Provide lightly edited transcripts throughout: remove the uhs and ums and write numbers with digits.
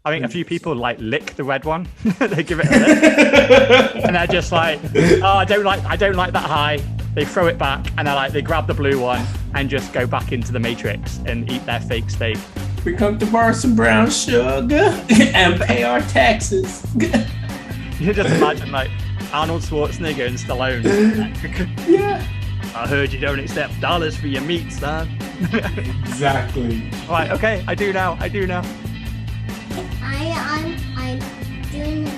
I think a few people like lick the red one. They give it a lick, and they're just like, "Oh, I don't like that high." They throw it back, and they grab the blue one and just go back into the matrix and eat their fake steak. We come to borrow some brown sugar and pay our taxes. You just imagine like Arnold Schwarzenegger and Stallone. Yeah. I heard you don't accept dollars for your meat, son. Exactly. Right. Okay. I do now. I'm doing okay.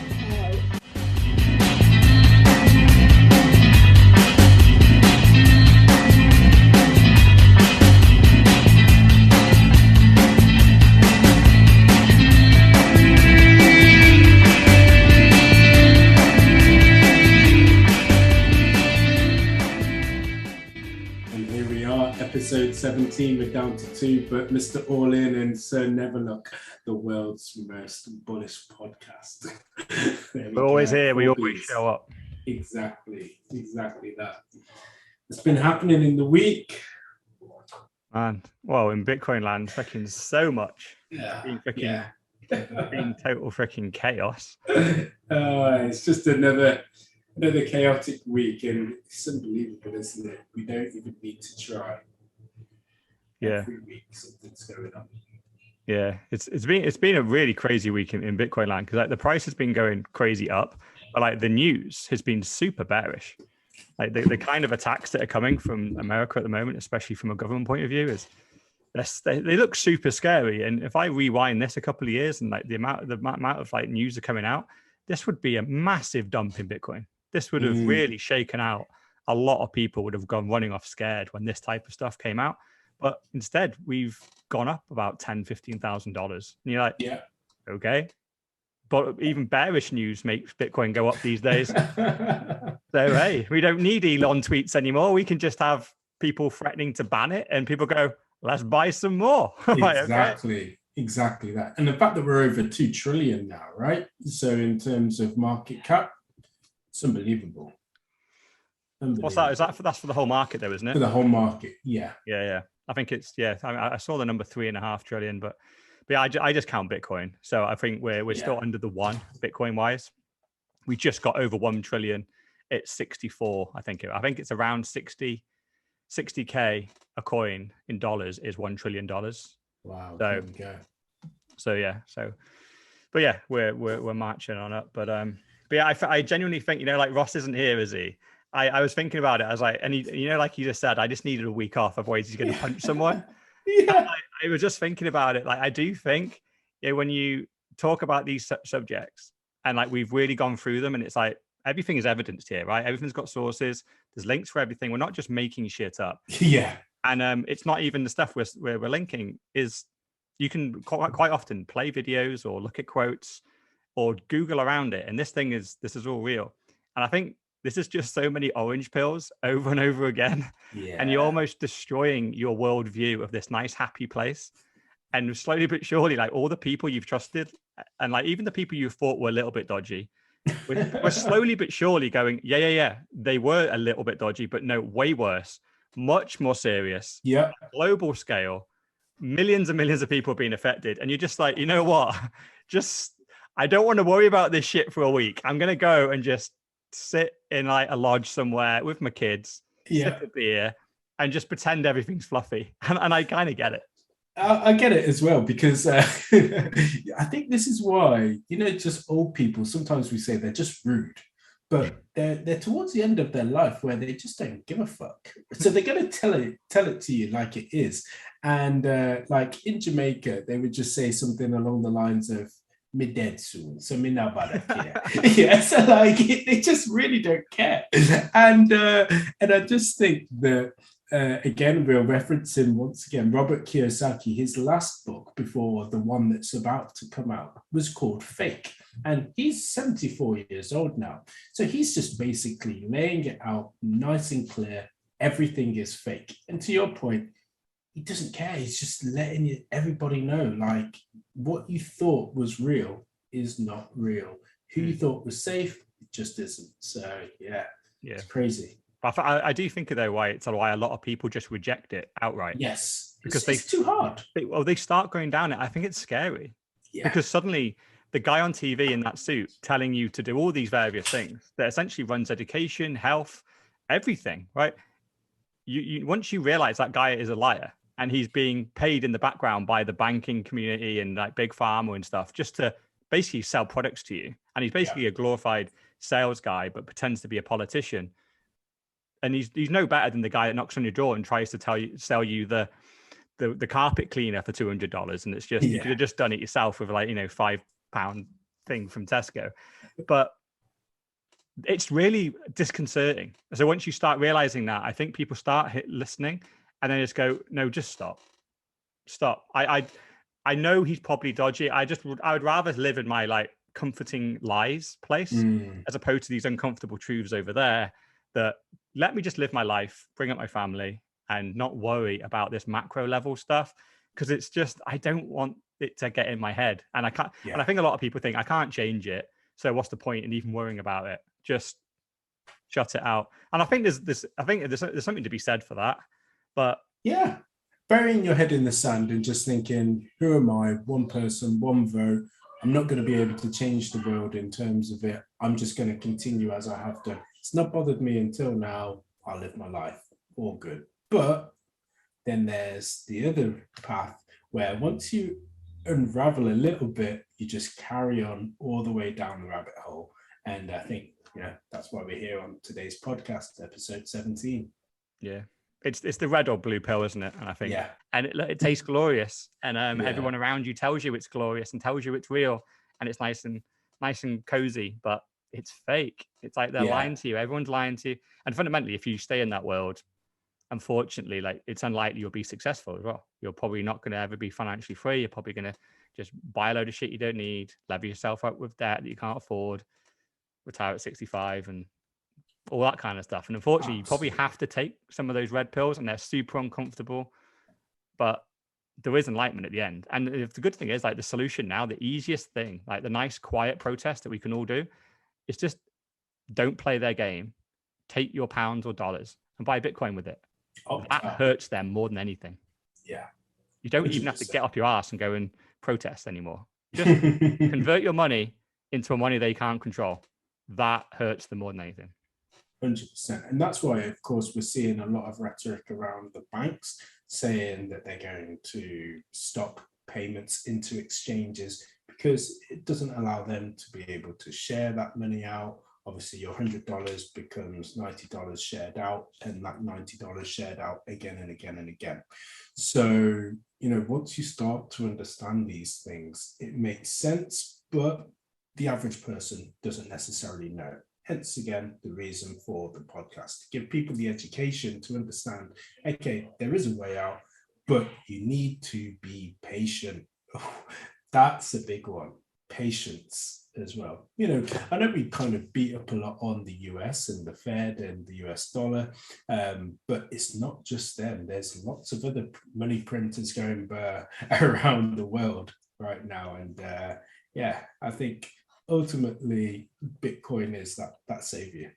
Episode 17, we're down to 2, but Mr. All In and Sir Neverlook, the world's most bullish podcast. We're always here, we always show up. Exactly that. It's been happening in the week. Man, well, in Bitcoin land, freaking so much. Yeah. Being total freaking chaos. It's just another chaotic week, and it's unbelievable, isn't it? We don't even need to try. Yeah. Every week something's going on. Yeah, it's been a really crazy week in Bitcoin land, because like the price has been going crazy up, but like the news has been super bearish. Like the kind of attacks that are coming from America at the moment, especially from a government point of view, is they look super scary. And if I rewind this a couple of years and like the amount of like news are coming out, this would be a massive dump in Bitcoin. This would have really shaken out. A lot of people would have gone running off scared when this type of stuff came out. But instead, we've gone up about $10,000-$15,000. And you're like, yeah, okay. But even bearish news makes Bitcoin go up these days. So, hey, we don't need Elon tweets anymore. We can just have people threatening to ban it and people go, let's buy some more. Exactly that. And the fact that we're over 2 trillion now, right? So in terms of market cap, it's unbelievable. What's that? That's for the whole market though, isn't it? For the whole market, yeah. Yeah. I think it's, I saw the number 3.5 trillion, but yeah, I just count Bitcoin. So I think we're still under the 1 Bitcoin wise. We just got over 1 trillion. It's 64. I think it's around 60K a coin in dollars is $1 trillion. Wow. But yeah, we're marching on up. But yeah, I genuinely think, like Ross isn't here, is he? I was thinking about it. I was like, and he, like you just said, I just needed a week off, otherwise he's going to punch someone. Yeah. I was just thinking about it. Like, I do think when you talk about these subjects and like we've really gone through them, and it's like everything is evidenced here, right? Everything's got sources. There's links for everything. We're not just making shit up. Yeah. And it's not even the stuff we're linking. Is you can quite often play videos or look at quotes or Google around it, and this is all real. And I think this is just so many orange pills over and over again. Yeah. And you're almost destroying your worldview of this nice, happy place. And slowly but surely, like all the people you've trusted and like even the people you thought were a little bit dodgy, we're slowly but surely going, yeah. They were a little bit dodgy, but no, way worse, much more serious. Yeah. Global scale, millions and millions of people being affected. And you're just like, you know what? I don't want to worry about this shit for a week. I'm going to go and just sit in like a lodge somewhere with my kids, sip a beer, and just pretend everything's fluffy. And I kind of get it. I get it as well, because I think this is why, just old people, sometimes we say they're just rude, but they're towards the end of their life where they just don't give a fuck. So they're going to tell it to you like it is. And like in Jamaica, they would just say something along the lines of, me dead soon, so me not bother care. Yeah, so like they just really don't care. And I just think that again, we're referencing once again Robert Kiyosaki. His last book before the one that's about to come out was called Fake, and he's 74 years old now. So he's just basically laying it out nice and clear. Everything is fake, and to your point, he doesn't care. He's just letting everybody know, like, what you thought was real is not real. Who you thought was safe, it just isn't. So, yeah. It's crazy. I do think, though, why a lot of people just reject it outright. Yes. Because it's too hard. They start going down it. I think it's scary. because suddenly the guy on TV in that suit telling you to do all these various things that essentially runs education, health, everything, right? You once you realize that guy is a liar and he's being paid in the background by the banking community and like big pharma and stuff just to basically sell products to you, and he's basically a glorified sales guy but pretends to be a politician, and he's no better than the guy that knocks on your door and tries to sell you the carpet cleaner for $200, and it's just you could have just done it yourself with like £5 thing from Tesco. But it's really disconcerting. So once you start realizing that, I think people start listening, and then just go, no, just stop. I know he's probably dodgy. I would rather live in my like comforting lies place as opposed to these uncomfortable truths over there. That let me just live my life, bring up my family, and not worry about this macro level stuff, because it's just I don't want it to get in my head, and I can't. And I think a lot of people think I can't change it. So what's the point in even worrying about it? Just shut it out. And I think there's something to be said for that. But yeah, burying your head in the sand and just thinking, who am I? One person, one vote. I'm not going to be able to change the world in terms of it. I'm just going to continue as I have done. It's not bothered me until now. I'll live my life. All good. But then there's the other path where once you unravel a little bit, you just carry on all the way down the rabbit hole. And I think, that's why we're here on today's podcast, episode 17. Yeah. It's the red or blue pill, isn't it? And I think, and it tastes glorious, and everyone around you tells you it's glorious and tells you it's real, and it's nice and cozy, but it's fake. It's like they're lying to you. Everyone's lying to you, and fundamentally, if you stay in that world, unfortunately, like it's unlikely you'll be successful as well. You're probably not going to ever be financially free. You're probably going to just buy a load of shit you don't need, lever yourself up with debt that you can't afford, retire at 65, and all that kind of stuff. And unfortunately, you probably have to take some of those red pills, and they're super uncomfortable, but there is enlightenment at the end. And if the good thing is, like, the solution now, the easiest thing, like the nice quiet protest that we can all do, is just don't play their game, take your pounds or dollars and buy Bitcoin with it. That hurts them more than anything. Yeah. You don't 100%. Even have to get up your ass and go and protest anymore. Just convert your money into a money they can't control. That hurts them more than anything. 100%. And that's why, of course, we're seeing a lot of rhetoric around the banks saying that they're going to stop payments into exchanges because it doesn't allow them to be able to share that money out. Obviously, your $100 becomes $90 shared out, and that $90 shared out again and again and again. So, once you start to understand these things, it makes sense, but the average person doesn't necessarily know. Hence, again, the reason for the podcast, to give people the education to understand, okay, there is a way out, but you need to be patient. That's a big one. Patience as well. I know we kind of beat up a lot on the US and the Fed and the US dollar, but it's not just them. There's lots of other money printers going around the world right now. And I think ultimately Bitcoin is that savior.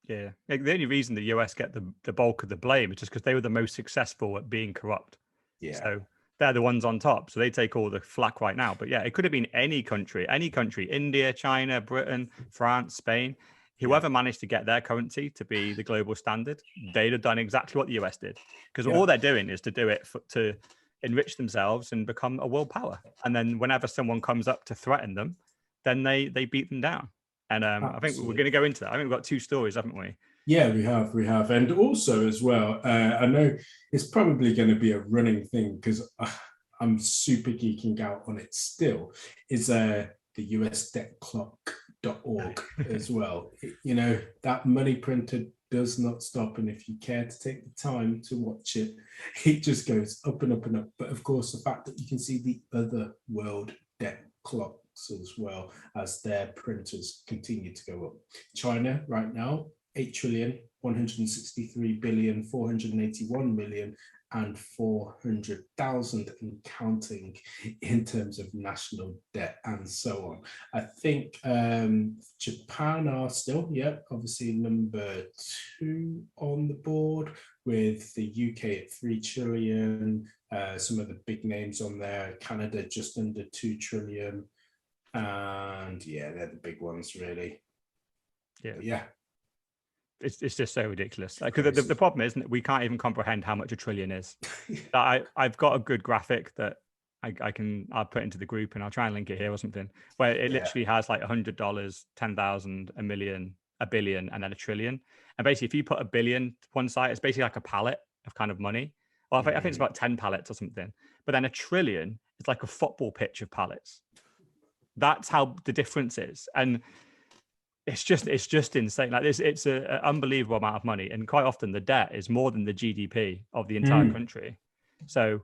Yeah, like the only reason the US get the bulk of the blame is just because they were the most successful at being corrupt. So they're the ones on top, so they take all the flack right now. But yeah, it could have been any country, India, China, Britain, France, Spain, whoever managed to get their currency to be the global standard, they'd have done exactly what the US did, because all they're doing is to do it to enrich themselves and become a world power. And then whenever someone comes up to threaten them, then they beat them down. And I think we're going to go into that. I think we've got two stories, haven't we? Yeah, we have. And also as well, I know it's probably going to be a running thing because I'm super geeking out on it still, is the USDebtClock.org as well. That money printer does not stop. And if you care to take the time to watch it, it just goes up and up and up. But of course, the fact that you can see the other world debt clocks as well as their printers continue to go up. China right now, 8,163,481,400,000 and counting in terms of national debt and so on. I think Japan are still, obviously number 2 on the board, with the UK at 3 trillion, Some of the big names on there, Canada just under 2 trillion. And yeah, they're the big ones, really. Yeah. But yeah. It's just so ridiculous. Like, the problem is we can't even comprehend how much a trillion is. I've got a good graphic that I'll put into the group, and I'll try and link it here or something, where it literally has like $100, 10,000, a million, a billion, and then a trillion. And basically, if you put a billion one side, it's basically like a pallet of kind of money. Well, I think it's about 10 pallets or something. But then a trillion is like a football pitch of pallets. That's how the difference is. And it's just insane. Like this, it's an unbelievable amount of money, and quite often the debt is more than the GDP of the entire country. So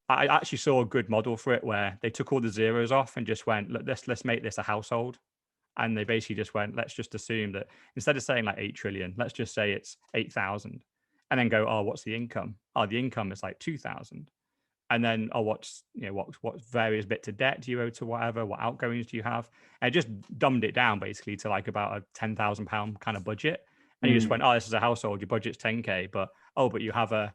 I actually saw a good model for it where they took all the zeros off and just went, look, let's make this a household. And they basically just went, let's just assume that instead of saying like 8 trillion, let's just say it's 8,000, and then go, oh, what's the income? Oh, the income is like 2,000. And then, oh, what various bits of debt do you owe to whatever? What outgoings do you have? And it just dumbed it down basically to like about a £10,000 kind of budget. And you just went, oh, this is a household. Your budget's 10K, but you have a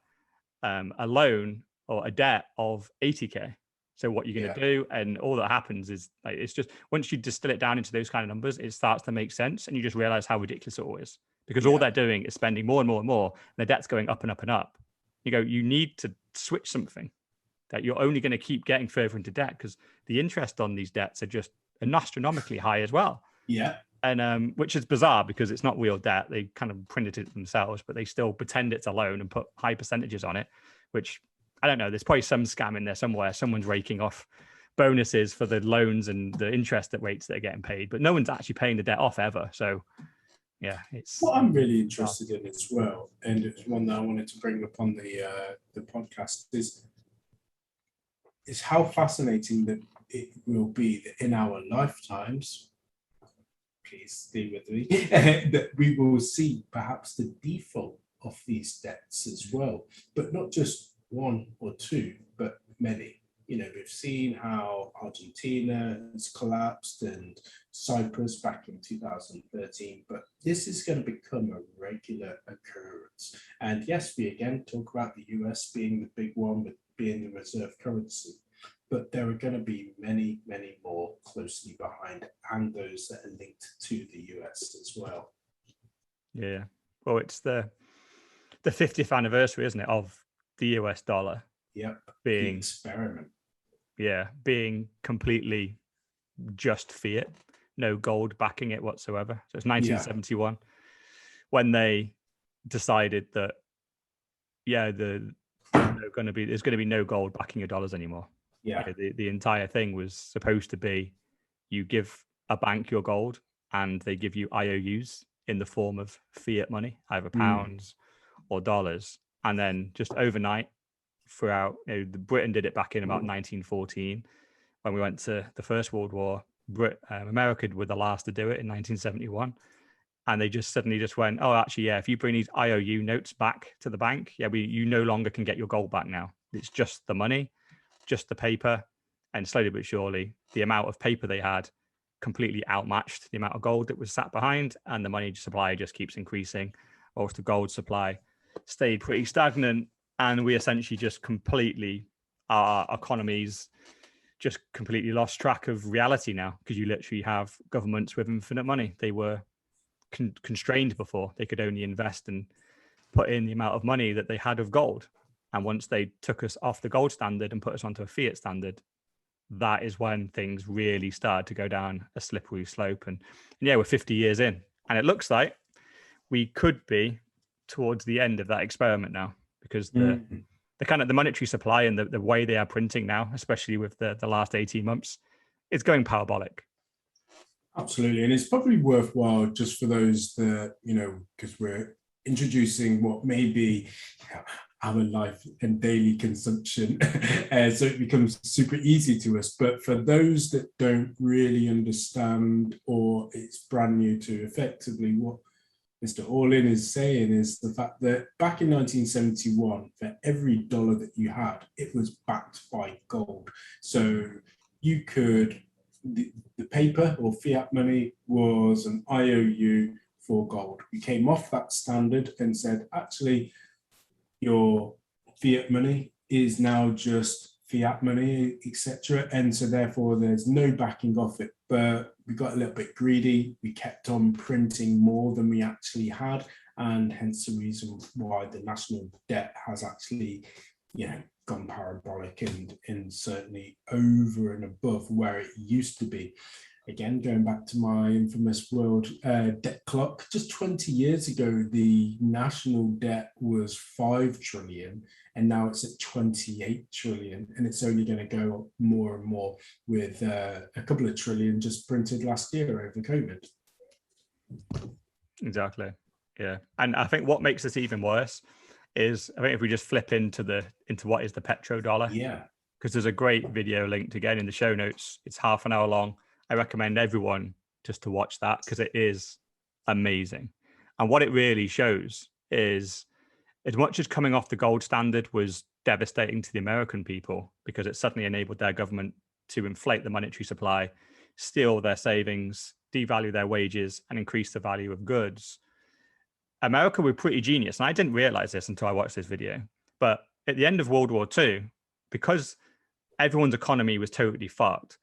loan or a debt of 80K. So what you're going to do, and all that happens is like, it's just once you distill it down into those kind of numbers, it starts to make sense, and you just realize how ridiculous it all is, because all they're doing is spending more and more and more, and the debt's going up and up and up. You go, you need to switch something. That you're only going to keep getting further into debt because the interest on these debts are just astronomically high as well. Yeah. And which is bizarre because it's not real debt. They kind of printed it themselves, but they still pretend it's a loan and put high percentages on it, which I don't know. There's probably some scam in there somewhere. Someone's raking off bonuses for the loans and the interest rates that are getting paid, but no one's actually paying the debt off ever. So yeah, it's what I'm really interested in as well, and it's one that I wanted to bring up on the podcast is how fascinating that it will be that in our lifetimes, please stay with me, that we will see perhaps the default of these debts as well, but not just one or two, but many. You know, we've seen how Argentina has collapsed and Cyprus back in 2013, but this is going to become a regular occurrence. And yes, we again talk about the US being the big one with being the reserve currency, but there are going to be many, many more closely behind, and those that are linked to the US as well. Yeah. Well, it's the 50th anniversary, isn't it, of the US dollar? Yep. Being the experiment. Yeah, being completely just fiat, no gold backing it whatsoever. So it's 1971 when they decided that there's going to be no gold backing your dollars anymore. Yeah. The entire thing was supposed to be you give a bank your gold and they give you IOUs in the form of fiat money, either pounds or dollars. And then just overnight throughout, Britain did it back in about 1914 when we went to the First World War. America were the last to do it in 1971. And they just suddenly just went, oh, actually, if you bring these IOU notes back to the bank, you no longer can get your gold back now. It's just the money, just the paper. And slowly but surely, the amount of paper they had completely outmatched the amount of gold that was sat behind, and the money supply just keeps increasing, whilst the gold supply stayed pretty stagnant. And we essentially just our economies just completely lost track of reality now, because you literally have governments with infinite money. They were constrained before. They could only invest and put in the amount of money that they had of gold. And once they took us off the gold standard and put us onto a fiat standard, that is when things really started to go down a slippery slope. And we're 50 years in, and it looks like we could be towards the end of that experiment now, because the kind of the monetary supply and the way they are printing now, especially with the last 18 months, it's going parabolic. Absolutely. And it's probably worthwhile just for those that, because we're introducing what may be our life and daily consumption. So it becomes super easy to us. But for those that don't really understand, or it's brand new to effectively what Mr. Orlin is saying, is the fact that back in 1971, for every dollar that you had, it was backed by gold. So you could, the paper or fiat money was an IOU for gold. We came off that standard and said, actually, your fiat money is now just fiat money, etc. And so therefore there's no backing off it. But we got a little bit greedy. We kept on printing more than we actually had. And hence the reason why the national debt has actually, gone parabolic and certainly over and above where it used to be. Again, going back to my infamous world debt clock, just 20 years ago, the national debt was 5 trillion, and now it's at 28 trillion, and it's only going to go up more and more with a couple of trillion just printed last year over COVID. Exactly. Yeah. And I think what makes this even worse is, I think if we just flip into what is the petrodollar. Yeah. Because there's a great video linked again in the show notes. It's half an hour long. I recommend everyone just to watch that because it is amazing. And what it really shows is, as much as coming off the gold standard was devastating to the American people because it suddenly enabled their government to inflate the monetary supply, steal their savings, devalue their wages, and increase the value of goods, America were pretty genius. And I didn't realize this until I watched this video. But at the end of World War II, because everyone's economy was totally fucked,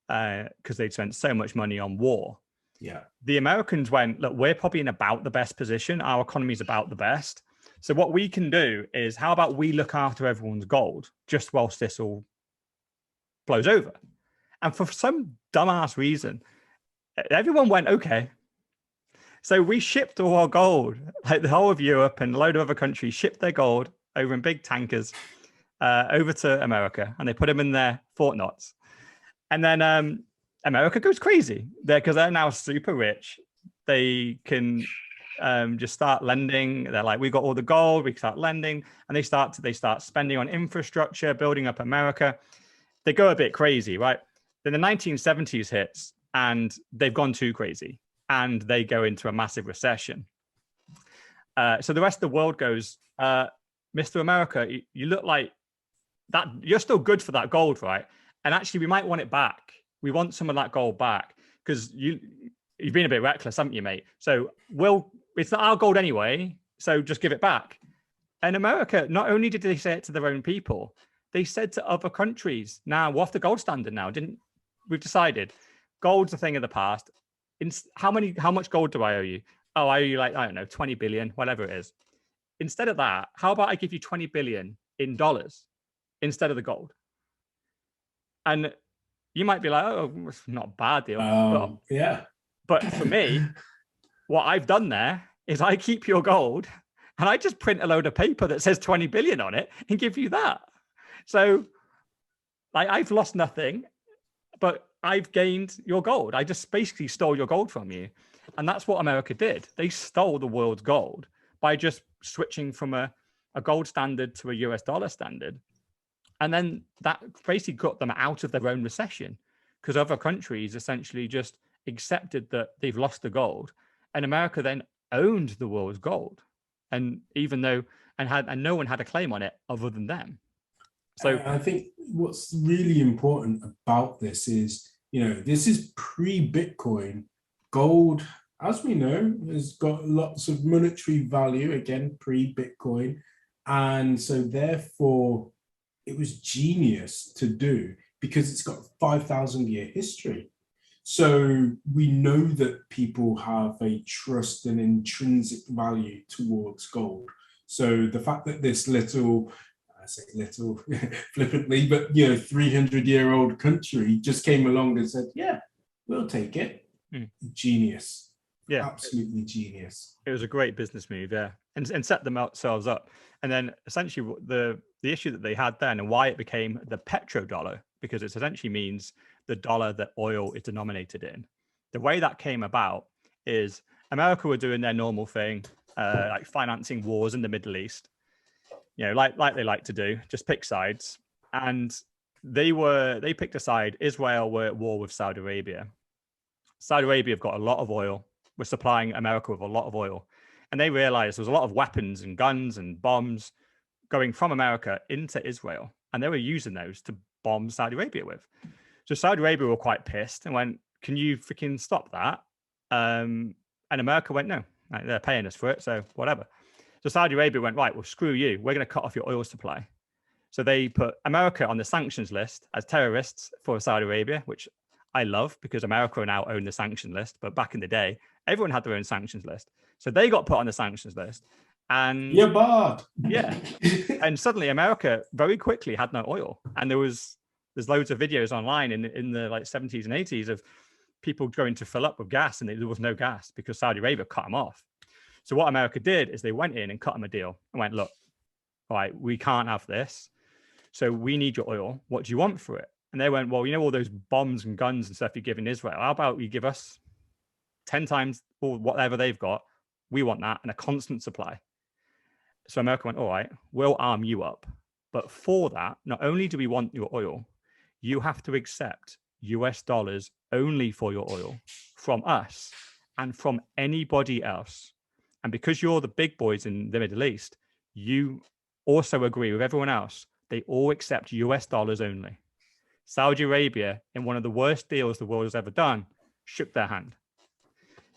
because they'd spent so much money on war. Yeah. The Americans went, look, we're probably in about the best position. Our economy's about the best. So what we can do is, how about we look after everyone's gold just whilst this all blows over? And for some dumbass reason, everyone went, okay. So we shipped all our gold, like the whole of Europe and a load of other countries shipped their gold over in big tankers over to America, and they put them in their Fort Knox. And then America goes crazy because they're now super rich. They can just start lending. They're like, we got all the gold, we can start lending. And they start spending on infrastructure, building up America. They go a bit crazy, right? Then the 1970s hits and they've gone too crazy and they go into a massive recession. So the rest of the world goes, Mr. America, you look like that. You're still good for that gold, right? And actually, we might want it back. We want some of that gold back because you've been a bit reckless, haven't you, mate? So it's not our gold anyway, so just give it back. And America, not only did they say it to their own people, they said to other countries, now we're off the gold standard now. We've decided gold's a thing of the past. How much gold do I owe you? Oh, I owe you, like, I don't know, 20 billion, whatever it is. Instead of that, how about I give you 20 billion in dollars instead of the gold? And you might be like, oh, it's not a bad deal. Yeah. But for me, what I've done there is I keep your gold and I just print a load of paper that says 20 billion on it and give you that. So I've lost nothing, but I've gained your gold. I just basically stole your gold from you. And that's what America did. They stole the world's gold by just switching from a gold standard to a US dollar standard. And then that basically got them out of their own recession because other countries essentially just accepted that they've lost the gold. And America then owned the world's gold. And even though, and no one had a claim on it other than them. So I think what's really important about this is, this is pre-Bitcoin. Gold, as we know, has got lots of monetary value, again, pre-Bitcoin. And so therefore, it was genius to do because it's got 5,000-year history. So we know that people have a trust and intrinsic value towards gold. So the fact that this little, I say little flippantly, but 300-year-old country just came along and said, yeah, we'll take it. Genius. Yeah, absolutely genius. It was a great business move, yeah, and set themselves up. And then essentially the issue that they had then and why it became the petrodollar, because it essentially means the dollar that oil is denominated in. The way that came about is America were doing their normal thing, like financing wars in the Middle East, like they like to do, just pick sides. And they picked a side. Israel were at war with Saudi Arabia. Saudi Arabia have got a lot of oil. We're supplying America with a lot of oil. And they realized there was a lot of weapons and guns and bombs going from America into Israel. And they were using those to bomb Saudi Arabia with. So Saudi Arabia were quite pissed and went, can you freaking stop that? And America went, no, they're paying us for it, so whatever. So Saudi Arabia went, right, well, screw you. We're going to cut off your oil supply. So they put America on the sanctions list as terrorists for Saudi Arabia, which I love because America now own the sanctions list. But back in the day, everyone had their own sanctions list. So they got put on the sanctions list. And You're bad. yeah. And suddenly America very quickly had no oil. And there's loads of videos online in the like 70s and 80s of people going to fill up with gas, and there was no gas because Saudi Arabia cut them off. So what America did is they went in and cut them a deal and went, look, all right, we can't have this. So we need your oil. What do you want for it? And they went, well, you know, all those bombs and guns and stuff you're giving Israel, how about you give us 10 times or whatever they've got? We want that and a constant supply. So America went, all right, we'll arm you up. But for that, not only do we want your oil, you have to accept US dollars only for your oil from us and from anybody else. And because you're the big boys in the Middle East, you also agree with everyone else. They all accept US dollars only. Saudi Arabia, in one of the worst deals the world has ever done, shook their hand.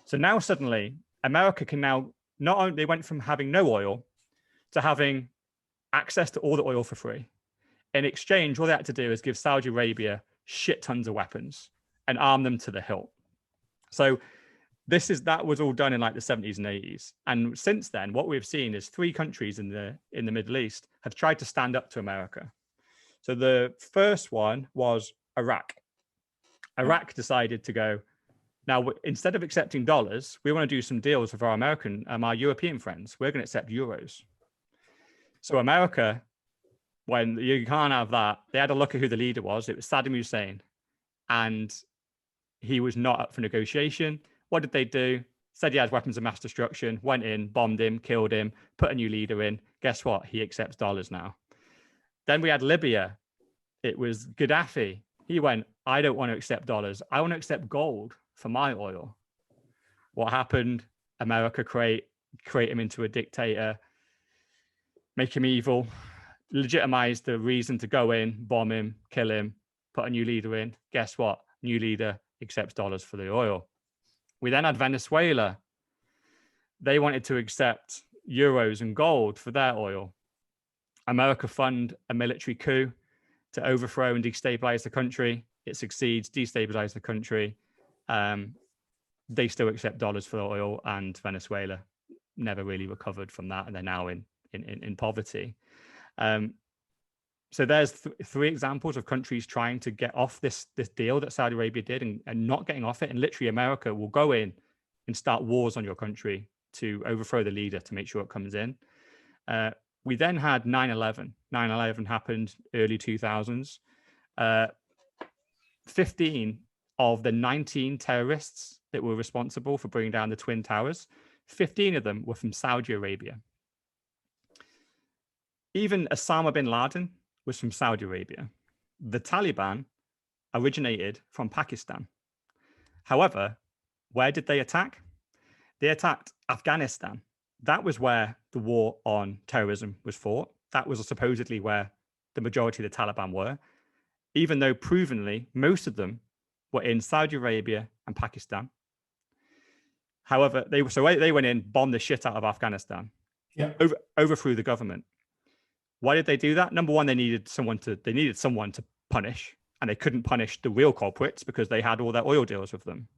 So now suddenly, America can now, not only, they went from having no oil to having access to all the oil for free. In exchange, all they had to do is give Saudi Arabia shit tons of weapons and arm them to the hilt. So that was all done in like the 70s and 80s. And since then, what we've seen is 3 countries in the Middle East have tried to stand up to America. So the first one was Iraq. Iraq decided to go, now, instead of accepting dollars, we want to do some deals with our our European friends. We're going to accept euros. So America, when you can't have that, they had a look at who the leader was. It was Saddam Hussein. And he was not up for negotiation. What did they do? Said he had weapons of mass destruction, went in, bombed him, killed him, put a new leader in. Guess what? He accepts dollars now. Then we had Libya. It was Gaddafi. He went, I don't want to accept dollars. I want to accept gold for my oil. What happened? America create him into a dictator, make him evil, legitimize the reason to go in, bomb him, kill him, put a new leader in. Guess what? New leader accepts dollars for the oil. We then had Venezuela. They wanted to accept euros and gold for their oil. America fund a military coup to overthrow and destabilize the country. It succeeds, destabilize the country. They still accept dollars for the oil, and Venezuela never really recovered from that, and they're now in poverty. So there's 3 examples of countries trying to get off this deal that Saudi Arabia did and not getting off it. And literally America will go in and start wars on your country to overthrow the leader to make sure it comes in. We then had 9/11. 9/11 happened early 2000s. 15 of the 19 terrorists that were responsible for bringing down the Twin Towers, 15 of them were from Saudi Arabia. Even Osama bin Laden was from Saudi Arabia. The Taliban originated from Pakistan. However, where did they attack? They attacked Afghanistan. That was where the war on terrorism was fought. That was supposedly where the majority of the Taliban were, even though provenly most of them were in Saudi Arabia and Pakistan. However, they went in, bombed the shit out of Afghanistan, overthrew the government. Why did they do that? Number one, they needed someone to punish, and they couldn't punish the real culprits because they had all their oil deals with them.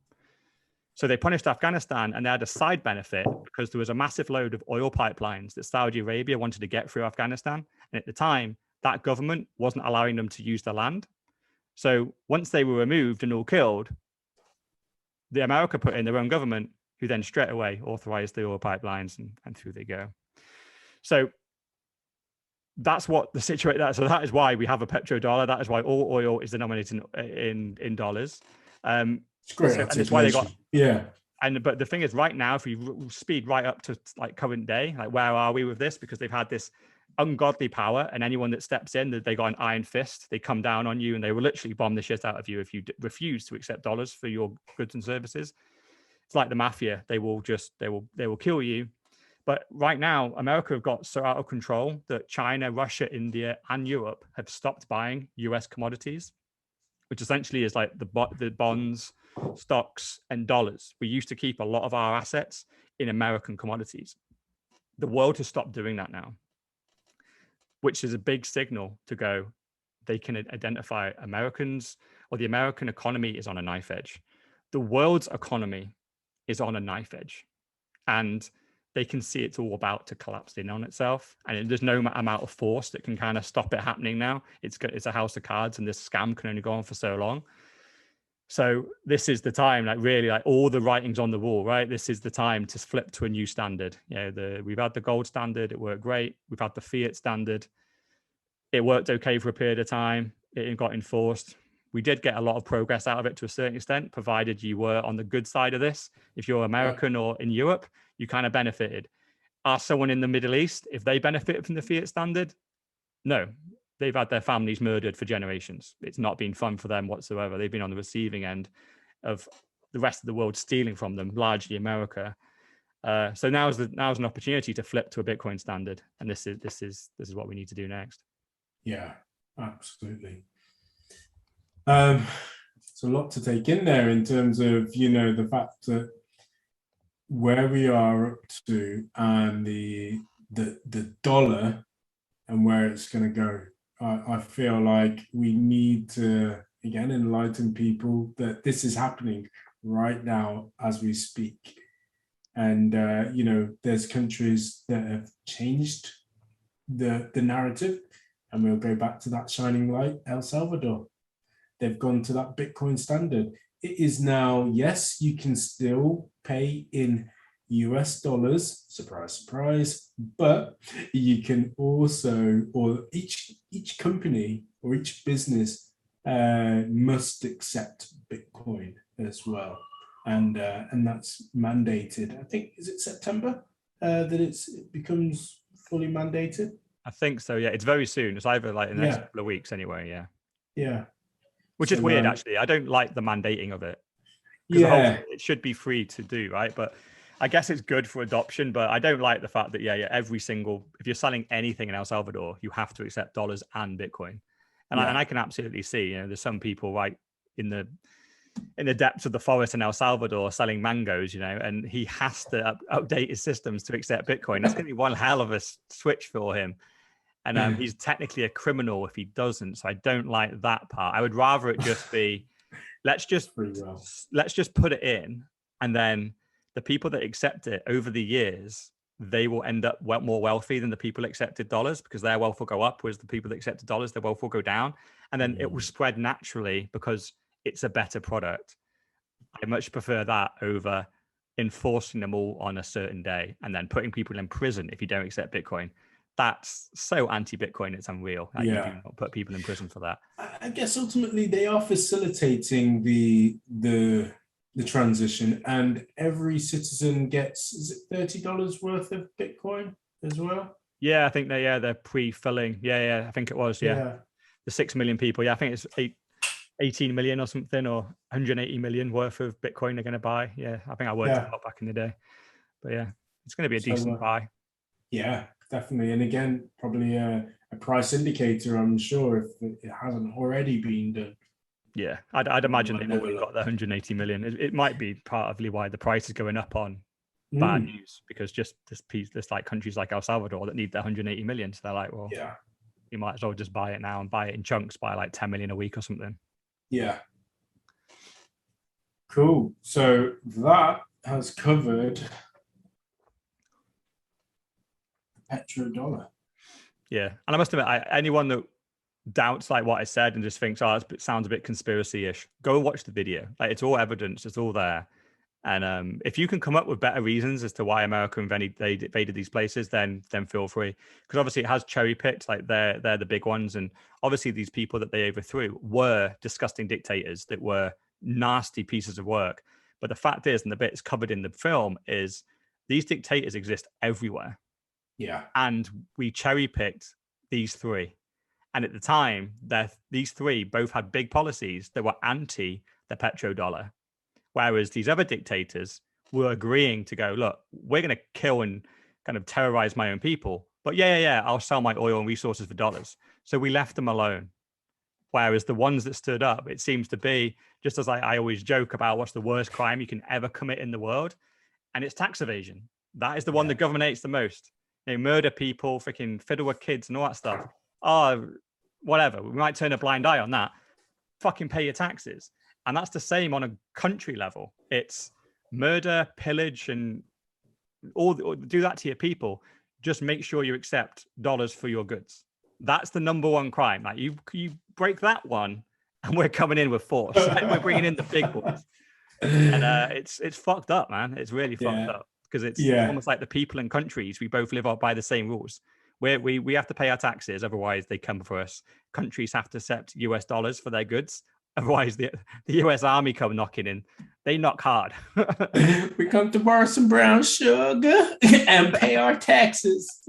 So they punished Afghanistan, and they had a side benefit because there was a massive load of oil pipelines that Saudi Arabia wanted to get through Afghanistan. And at the time, that government wasn't allowing them to use the land. So once they were removed and all killed, the America put in their own government, who then straight away authorized the oil pipelines, and through they go. So that's what the situation. So that is why we have a petrodollar. That is why all oil is denominated in dollars. It's great. And that's why they got yeah. But the thing is, right now, if you speed right up to like current day, like where are we with this? Because they've had this ungodly power, and anyone that steps in, they got an iron fist. They come down on you, and they will literally bomb the shit out of you if you refuse to accept dollars for your goods and services. It's like the mafia. They will kill you. But right now, America have got so out of control that China, Russia, India, and Europe have stopped buying US commodities, which essentially is like the bonds, stocks, and dollars. We used to keep a lot of our assets in American commodities. The world has stopped doing that now. which is a big signal to go, they can identify Americans, or the American economy is on a knife edge. The world's economy is on a knife edge. And they can see it's all about to collapse in on itself. And there's no amount of force that can kind of stop it happening now. It's a house of cards, and this scam can only go on for so long. So this is the time, like really, like all the writing's on the wall, right? This is the time to flip to a new standard. We've had the gold standard, it worked great. We've had the fiat standard. It worked okay for a period of time. It got enforced. We did get a lot of progress out of it to a certain extent, provided you were on the good side of this. If you're American or in Europe, you kind of benefited. Are someone in the Middle East, if they benefited from the fiat standard? No. They've had their families murdered for generations. It's not been fun for them whatsoever. They've been on the receiving end of the rest of the world stealing from them, largely America. So now's an opportunity to flip to a Bitcoin standard, and this is what we need to do next. Yeah, absolutely. It's a lot to take in there in terms of, the fact that where we are up to and the dollar and where it's going to go. I feel like we need to, again, enlighten people that this is happening right now as we speak. And, there's countries that have changed the narrative, and we'll go back to that shining light, El Salvador. They've gone to that Bitcoin standard. It is now, yes, you can still pay in US dollars, surprise, surprise, but you can also, or each company or each business must accept Bitcoin as well. And that's mandated. I think, is it September that it becomes fully mandated? I think so, yeah. It's very soon. It's either like in the next couple of weeks anyway, yeah. Yeah. Which is weird, actually. I don't like the mandating of it. Yeah. It should be free to do, right? But I guess it's good for adoption, but I don't like the fact that, if you're selling anything in El Salvador, you have to accept dollars and Bitcoin. And I can absolutely see, there's some people right in the depths of the forest in El Salvador selling mangoes, and he has to update his systems to accept Bitcoin. That's going to be one hell of a switch for him. And he's technically a criminal if he doesn't. So I don't like that part. I would rather it just be, let's just put it in, and then the people that accept it over the years, they will end up more wealthy than the people that accepted dollars, because their wealth will go up, whereas the people that accepted dollars, their wealth will go down. And then it will spread naturally because it's a better product. I much prefer that over enforcing them all on a certain day and then putting people in prison if you don't accept Bitcoin. That's so anti-Bitcoin, it's unreal. You do not put people in prison for that. I guess ultimately they are facilitating the transition, and every citizen gets, is it $30 worth of Bitcoin as well? Yeah, I think they're pre-filling. Yeah, I think it was. Yeah. The 6 million people. Yeah, I think it's 18 million or something, or 180 million worth of Bitcoin they're going to buy. Yeah, I think I worked it out back in the day. But yeah, it's going to be a decent buy. Yeah, definitely. And again, probably a price indicator, I'm sure, if it hasn't already been done. Yeah, I'd imagine they've already got the 180 million. It might be partly why the price is going up on bad news, because just there's like countries like El Salvador that need the 180 million. So they're like, well, you might as well just buy it now and buy it in chunks, buy like 10 million a week or something. Yeah. Cool. So that has covered the petrodollar. Yeah. And I must admit, anyone that doubts like what I said and just thinks, it sounds a bit conspiracy-ish, go and watch the video. Like, it's all evidence, it's all there. And if you can come up with better reasons as to why America invaded these places, then feel free. Because obviously it has cherry picked, like they're the big ones. And obviously these people that they overthrew were disgusting dictators that were nasty pieces of work. But the fact is, and the bit it's covered in the film, is these dictators exist everywhere. Yeah. And we cherry picked these three. And at the time, these three both had big policies that were anti the petrodollar. Whereas these other dictators were agreeing to go, look, we're going to kill and kind of terrorize my own people. But I'll sell my oil and resources for dollars. So we left them alone. Whereas the ones that stood up, it seems to be, just as I always joke about what's the worst crime you can ever commit in the world. And it's tax evasion. That is the one the government hates the most. they murder people, freaking fiddle with kids and all that stuff. Oh, whatever. We might turn a blind eye on that. Fucking pay your taxes. And that's the same on a country level. It's murder, pillage, and do that to your people. Just make sure you accept dollars for your goods. That's the number one crime. Like you break that one, and we're coming in with force. Like, we're bringing in the big boys, and it's fucked up, man. It's really fucked up because it's almost like the people and countries, we both live by the same rules. We have to pay our taxes, otherwise they come for us. Countries have to accept US dollars for their goods, otherwise the US Army come knocking in. They knock hard. We come to borrow some brown sugar and pay our taxes.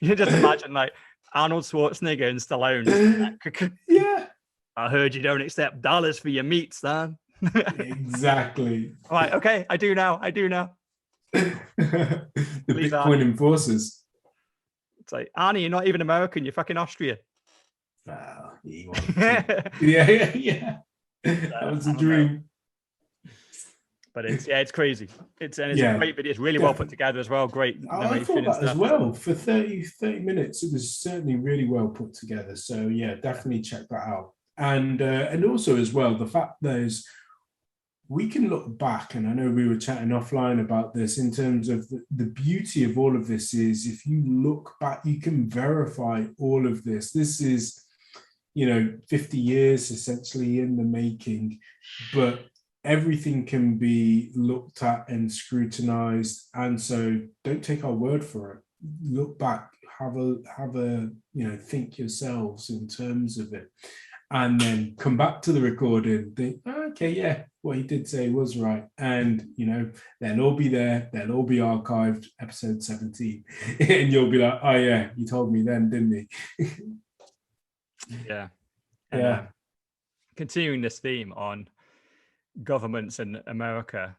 You just imagine like Arnold Schwarzenegger and Stallone. Yeah. I heard you don't accept dollars for your meat, son. Exactly. Right. Okay. I do now. The Bitcoin enforcers. It's like, Arnie, you're not even American. You're fucking Austria. Wow. Yeah. That was a dream. But it's crazy. It's a great video. It's really well put together as well. Great. I thought that as well. For 30 minutes, it was certainly really well put together. So yeah, definitely check that out. And also as well, the fact we can look back, and I know we were chatting offline about this in terms of the beauty of all of this is if you look back, you can verify all of this. This is, 50 years essentially in the making, but everything can be looked at and scrutinized. And so don't take our word for it. Look back, have a think yourselves in terms of it. And then come back to the recording, think, okay, yeah, what he did say was right. And, they'll all be there. They'll all be archived, episode 17. And you'll be like, oh, yeah, you told me then, didn't you? Yeah. And, continuing this theme on governments in America,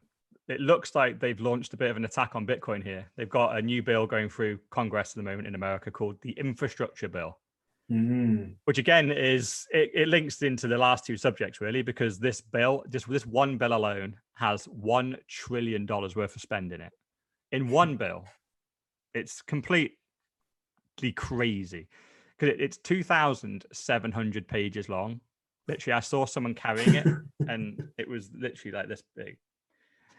it looks like they've launched a bit of an attack on Bitcoin here. They've got a new bill going through Congress at the moment in America called the Infrastructure Bill. Which again is it links into the last two subjects really, because this one bill alone has $1 trillion worth of spend in it. In one bill, it's completely crazy because it's 2,700 pages long. Literally, I saw someone carrying it, and it was literally like this big.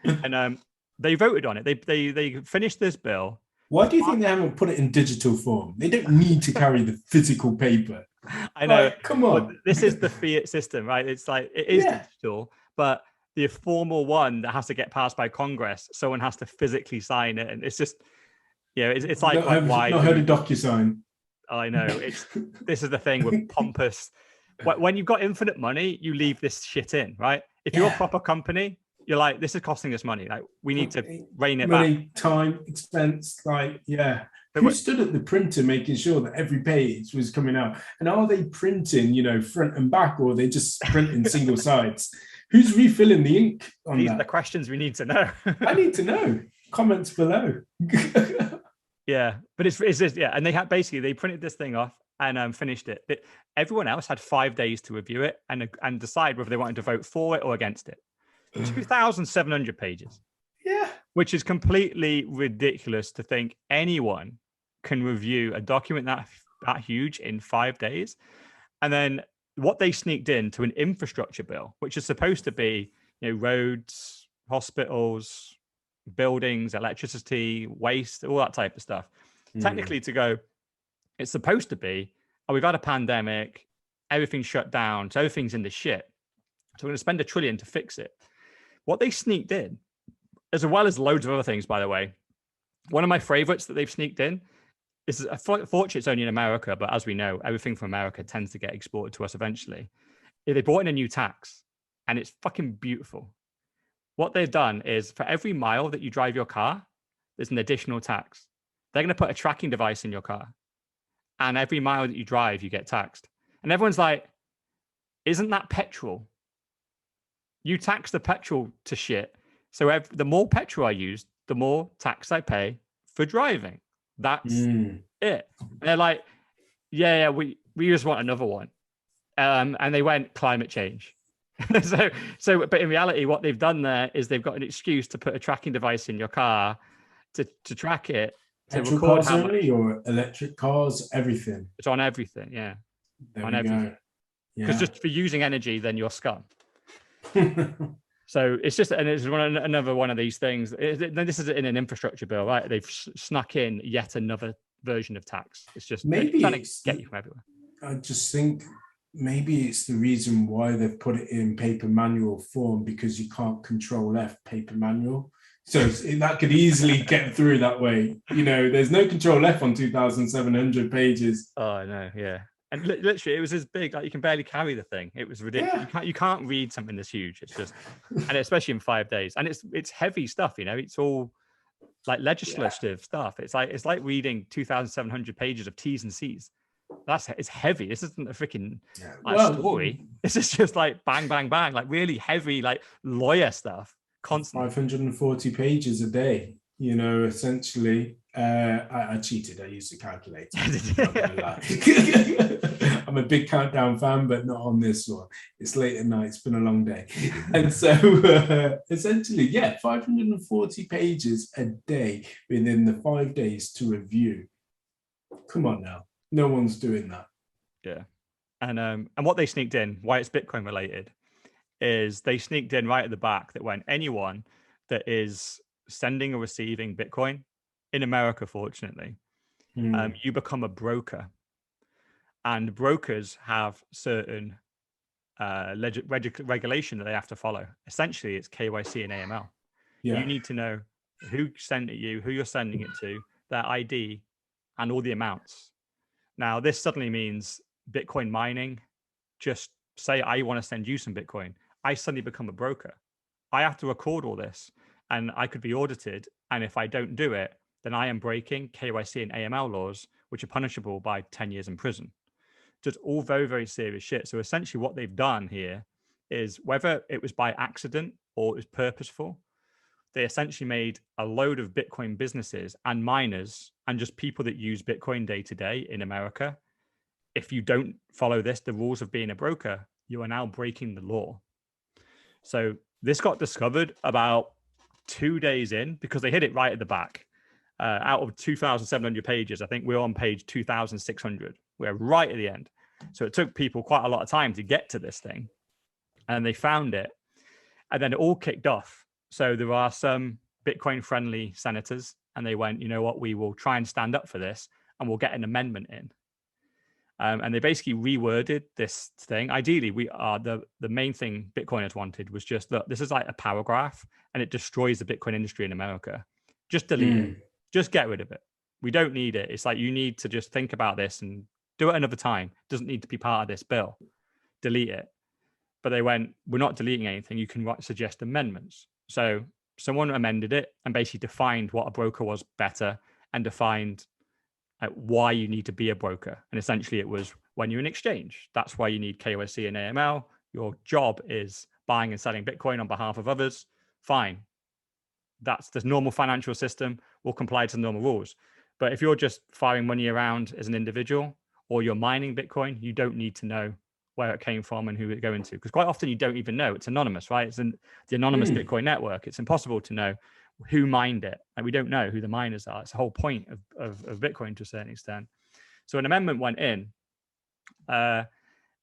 And they voted on it. They finished this bill. Why do you think they haven't put it in digital form? They don't need to carry the physical paper. I know. Like, come on. Well, this is the Fiat system, right? It's like, it is digital, but the formal one that has to get passed by Congress, someone has to physically sign it. And it's just, it's like, I've not heard of DocuSign. I know. This is the thing with pompous. When you've got infinite money, you leave this shit in, right? If you're a proper company, you're like, this is costing us money. Like, we need to rein it back. Time, expense, Who stood at the printer making sure that every page was coming out? And are they printing, front and back, or are they just printing single sides? Who's refilling the ink on These that? are the questions we need to know. I need to know. Comments below. Yeah, but it's just, and they printed this thing off and finished it. But everyone else had 5 days to review it and decide whether they wanted to vote for it or against it. 2,700 pages. Yeah. Which is completely ridiculous to think anyone can review a document that huge in 5 days. And then what they sneaked into an infrastructure bill, which is supposed to be, roads, hospitals, buildings, electricity, waste, all that type of stuff. Technically it's supposed to be, we've had a pandemic, everything's shut down, so everything's in the shit. So we're going to spend $1 trillion to fix it. What they sneaked in, as well as loads of other things, by the way, one of my favorites that they've sneaked in is, fortunately it's only in America, but as we know, everything from America tends to get exported to us eventually. They brought in a new tax, and it's fucking beautiful. What they've done is for every mile that you drive your car, there's an additional tax. They're going to put a tracking device in your car, and every mile that you drive, you get taxed. And everyone's like, isn't that petrol? You tax the petrol to shit. So the more petrol I use, the more tax I pay for driving. That's it. And they're like, yeah, we just want another one. And they went climate change. But in reality, what they've done there is they've got an excuse to put a tracking device in your car to track it, to Petrol record cars how much. only or electric cars, everything. It's on everything, yeah, There on we everything. go. Because Yeah. just for using energy, then you're scum. So it's just, and it's another one of these things. This is in an infrastructure bill, right? They've snuck in yet another version of tax. It's just Maybe trying it's to get you from everywhere. I just think maybe it's the reason why they've put it in paper manual form, because you can't control F paper manual. So that could easily get through that way. You know, there's no control F on 2,700 pages. Oh, I know, yeah. And literally, it was as big, like you can barely carry the thing. It was ridiculous. Yeah. You can't read something this huge. It's just, and especially in 5 days. And it's heavy stuff, you know. It's all like legislative stuff. It's like reading 2,700 pages of T's and C's. It's heavy. This isn't a freaking story. This is just like bang, bang, bang, like really heavy, like lawyer stuff. Constantly. 540 pages a day. You know, essentially. I cheated. I used a calculator. I'm not gonna lie. I'm a big Countdown fan, but not on this one. It's late at night. It's been a long day. And so essentially, 540 pages a day within the 5 days to review. Come on now. No one's doing that. Yeah. And what they sneaked in, why it's Bitcoin related, is they sneaked in right at the back that when anyone that is sending or receiving Bitcoin in America, fortunately, you become a broker. And brokers have certain regulation that they have to follow. Essentially, it's KYC and AML. Yeah. You need to know who sent it you, who you're sending it to, their ID, and all the amounts. Now, this suddenly means Bitcoin mining. Just say I want to send you some Bitcoin. I suddenly become a broker. I have to record all this, and I could be audited. And if I don't do it, then I am breaking KYC and AML laws, which are punishable by 10 years in prison. Just all very, very serious shit. So essentially what they've done here is, whether it was by accident or it was purposeful, they essentially made a load of Bitcoin businesses and miners and just people that use Bitcoin day to day in America. If you don't follow the rules of being a broker, you are now breaking the law. So this got discovered about 2 days in, because they hit it right at the back. Out of 2,700 pages, I think we're on page 2,600. We're right at the end. So it took people quite a lot of time to get to this thing. And they found it. And then it all kicked off. So there are some Bitcoin-friendly senators, and they went, you know what, we will try and stand up for this, and we'll get an amendment in. And they basically reworded this thing. Ideally, the main thing Bitcoiners wanted was just, look, this is like a paragraph, and it destroys the Bitcoin industry in America. Just delete it. Just get rid of it. We don't need it. It's like, you need to just think about this and do it another time. It doesn't need to be part of this bill. Delete it. But they went, we're not deleting anything. You can suggest amendments. So someone amended it and basically defined what a broker was better, and defined why you need to be a broker. And essentially it was, when you're in exchange, that's why you need KYC and AML. Your job is buying and selling Bitcoin on behalf of others. Fine. That's the normal financial system. Will comply to the normal rules. But if you're just firing money around as an individual, or you're mining Bitcoin, you don't need to know where it came from and who it's going to, because quite often you don't even know. It's anonymous, right? It's the anonymous Bitcoin network. It's impossible to know who mined it. And we don't know who the miners are. It's the whole point of Bitcoin to a certain extent. So an amendment went in, and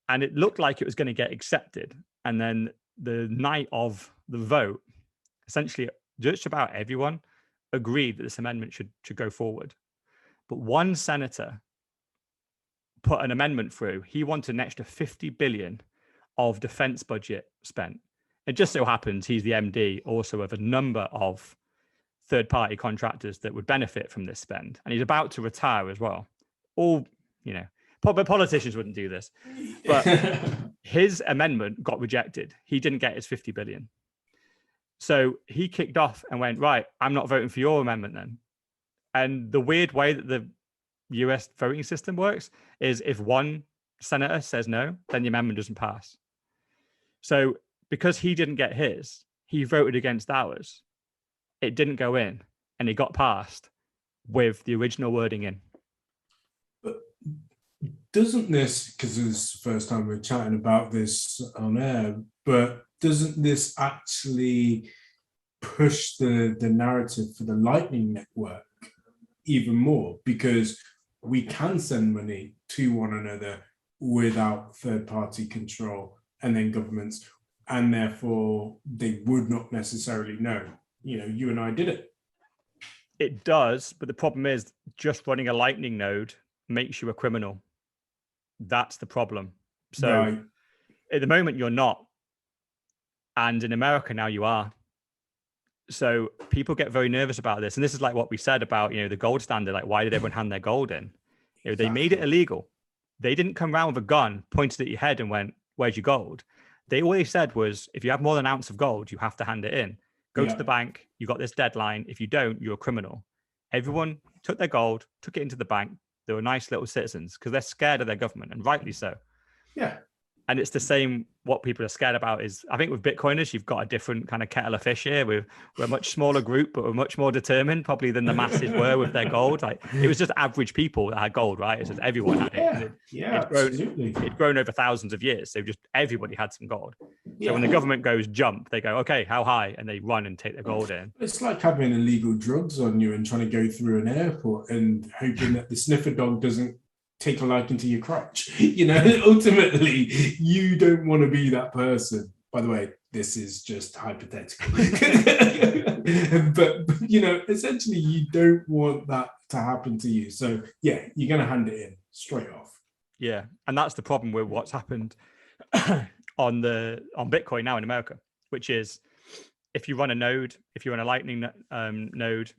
it looked like it was going to get accepted. And then the night of the vote, essentially just about everyone agreed that this amendment should go forward. But one senator put an amendment through. He wanted an extra 50 billion of defense budget spent. It just so happens he's the MD also of a number of third-party contractors that would benefit from this spend. And he's about to retire as well. All, you know, but politicians wouldn't do this. But his amendment got rejected. He didn't get his 50 billion. So he kicked off and went, right, I'm not voting for your amendment then. And the weird way that the US voting system works is, if one senator says no, then the amendment doesn't pass. So because he didn't get his, he voted against ours. It didn't go in, and it got passed with the original wording in. But doesn't this, because it's the first time we're chatting about this on air, but doesn't this actually push the narrative for the Lightning Network even more because we can send money to one another without third-party control and then governments, and therefore they would not necessarily know. You and I did it. It does, but the problem is just running a Lightning node makes you a criminal. That's the problem. So Right. at the moment you're not, and in America now you are. So people get very nervous about this, and this is like what we said about the gold standard. Like, why did everyone hand their gold in? They made it illegal. They didn't come around with a gun, pointed at your head, and went, "Where's your gold?" All they said was, if you have more than an ounce of gold, you have to hand it in. Go to the bank. You got this deadline. If you don't, you're a criminal. Everyone took their gold, took it into the bank. They were nice little citizens because they're scared of their government, and rightly so. Yeah. And it's the same. What people are scared about is, I think with Bitcoiners, you've got a different kind of kettle of fish here. We're a much smaller group, but we're much more determined probably than the masses were with their gold. Like, it was just average people that had gold, right? It's just everyone had it. It's grown over thousands of years. So just everybody had some gold. So when the government goes jump, they go, okay, how high? And they run and take the gold in. It's like having illegal drugs on you and trying to go through an airport and hoping that the sniffer dog doesn't take a liking to your crotch. Ultimately, you don't want to be that person. By the way, this is just hypothetical. but essentially, you don't want that to happen to you. So yeah, you're going to hand it in straight off. Yeah, and that's the problem with what's happened on Bitcoin now in America, which is if you run a node, if you run a Lightning node,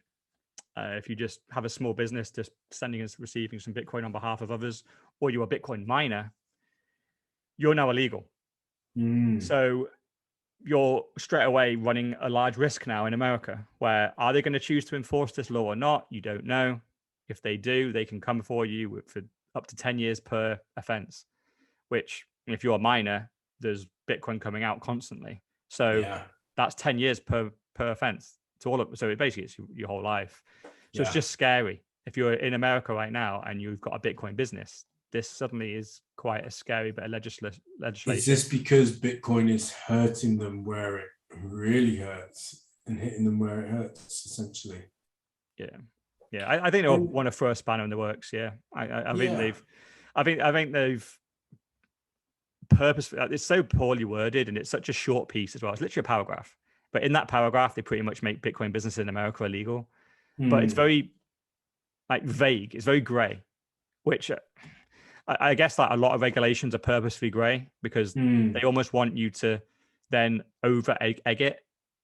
if you just have a small business just sending and receiving some Bitcoin on behalf of others, or you're a Bitcoin miner, you're now illegal. So you're straight away running a large risk now in America, where are they going to choose to enforce this law or not? You don't know. If they do, they can come for you for up to 10 years per offense, which if you're a miner, there's Bitcoin coming out constantly. So that's 10 years per offense. So basically it's your whole life. So it's just scary. If you're in America right now and you've got a Bitcoin business, this suddenly is quite a scary bit of legislation. Is this because Bitcoin is hurting them where it really hurts and hitting them where it hurts, essentially? Yeah. I think they'll want to throw a spanner in the works. Yeah, I think they've purposefully. It's so poorly worded, and it's such a short piece as well. It's literally a paragraph. But in that paragraph, they pretty much make Bitcoin business in America illegal. But it's very vague. It's very grey, which I guess a lot of regulations are purposefully grey because they almost want you to then over egg it.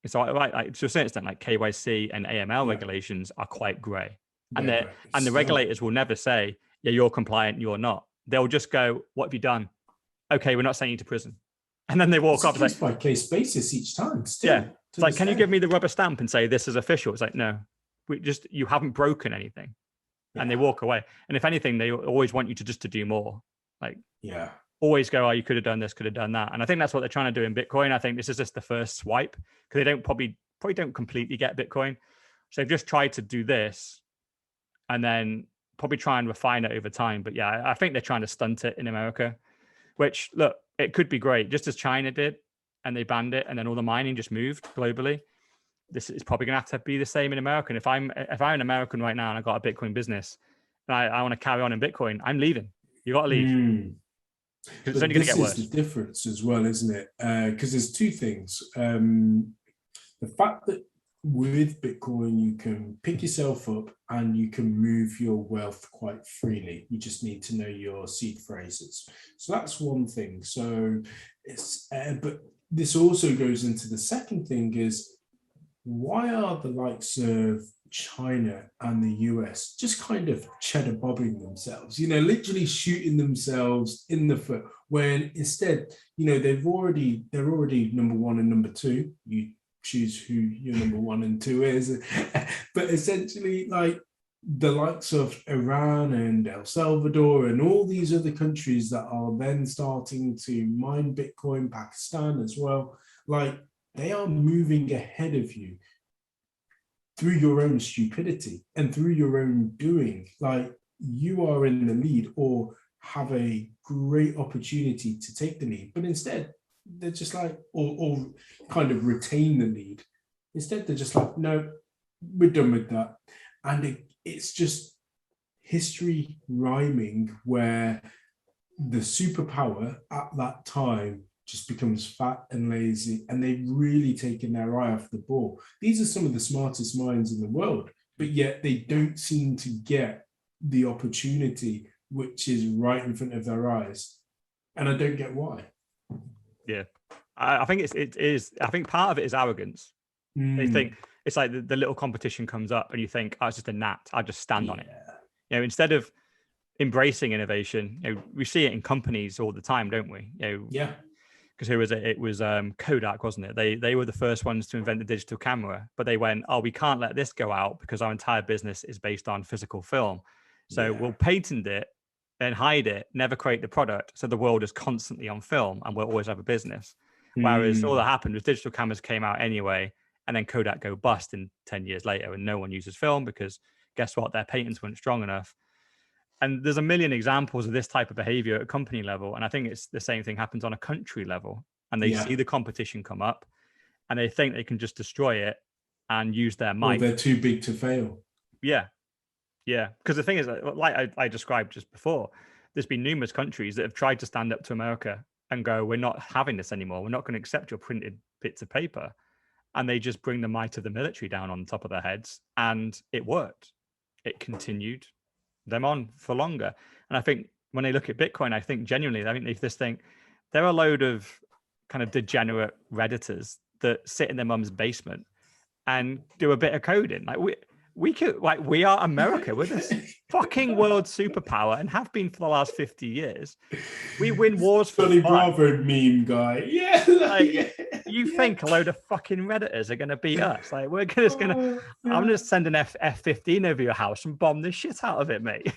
So to a certain extent, like KYC and AML regulations are quite grey. And the regulators will never say, yeah, you're compliant, you're not. They'll just go, what have you done? Okay, we're not sending you to prison. And then they walk off. It's by case basis each time. Still, yeah. It's like, can you give me the rubber stamp and say this is official? It's like, no, you haven't broken anything. And they walk away. And if anything, they always want you to do more. Always go, oh, you could have done this, could have done that. And I think that's what they're trying to do in Bitcoin. I think this is just the first swipe because they don't probably don't completely get Bitcoin. So they've just tried to do this and then probably try and refine it over time. But yeah, I think they're trying to stunt it in America, which look, it could be great, just as China did, and they banned it, and then all the mining just moved globally. This is probably going to have to be the same in America. And if I'm an American right now and I've got a Bitcoin business and I want to carry on in Bitcoin, I'm leaving. You got to leave. It's only going to get worse. This is the difference as well, isn't it? Because there's two things. The fact that with Bitcoin, you can pick yourself up and you can move your wealth quite freely. You just need to know your seed phrases. So that's one thing. So it's, but this also goes into the second thing is, why are the likes of China and the US just kind of cheddar bobbing themselves, literally shooting themselves in the foot, when instead, they're already number one and number two. You choose who your number one and two is. But essentially, like the likes of Iran and El Salvador and all these other countries that are then starting to mine Bitcoin, Pakistan as well, like they are moving ahead of you through your own stupidity and through your own doing. Like you are in the lead or have a great opportunity to take the lead, but instead they're just like, or kind of retain the lead. Instead, they're just like, no, we're done with that. And it's just history rhyming where the superpower at that time just becomes fat and lazy, and they've really taken their eye off the ball. These are some of the smartest minds in the world, but yet they don't seem to get the opportunity which is right in front of their eyes. And I don't get why. Yeah. I think it is. I think part of it is arrogance. They think it's like the little competition comes up and you think, oh, it's just a gnat. I'll just stand on it. You know, instead of embracing innovation, you know, we see it in companies all the time, don't we? You know, Yeah. Because who was it? It was Kodak, wasn't it? They were the first ones to invent the digital camera, but they went, oh, we can't let this go out because our entire business is based on physical film. So we'll patent it and hide it, never create the product. So the world is constantly on film and we'll always have a business. Whereas all that happened was digital cameras came out anyway, and then Kodak go bust in 10 years later and no one uses film because guess what? Their patents weren't strong enough. And there's a million examples of this type of behavior at a company level. And I think it's the same thing happens on a country level. And they see the competition come up and they think they can just destroy it and use their might. Or they're too big to fail. Yeah. Yeah. Because the thing is, like I described just before, there's been numerous countries that have tried to stand up to America and go, we're not having this anymore. We're not going to accept your printed bits of paper. And they just bring the might of the military down on top of their heads. And it worked. It continued them on for longer. And I think when they look at Bitcoin, I think genuinely, I think they just think there are a load of kind of degenerate Redditors that sit in their mum's basement and do a bit of coding. Like we could, like, we are America. We're this fucking world superpower and have been for the last 50 years. We win wars for Johnny fun. Bravo meme guy. Yeah. Like, you think a load of fucking Redditors are going to beat us? Like, we're just going to, I'm just send an F-15 over your house and bomb the shit out of it, mate.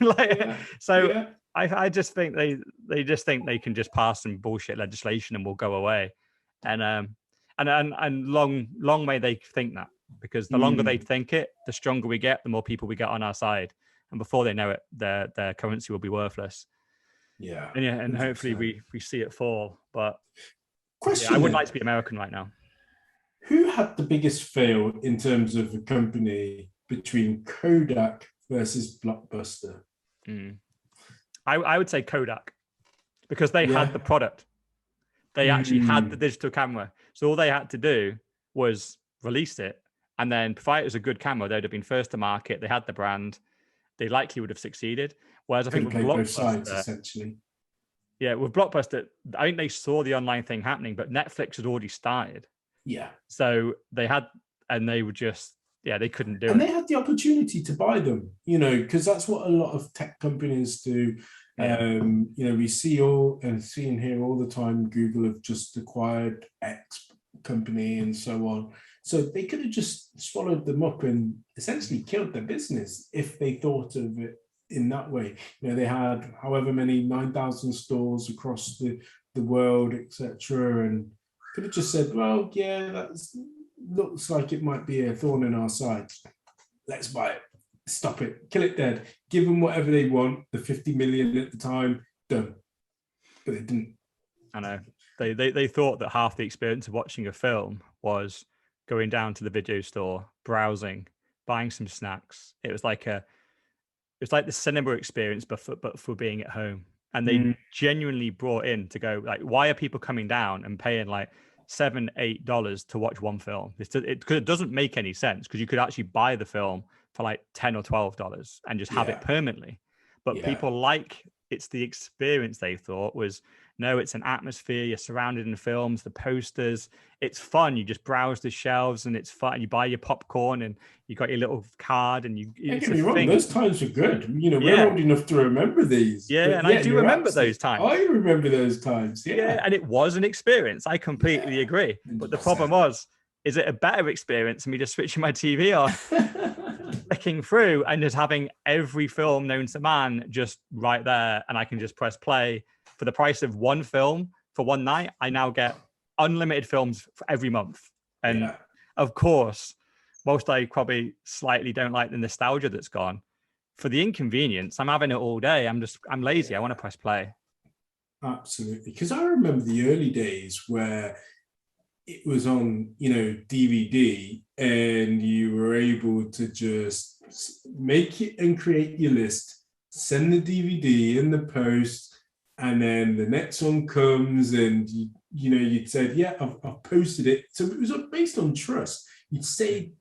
I just think they just think they can just pass some bullshit legislation and we'll go away. And long may they think that, because the longer they think it, the stronger we get, the more people we get on our side. And before they know it, their currency will be worthless. Yeah. And hopefully we see it fall. But question, I would like to be American right now. Who had the biggest fail in terms of a company between Kodak versus Blockbuster? I would say Kodak, because they had the product. They actually had the digital camera. So all they had to do was release it. And then provided it was a good camera, they'd have been first to market. They had the brand. They likely would have succeeded. Whereas I think with Blockbuster, both sides, essentially. Yeah, with Blockbuster, I think they saw the online thing happening, but Netflix had already started. Yeah. So they had, and they were just, they couldn't do it. And they had the opportunity to buy them, because that's what a lot of tech companies do. We see and hear all the time, Google have just acquired X company and so on. So they could have just swallowed them up and essentially killed their business if they thought of it in that way. They had however many 9,000 stores across the world, etc., and could have just said, well, yeah, that looks like it might be a thorn in our side. Let's buy it. Stop it. Kill it dead. Give them whatever they want. The 50 million at the time, done. But they didn't. I know. They thought that half the experience of watching a film was going down to the video store, browsing, buying some snacks. It was like the cinema experience, but for being at home. And they genuinely brought in to go, like, why are people coming down and paying like $7-8 to watch one film? It doesn't make any sense, because you could actually buy the film for like $10 or $12 and just have it permanently. But people it's the experience. They thought was, no, it's an atmosphere. You're surrounded in films, the posters. It's fun. You just browse the shelves and it's fun. You buy your popcorn and you got your little card and you. Don't get me wrong, those times were good. We're old enough to remember these. Yeah, and I do remember those times. I remember those times. Yeah, and it was an experience. I completely agree. 100%. But the problem was, is it a better experience than me just switching my TV on, clicking through and just having every film known to man just right there, and I can just press play. For the price of one film for one night, I now get unlimited films for every month. And of course, whilst I probably slightly don't like the nostalgia that's gone, for the inconvenience, I'm having it all day. I'm lazy. I want to press play. Absolutely. Because I remember the early days where it was on, DVD, and you were able to just make it and create your list, send the DVD in the post, and then the next one comes, and you'd said, yeah, I've posted it. So it was based on trust. You said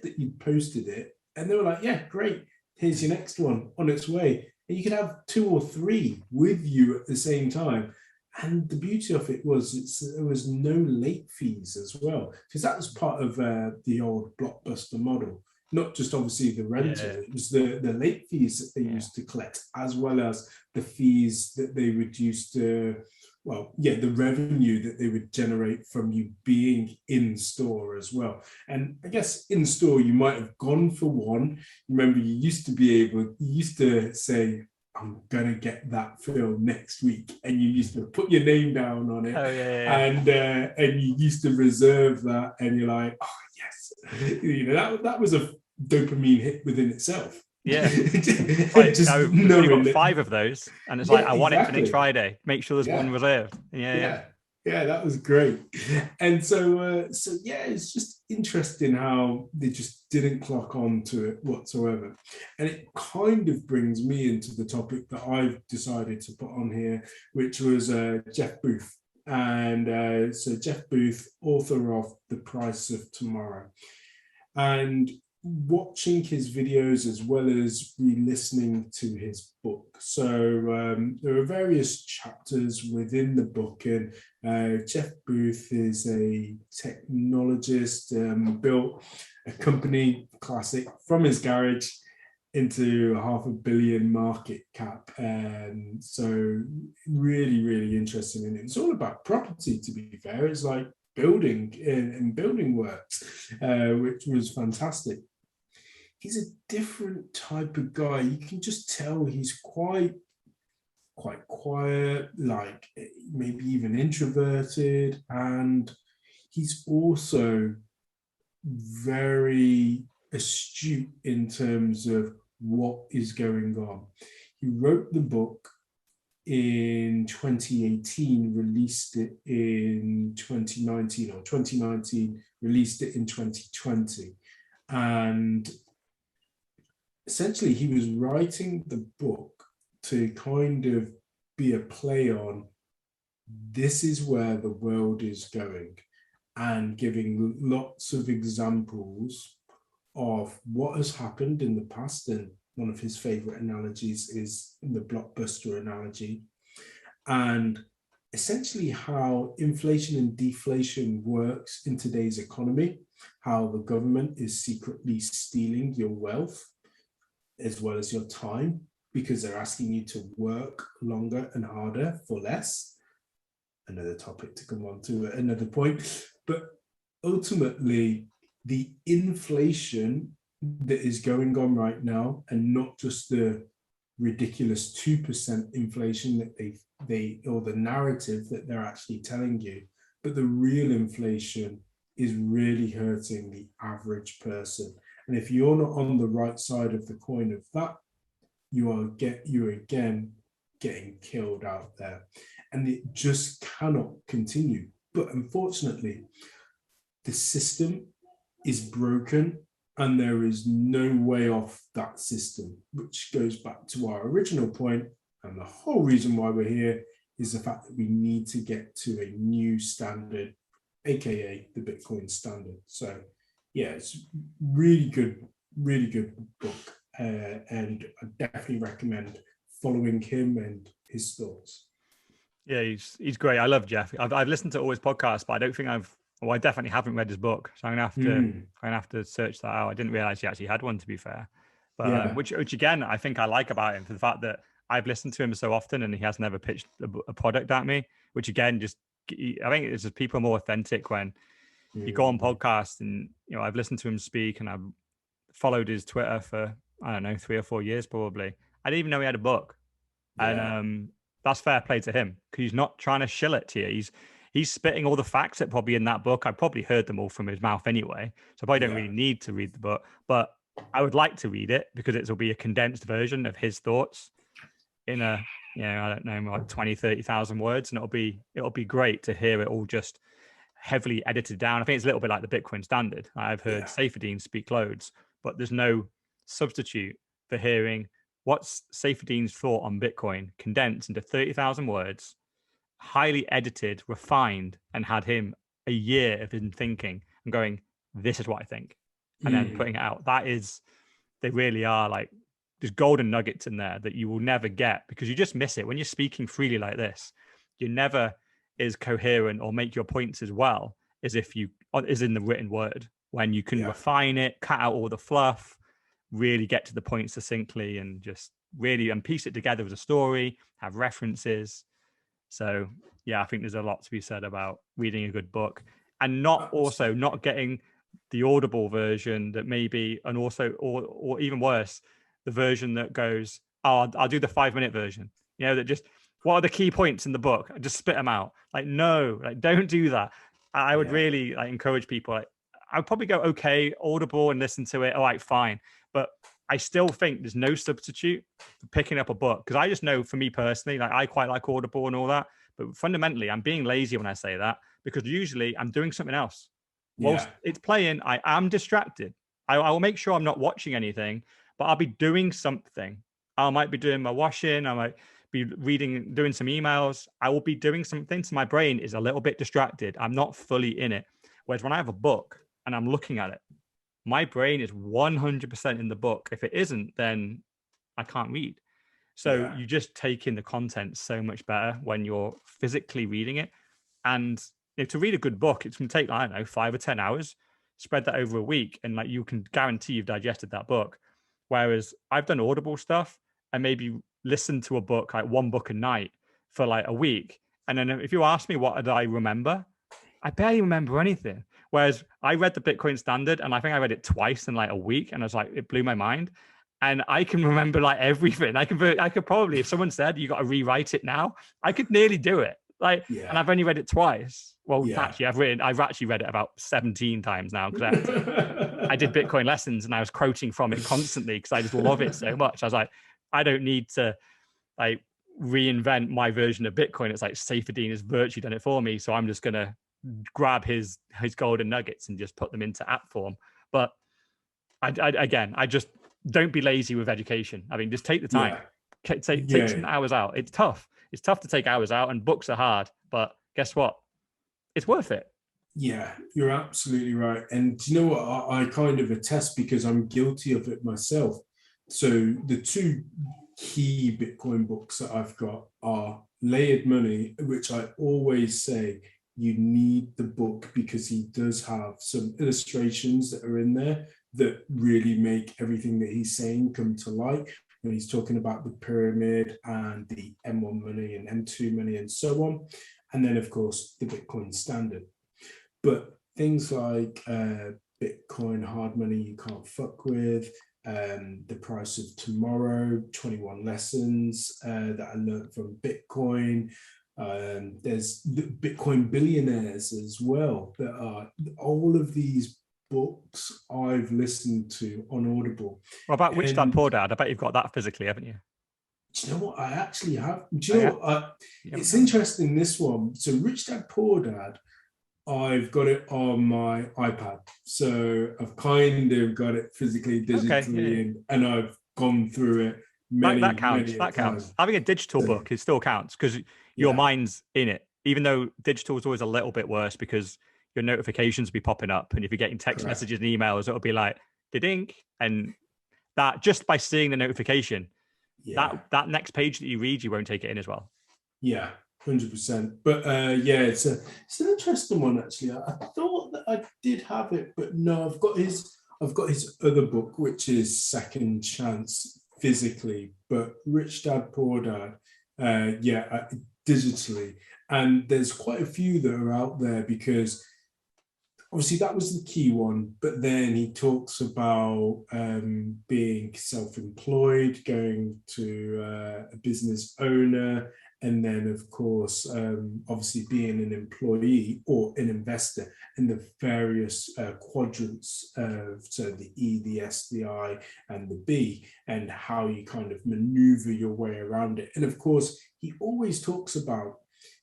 that you'd posted it, and they were like, yeah, great, here's your next one on its way. And you could have 2 or 3 with you at the same time. And the beauty of it was there was no late fees as well, because that was part of the old Blockbuster model. Not just obviously the rental, it was the late fees that they used to collect, as well as the fees that they would use to, the revenue that they would generate from you being in store as well. And I guess in store, you might have gone for one. Remember, you used to say, I'm going to get that film next week. And you used to put your name down on it. Oh, yeah. And you used to reserve that. And you're like, oh, yes. That was a dopamine hit within itself. Yeah. Just you've got 5 of those. And it's like, I want it for next Friday. Make sure there's one reserved. Yeah, that was great. And so it's just interesting how they just didn't clock on to it whatsoever. And it kind of brings me into the topic that I've decided to put on here, which was Jeff Booth. And so Jeff Booth, author of The Price of Tomorrow. And watching his videos as well as re-listening to his book. So there are various chapters within the book, and Jeff Booth is a technologist, built a company, classic, from his garage into $500 million market cap. And so really, really interesting. And it's all about property, to be fair. It's like building and building works, which was fantastic. He's a different type of guy. You can just tell he's quite quiet, like maybe even introverted. And he's also very astute in terms of what is going on. He wrote the book in 2018, released it in 2019, or 2019, released it in 2020. And essentially, he was writing the book to kind of be a play on this is where the world is going, and giving lots of examples of what has happened in the past. And one of his favorite analogies is the Blockbuster analogy, and essentially how inflation and deflation works in today's economy, how the government is secretly stealing your wealth as well as your time, because they're asking you to work longer and harder for less. Another topic to come on to at another point. But ultimately, the inflation that is going on right now, and not just the ridiculous 2% inflation that they or the narrative that they're actually telling you, but the real inflation is really hurting the average person. And if you're not on the right side of the coin of that, you're again getting killed out there. And it just cannot continue. But unfortunately, the system is broken, and there is no way off that system, which goes back to our original point. And the whole reason why we're here is the fact that we need to get to a new standard, aka the Bitcoin standard. So yeah, it's really good book, and I definitely recommend following him and his thoughts. Yeah, he's great. I love Jeff. I've listened to all his podcasts, but I don't think I definitely haven't read his book. So I'm gonna have to search that out. I didn't realize he actually had one, to be fair. But Yeah. which again, I think I like about him, for the fact that I've listened to him so often and he has never pitched a product at me. Which again, I think it's just people are more authentic when you go on podcasts, and I've listened to him speak, and I've followed his Twitter for, I don't know, 3 or 4 years probably. I didn't even know he had a book. Yeah. And that's fair play to him, because he's not trying to shill it to you. He's spitting all the facts that probably in that book. I probably heard them all from his mouth anyway, so I probably don't really need to read the book. But I would like to read it, because it will be a condensed version of his thoughts in a, I don't know, like 20, 30,000 words, and it'll be great to hear it all just heavily edited down. I think it's a little bit like the Bitcoin Standard. I've heard Saifedean speak loads, but there's no substitute for hearing what's Saifedean's thought on Bitcoin condensed into 30,000 words, highly edited, refined, and had him a year of him thinking and going, this is what I think, and then putting it out. That is, they really are like, there's golden nuggets in there that you will never get because you just miss it. When you're speaking freely like this, you never is coherent or make your points as well as if you is in the written word, when you can refine it, cut out all the fluff, really get to the point succinctly, and just really and piece it together as a story, have references. So yeah, I think there's a lot to be said about reading a good book and not getting the Audible version that maybe, and also, or even worse, the version that goes, oh, I'll do the 5-minute version, you know, that just, what are the key points in the book? I just spit them out. Like, no, like, don't do that. I would really like encourage people. Like, I would probably go, okay, Audible and listen to it. All right, fine. But I still think there's no substitute for picking up a book. Because I just know for me personally, like I quite like Audible and all that. But fundamentally, I'm being lazy when I say that, because usually I'm doing something else. Whilst it's playing, I am distracted. I will make sure I'm not watching anything, but I'll be doing something. I might be doing my washing. I might be reading, doing some emails. I will be doing something. So my brain is a little bit distracted. I'm not fully in it. Whereas when I have a book and I'm looking at it, my brain is 100% in the book. If it isn't, then I can't read. So you just take in the content so much better when you're physically reading it. And to read a good book, it can take, I don't know, 5 or 10 hours, spread that over a week. And like, you can guarantee you've digested that book. Whereas I've done Audible stuff and maybe listened to a book, like one book a night for like a week. And then if you ask me, what did I remember? I barely remember anything. Whereas I read the Bitcoin Standard and I think I read it twice in like a week. And I was like, it blew my mind. And I can remember like everything. I could probably, if someone said you got to rewrite it now, I could nearly do it. Like, and I've only read it twice. Well, actually, I've actually read it about 17 times now, because I did Bitcoin lessons and I was quoting from it constantly because I just love it so much. I was like, I don't need to like reinvent my version of Bitcoin. It's like Saifedean has virtually done it for me, so I'm just gonna grab his golden nuggets and just put them into app form. But I just don't be lazy with education. I mean, just take the time. Take some hours out. It's tough. It's tough to take hours out, and books are hard. But guess what? It's worth it. Yeah, you're absolutely right. And you know what? I kind of attest because I'm guilty of it myself. So the two key Bitcoin books that I've got are Layered Money, which I always say you need the book because he does have some illustrations that are in there that really make everything that he's saying come to light. When he's talking about the pyramid and the M1 money and M2 money and so on. And then, of course, the Bitcoin Standard. But things like Bitcoin hard money you can't fuck with, the price of tomorrow, 21 lessons that I learned from Bitcoin. There's the Bitcoin Billionaires as well. There are all of these books I've listened to on Audible. What about Rich Dad Poor Dad? I bet you've got that physically, haven't you? Do you know what? I actually have. Do you know what? It's interesting, this one. So Rich Dad Poor Dad, I've got it on my iPad. So I've kind of got it physically, digitally, and I've gone through it that counts. Having a digital book, it still counts because your mind's in it. Even though digital is always a little bit worse because your notifications will be popping up. And if you're getting text messages and emails, it'll be like, ding. And that just by seeing the notification, that next page that you read, you won't take it in as well. Yeah, 100%. But it's an interesting one actually. I thought that I did have it, but no, I've got his other book, which is Second Chance physically, but Rich Dad Poor Dad, digitally. And there's quite a few that are out there because obviously that was the key one, but then he talks about being self-employed, going to a business owner, and then of course, obviously being an employee or an investor in the various quadrants of, so the E, the S, the I, and the B, and how you kind of maneuver your way around it. And of course, he always talks about,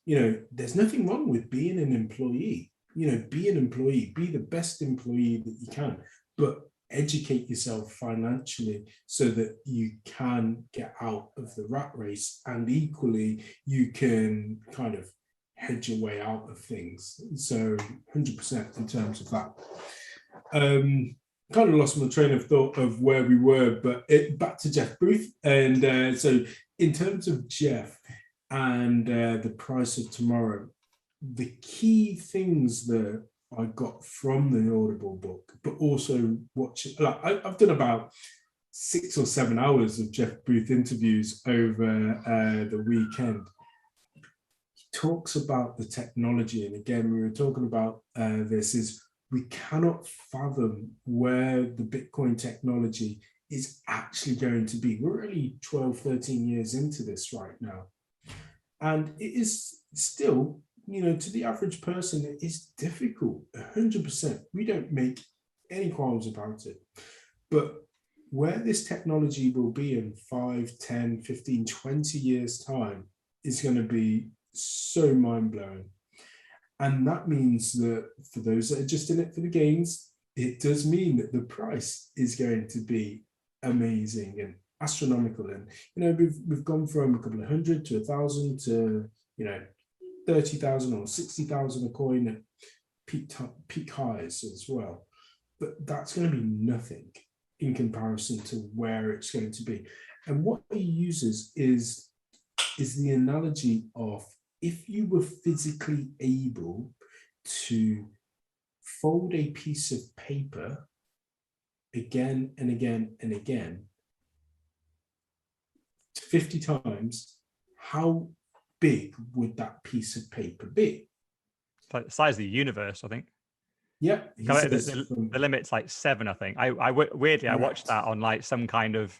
there's nothing wrong with being an employee. be an employee, be the best employee that you can, but educate yourself financially so that you can get out of the rat race, and equally you can kind of hedge your way out of things. So 100% in terms of that. Kind of lost my train of thought of where we were, but back to Jeff Booth. And so in terms of Jeff and the price of tomorrow, the key things that I got from the Audible book, but also watching, like I've done about 6 or 7 hours of Jeff Booth interviews over the weekend. He talks about the technology, and again, we were talking about this, is we cannot fathom where the Bitcoin technology is actually going to be. We're only 12, 13 years into this right now. And it is still, to the average person, it is difficult, 100%. We don't make any qualms about it. But where this technology will be in 5, 10, 15, 20 years' time is going to be so mind-blowing. And that means that for those that are just in it for the gains, it does mean that the price is going to be amazing and astronomical. And, we've gone from a couple of hundred to 1,000 to, 30,000 or 60,000 a coin at peak highs as well. But that's going to be nothing in comparison to where it's going to be. And what he uses is the analogy of, if you were physically able to fold a piece of paper again and again and again 50 times, how big would that piece of paper be? It's like the size of the universe, I think. Yeah. The limit's like 7, I think. I watched that on like some kind of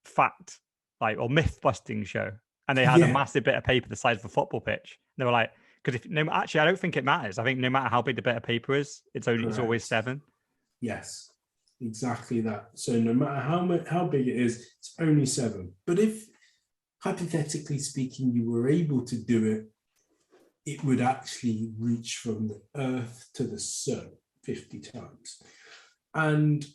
fact, like, or myth busting show. And they had a massive bit of paper the size of a football pitch. And they were like, because actually, I don't think it matters. I think no matter how big the bit of paper is, it's always 7. Yes, exactly that. So no matter how big it is, it's only 7. But if, hypothetically speaking, you were able to do it, it would actually reach from the Earth to the sun 50 times. And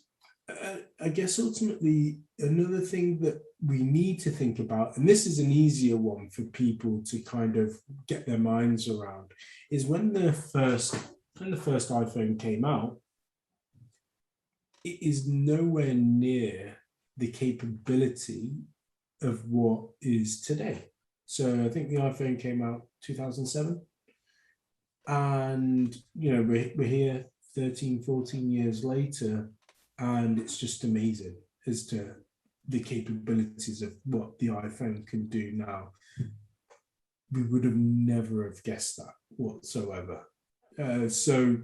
I guess ultimately another thing that we need to think about, and this is an easier one for people to kind of get their minds around, is when the first iPhone came out, it is nowhere near the capability of what is today. So I think the iPhone came out 2007, and we're here 13, 14 years later, and it's just amazing as to the capabilities of what the iPhone can do now. We would have never have guessed that whatsoever. So,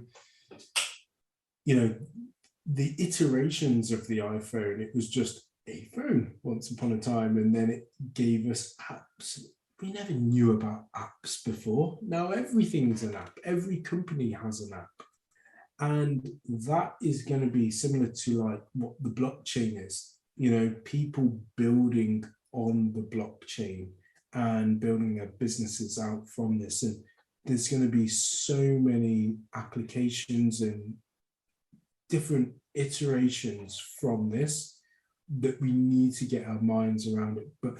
the iterations of the iPhone, it was just a phone once upon a time, and then it gave us apps. We never knew about apps before. Now everything's an app. Every company has an app. And that is going to be similar to like what the blockchain is, people building on the blockchain and building their businesses out from this. And there's going to be so many applications and different iterations from this that we need to get our minds around it. But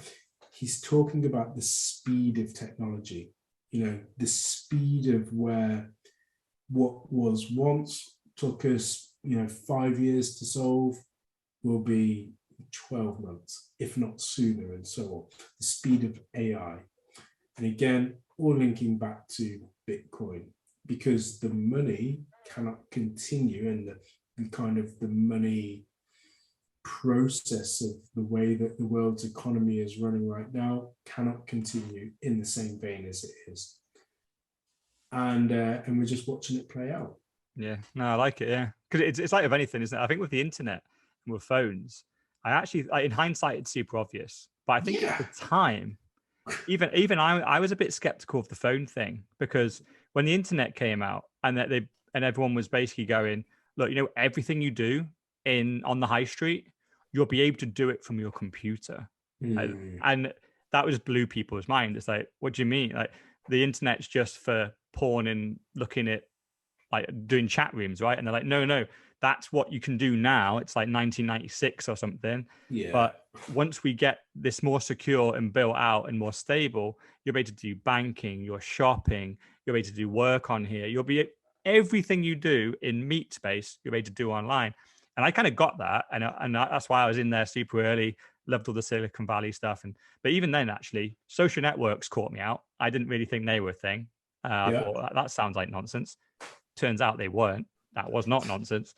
he's talking about the speed of technology, the speed of where what was once took us, 5 years to solve will be 12 months, if not sooner, and so on. The speed of AI. And again, all linking back to Bitcoin, because the money cannot continue, and the money process of the way that the world's economy is running right now cannot continue in the same vein as it is. And we're just watching it play out. Yeah, no, I like it. Yeah, because it's like with anything, isn't it? I think with the internet and with phones, I actually, in hindsight, it's super obvious. But I think at the time, even I was a bit skeptical of the phone thing, because when the internet came out and everyone was basically going, look, everything you do on the high street, you'll be able to do it from your computer, and that was blew people's mind. It's like, what do you mean? Like, the internet's just for porn and looking at like doing chat rooms, right? And they're like, no, that's what you can do now. It's like 1996 or something. Yeah. But once we get this more secure and built out and more stable, you'll be able to do banking, your shopping, you'll be able to do work on here. You'll be everything you do in meat space, you'll be able to do online. And I kind of got that, and that's why I was in there super early. Loved all the Silicon Valley stuff, but even then, actually, social networks caught me out. I didn't really think they were a thing. I thought that sounds like nonsense. Turns out they weren't. That was not nonsense.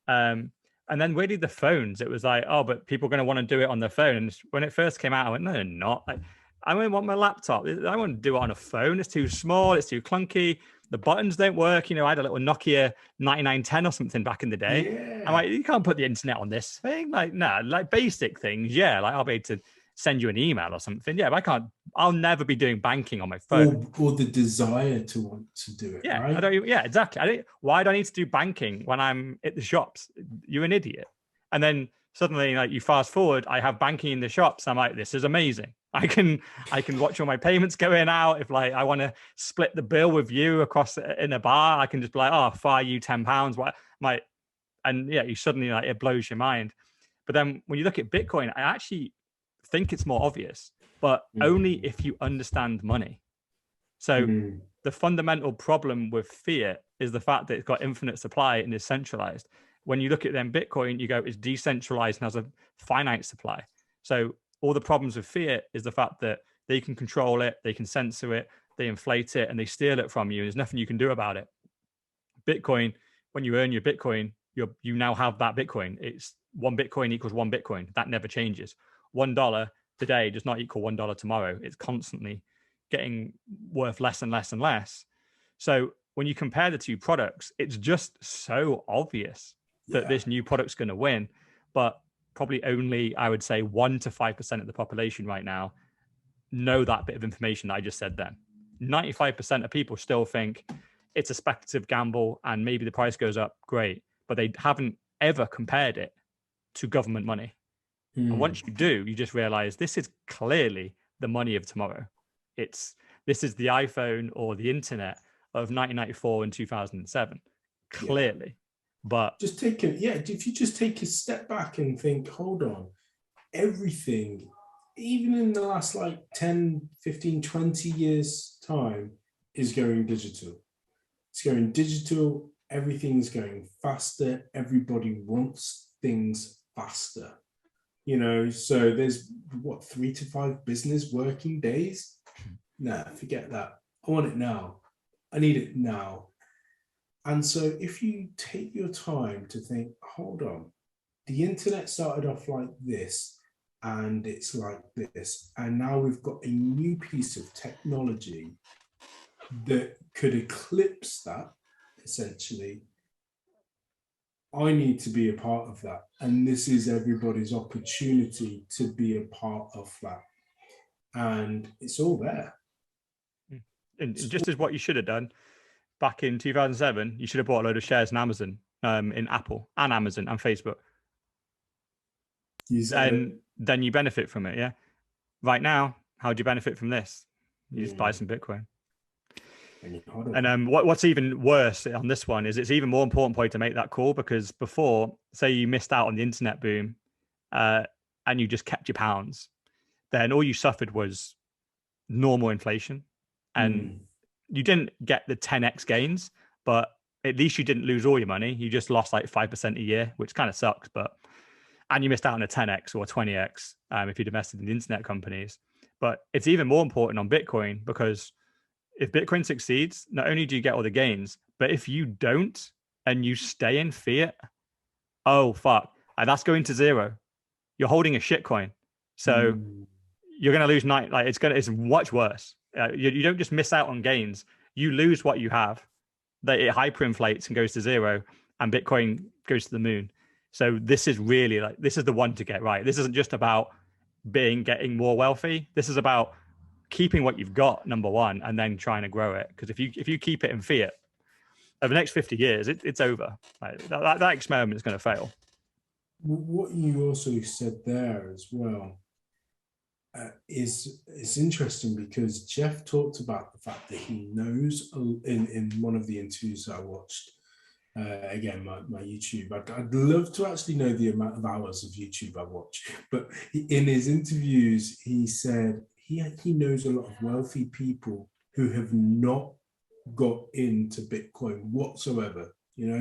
And then really the phones, it was like, oh, but people are going to want to do it on their phone. And when it first came out, I went, no, they're not. Like, I don't want my laptop. I want to do it on a phone. It's too small. It's too clunky. The buttons don't work. I had a little Nokia 9910 or something back in the day. Yeah. I'm like, you can't put the internet on this thing. Like, no, like basic things. Yeah. Like I'll be able to send you an email or something. Yeah, but I'll never be doing banking on my phone. Or the desire to want to do it. Yeah. Right? Exactly. Why do I need to do banking when I'm at the shops? You're an idiot. And then suddenly, like, you fast forward, I have banking in the shops. I'm like, this is amazing. I can watch all my payments going out. If like I want to split the bill with you across in a bar, I can just be like, oh, fire you £10. What my, and yeah, you suddenly, like, it blows your mind. But then when you look at Bitcoin, I actually think it's more obvious, but only if you understand money. So the fundamental problem with fiat is the fact that it's got infinite supply and is centralized. When you look at then Bitcoin, you go, it's decentralized and has a finite supply. So all the problems with fiat is the fact that they can control it, they can censor it, they inflate it, and they steal it from you. There's nothing you can do about it. Bitcoin, when you earn your Bitcoin, you now have that Bitcoin. It's one Bitcoin equals one Bitcoin. That never changes. $1 today does not equal $1 tomorrow. It's constantly getting worth less and less and less. So when you compare the two products, it's just so obvious that this new product's going to win. But probably only, I would say, 1 to 5% of the population right now know that bit of information that I just said then. 95% of people still think it's a speculative gamble and maybe the price goes up, great. But they haven't ever compared it to government money. And once you do, you just realize this is clearly the money of tomorrow. This is the iPhone or the internet of 1994 and 2007, clearly. Yeah. But if you just take a step back and think, hold on, everything, even in the last like 10, 15, 20 years time, is going digital. It's going digital. Everything's going faster. Everybody wants things faster. So there's 3 to 5 business working days. Nah, forget that. I want it now. I need it now. And so if you take your time to think, hold on, the internet started off like this, and it's like this, and now we've got a new piece of technology that could eclipse that, essentially. I need to be a part of that. And this is everybody's opportunity to be a part of that. And it's all there. And just as what you should have done back in 2007, you should have bought a load of shares in Amazon, in Apple and Amazon and Facebook. And then you benefit from it, yeah? Right now, how do you benefit from this? You just buy some Bitcoin. And what's even worse on this one is it's even more important for you to make that call, because before, say you missed out on the internet boom and you just kept your pounds, then all you suffered was normal inflation. And you didn't get the 10x gains, but at least you didn't lose all your money. You just lost like 5% a year, which kind of sucks. And you missed out on a 10x or a 20x if you'd invested in the internet companies. But it's even more important on Bitcoin, because if Bitcoin succeeds, not only do you get all the gains, but if you don't and you stay in fiat, oh, fuck. And that's going to zero. You're holding a shit coin. So you're going to lose it's much worse. You don't just miss out on gains. You lose what you have. It hyperinflates and goes to zero, and Bitcoin goes to the moon. So this is really this is the one to get right. This isn't just about getting more wealthy. This is about keeping what you've got, number one, and then trying to grow it. Because if you keep it in fiat over the next 50 years, it's over. That experiment is going to fail. What you also said there as well is interesting, because Jeff talked about the fact that he knows in one of the interviews I watched Again, my YouTube. I'd love to actually know the amount of hours of YouTube I watch. But in his interviews, he said he knows a lot of wealthy people who have not got into Bitcoin whatsoever.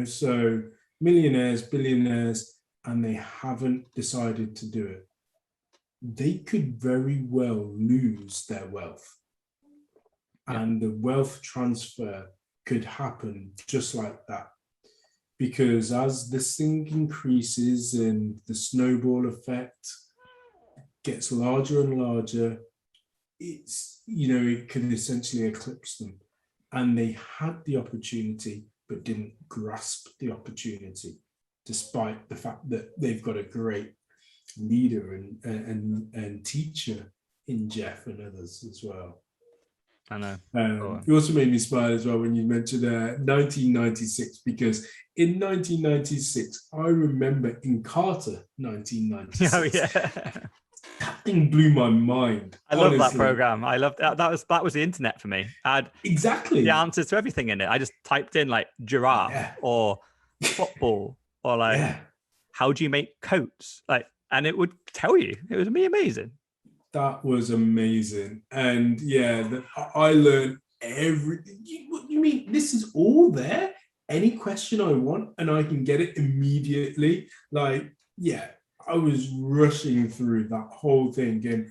So millionaires, billionaires, and they haven't decided to do it. They could very well lose their wealth. And the wealth transfer could happen just like that. Because as this thing increases and the snowball effect gets larger and larger, it could essentially eclipse them. And they had the opportunity, but didn't grasp the opportunity, despite the fact that they've got a great leader and teacher in Jeff and others as well. I know. You also made me smile as well when you mentioned 1996, because in 1996, I remember in Carter 1996. Oh yeah, that thing blew my mind. I love that program. I loved that. That was the internet for me. I had exactly the answers to everything in it. I just typed in like giraffe or football or like how do you make coats, and it would tell you. It was amazing. That was amazing. And I learned everything. What you mean? This is all there? Any question I want and I can get it immediately. I was rushing through that whole thing and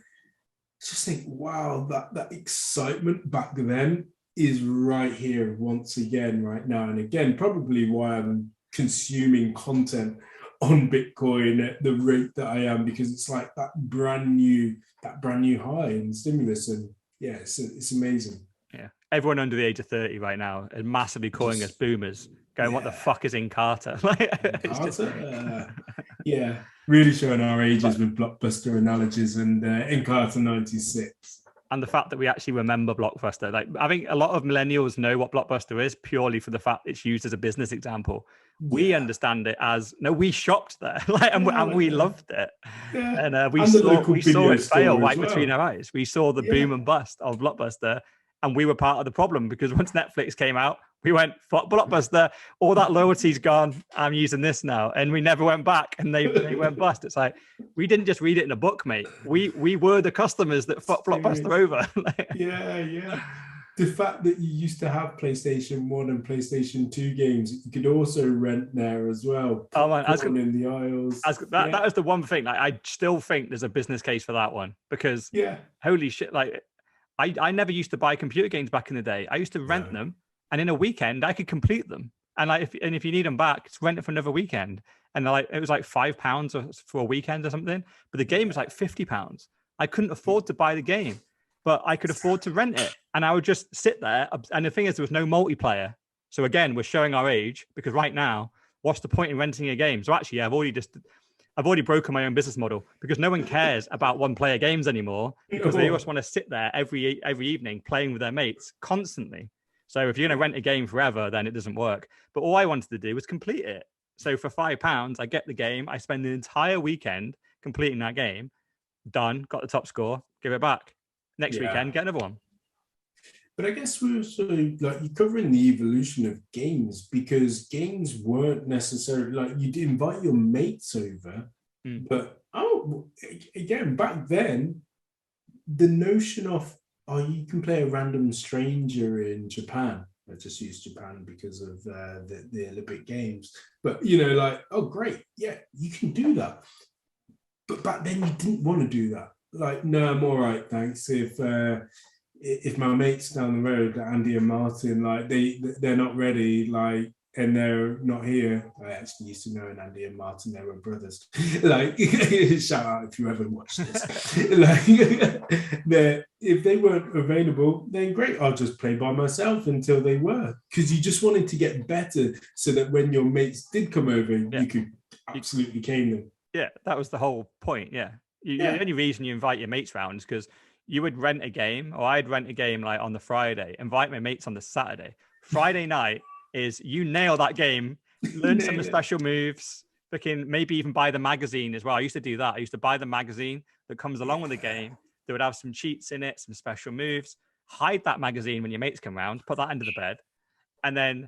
just think, wow, that excitement back then is right here once again, right now. And again, probably why I'm consuming content on Bitcoin at the rate that I am, because it's like that brand new high and stimulus. And it's amazing. Yeah. Everyone under the age of 30 right now is massively calling us boomers, going, what the fuck is in Carter? Carter? Really showing our ages with Blockbuster analogies and in Carter 96. And the fact that we actually remember Blockbuster. I think a lot of millennials know what Blockbuster is purely for the fact it's used as a business example. We understand it as, no, we shopped there and we loved it. Yeah. And we saw it fail right between our eyes. We saw the boom and bust of Blockbuster, and we were part of the problem, because once Netflix came out, we went, fuck Blockbuster, all that loyalty's gone, I'm using this now. And we never went back, and they went bust. It's like, we didn't just read it in a book, mate. We were the customers that fucked Blockbuster over. The fact that you used to have PlayStation 1 and PlayStation 2 games, you could also rent there as well. Oh man, in the aisles. That was the one thing. I still think there's a business case for that one, because holy shit, I never used to buy computer games back in the day. I used to rent them, and in a weekend I could complete them. And if you need them back, it's rent it for another weekend. And it was like £5 for a weekend or something. But the game was like £50. I couldn't afford to buy the game, but I could afford to rent it. And I would just sit there. And the thing is, there was no multiplayer. So again, we're showing our age, because right now, what's the point in renting a game? So actually, I've already broken my own business model, because no one cares about one-player games anymore, because they just want to sit there every evening playing with their mates constantly. So if you're going to rent a game forever, then it doesn't work. But all I wanted to do was complete it. So for £5, I get the game. I spend the entire weekend completing that game. Done. Got the top score. Give it back. Next weekend, get another one. But I guess we're also you're covering the evolution of games, because games weren't necessarily you'd invite your mates over, but again, back then, the notion of you can play a random stranger in Japan. I just used Japan because of the Olympic Games, but great, you can do that. But back then, you didn't want to do that. No, I'm all right, thanks. If my mates down the road, Andy and Martin, they're not ready, and they're not here. I actually used to know Andy and Martin, they were brothers. Shout out if you ever watched this. If they weren't available, then great, I'll just play by myself until they were. Because you just wanted to get better, so that when your mates did come over, you could absolutely cane them. Yeah, that was the whole point. The only reason you invite your mates round is because you would rent a game, or I'd rent a game on the Friday, invite my mates on the Saturday. Friday night is you nail that game, learn some special moves, maybe even buy the magazine as well. I used to do that. I used to buy the magazine that comes along with the game. They would have some cheats in it, some special moves. Hide that magazine when your mates come round, put that under the bed, and then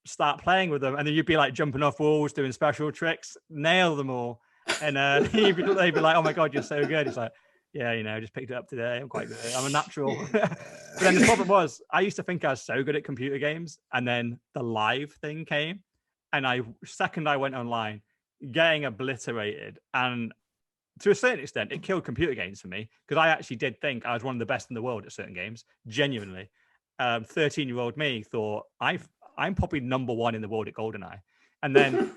start playing with them, and then you'd be like jumping off walls, doing special tricks, nail them all, and they'd be like, "Oh my god, you're so good!" It's like, yeah, just picked it up today. I'm quite good. I'm a natural. But then the problem was, I used to think I was so good at computer games, and then the live thing came, and I went online, getting obliterated, and to a certain extent, it killed computer games for me because I actually did think I was one of the best in the world at certain games. Genuinely, 13-year-old me thought I'm probably number one in the world at GoldenEye, and then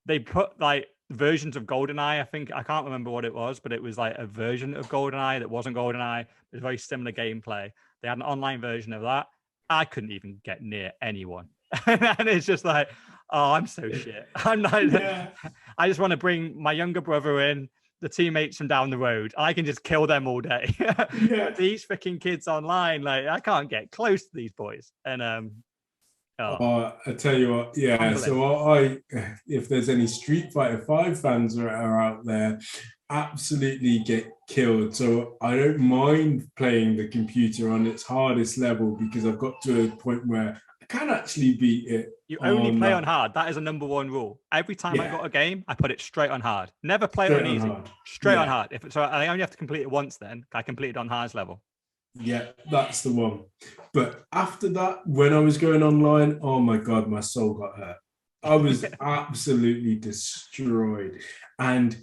they put like versions of GoldenEye. I can't remember what it was, but it was like a version of GoldenEye that wasn't GoldenEye. It was very similar gameplay. They had an online version of that. I couldn't even get near anyone, and it's just like, oh, I'm so shit. I'm not. Yeah. I just want to bring my younger brother in, the teammates from down the road. I can just kill them all day. Yeah. These freaking kids online, like I can't get close to these boys. And I tell you what, yeah. So if there's any Street Fighter 5 fans are out there, absolutely get killed. So I don't mind playing the computer on its hardest level because I've got to a point where I can actually beat it. You only play on hard. That is a number one rule. Every time I got a game, I put it straight on hard. Never play it on easy. Straight on hard. So I only have to complete it once then. I completed on hard's level. Yeah, that's the one. But after that, when I was going online, oh my God, my soul got hurt. I was absolutely destroyed. And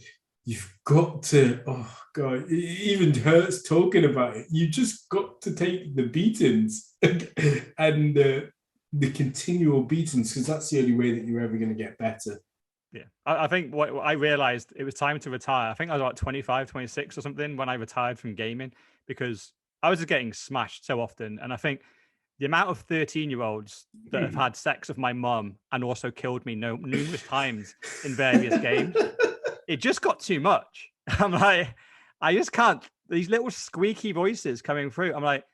you've got to, oh God, it even hurts talking about it. You just got to take the beatings and the continual beatings, because that's the only way that you're ever going to get better. Yeah, I think what I realized, it was time to retire. I think I was about 25, 26 or something when I retired from gaming, because I was just getting smashed so often. And I think the amount of 13-year-olds that have had sex with my mum and also killed me numerous times in various games, it just got too much. I'm like, I just can't, these little squeaky voices coming through. I'm like,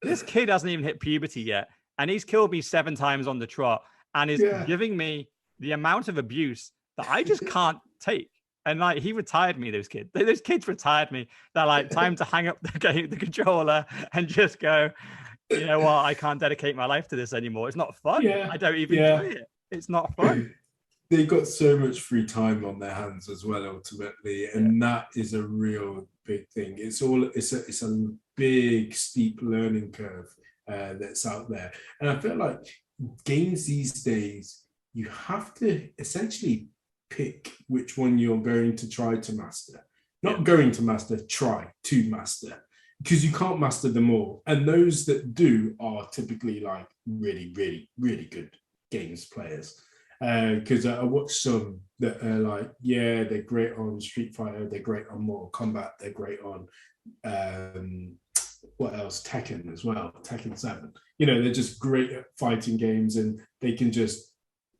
this kid hasn't even hit puberty yet. And he's killed me 7 times on the trot and is giving me the amount of abuse that I just can't take. And like, he retired me, those kids. Those kids retired me. They're like, time to hang up the controller and just go, you know what, I can't dedicate my life to this anymore. It's not fun. Yeah. I don't even enjoy it. It's not fun. They've got so much free time on their hands as well, ultimately. And that is a real big thing. It's a big, steep learning curve that's out there. And I feel like games these days, you have to essentially pick which one you're going to try to master. Not going to master, try to master. Because you can't master them all. And those that do are typically like really, really, really good games players. Because I watch some that are like, yeah, they're great on Street Fighter, they're great on Mortal Kombat, they're great on what else? Tekken as well, Tekken 7. You know, they're just great at fighting games and they can just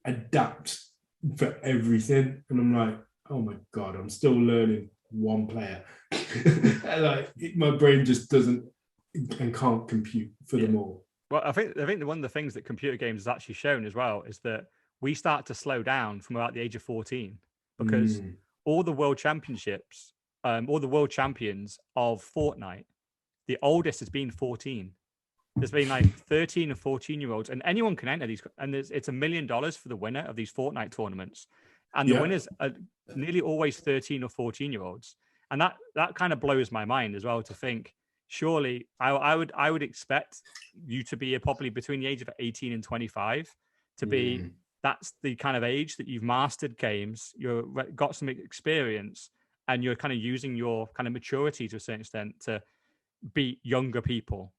adapt for everything. And I'm like, oh my God, I'm still learning one player. Like my brain just doesn't and can't compute for them all. Well, I think one of the things that computer games has actually shown as well is that we start to slow down from about the age of 14 because all the world championships, all the world champions of Fortnite, the oldest has been 14. There's been like 13 and 14-year-olds, and anyone can enter these. And it's $1 million for the winner of these Fortnite tournaments, and the winners are nearly always 13 or 14-year-olds. And that kind of blows my mind as well to think. Surely, I would expect you to be probably between the age of 18 and 25 to be. That's the kind of age that you've mastered games, you've got some experience, and you're kind of using your kind of maturity to a certain extent to beat younger people.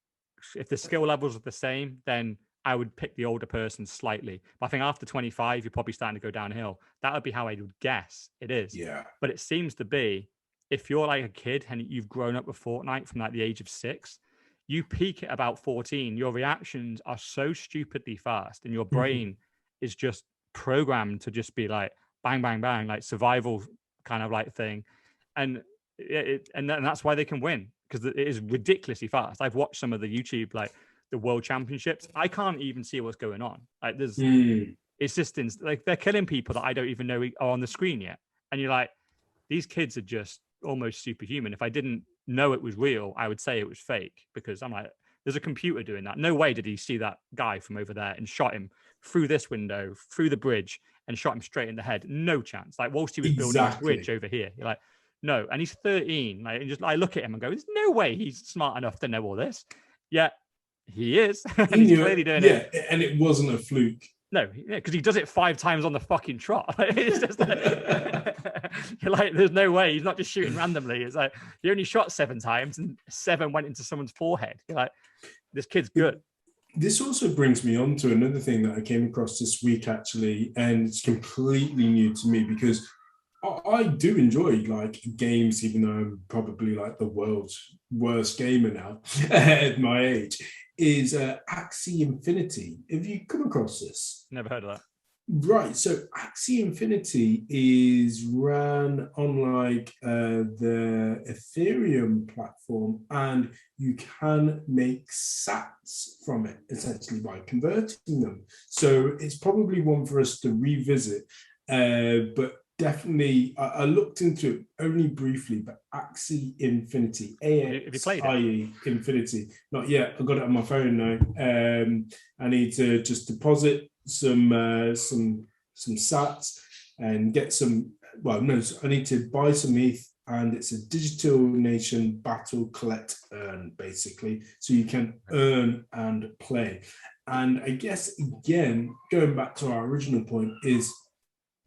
If the skill levels are the same, then I would pick the older person slightly. But I think after 25, you're probably starting to go downhill. That would be how I would guess it is. Yeah. But it seems to be, if you're like a kid and you've grown up with Fortnite from like the age of 6, you peak at about 14. Your reactions are so stupidly fast, and your brain is just programmed to just be like bang, bang, bang, like survival kind of like thing. And that's why they can win, because it is ridiculously fast. I've watched some of the YouTube, like the world championships. I can't even see what's going on. Like there's, it's just like they're killing people that I don't even know are on the screen yet. And you're like, these kids are just almost superhuman. If I didn't know it was real, I would say it was fake, because I'm like, there's a computer doing that. No way did he see that guy from over there and shot him through this window, through the bridge, and shot him straight in the head. No chance. Like whilst he was building a bridge over here, you're like, no. And he's 13. Like, and just I look at him and go, there's no way he's smart enough to know all this. Yeah, he is. And he's clearly doing it. Yeah, and it wasn't a fluke. No, because he does it 5 times on the fucking trot. It's just you're like, there's no way he's not just shooting randomly. It's like he only shot 7 times and 7 went into someone's forehead. You're like, this kid's good. This also brings me on to another thing that I came across this week, actually, and it's completely new to me because I do enjoy like games, even though I'm probably like the world's worst gamer now at my age. Is Axie Infinity. Have you come across this? Never heard of that. Right. So Axie Infinity is run on like the Ethereum platform, and you can make sats from it essentially by converting them. So it's probably one for us to revisit. But definitely, I looked into it only briefly, but Axie Infinity, AXIE Infinity. Not yet. I got it on my phone now. I need to just deposit some sats and get some. Well, no, I need to buy some ETH, and it's a digital nation battle, collect, earn, basically. So you can earn and play. And I guess again, going back to our original point, is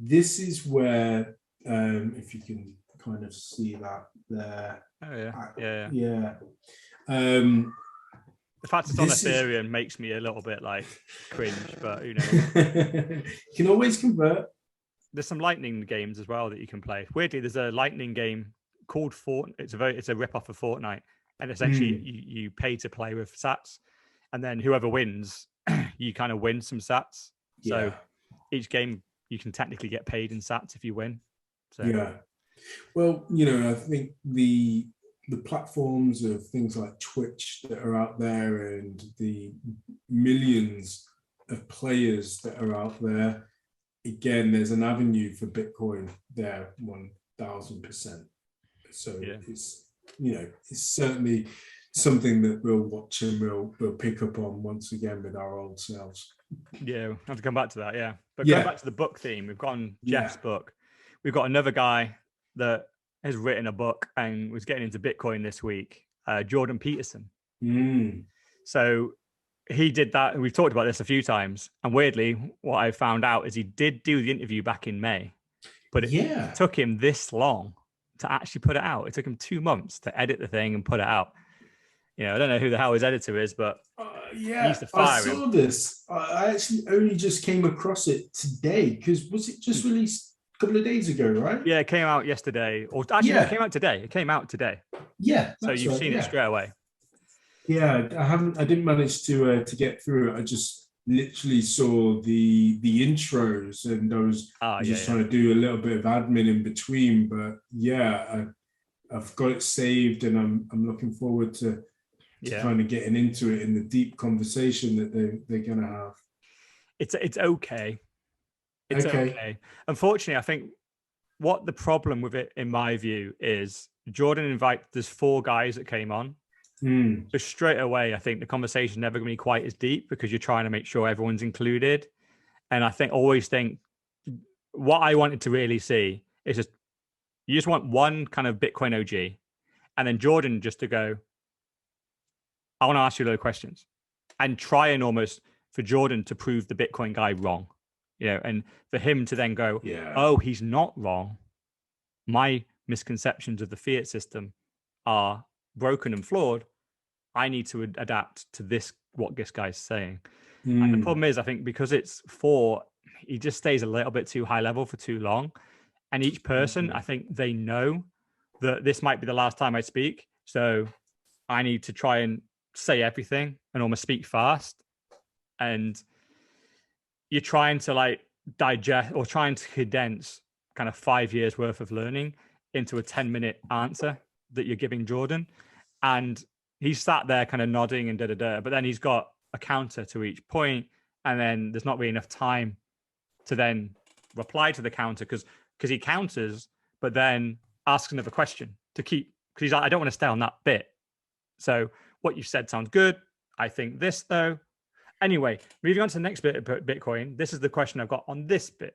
this is where, if you can kind of see that there. Oh, yeah. Yeah. The fact it's on Ethereum makes me a little bit like cringe, but who knows? You can always convert. There's some Lightning games as well that you can play. Weirdly, there's a Lightning game called Fortnite. It's a rip-off of Fortnite. And essentially you pay to play with sats. And then whoever wins, you kind of win some sats. So each game, you can technically get paid in sats if you win. So yeah. Well, I think the platforms of things like Twitch that are out there and the millions of players that are out there, again, there's an avenue for Bitcoin there, 1000%. So it's certainly something that we'll watch and we'll pick up on once again with our old selves. Yeah, we'll have to come back to that, But going back to the book theme, we've got on Jeff's book. We've got another guy that has written a book and was getting into Bitcoin this week, Jordan Peterson. So he did that, and we've talked about this a few times. And weirdly, what I found out is he did do the interview back in May, but it took him this long to actually put it out. It took him 2 months to edit the thing and put it out. I don't know who the hell his editor is, but I saw this. I actually only just came across it today because was it just released a couple of days ago, right? Yeah, it came out yesterday, or actually no, it came out today. It came out today. Yeah, so you've seen it straight away. Yeah, I didn't manage to get through it. I just literally saw the intros, and I was just trying to do a little bit of admin in between. But I've got it saved, and I'm looking forward to kind of getting into it in the deep conversation that they're going to have. It's okay. It's okay. Unfortunately, I think what the problem with it, in my view, is Jordan there's 4 guys that came on. So straight away, I think the conversation is never going to be quite as deep because you're trying to make sure everyone's included. And I always think what I wanted to really see is you just want one kind of Bitcoin OG, and then Jordan just to go, I want to ask you a load of questions, and try and almost for Jordan to prove the Bitcoin guy wrong, and for him to then go, oh, he's not wrong. My misconceptions of the fiat system are broken and flawed. I need to adapt to what this guy's saying. And the problem is, I think because it's 4, he just stays a little bit too high level for too long. And each person, I think they know that this might be the last time I speak. So I need to try and say everything and almost speak fast. And you're trying to digest or trying to condense kind of 5 years worth of learning into a 10-minute answer that you're giving Jordan. And he's sat there kind of nodding and but then he's got a counter to each point, and then there's not really enough time to then reply to the counter because he counters, but then asks another question to keep, because he's like, I don't want to stay on that bit. So what you said sounds good. I think this though. Anyway, moving on to the next bit of Bitcoin. This is the question I've got on this bit.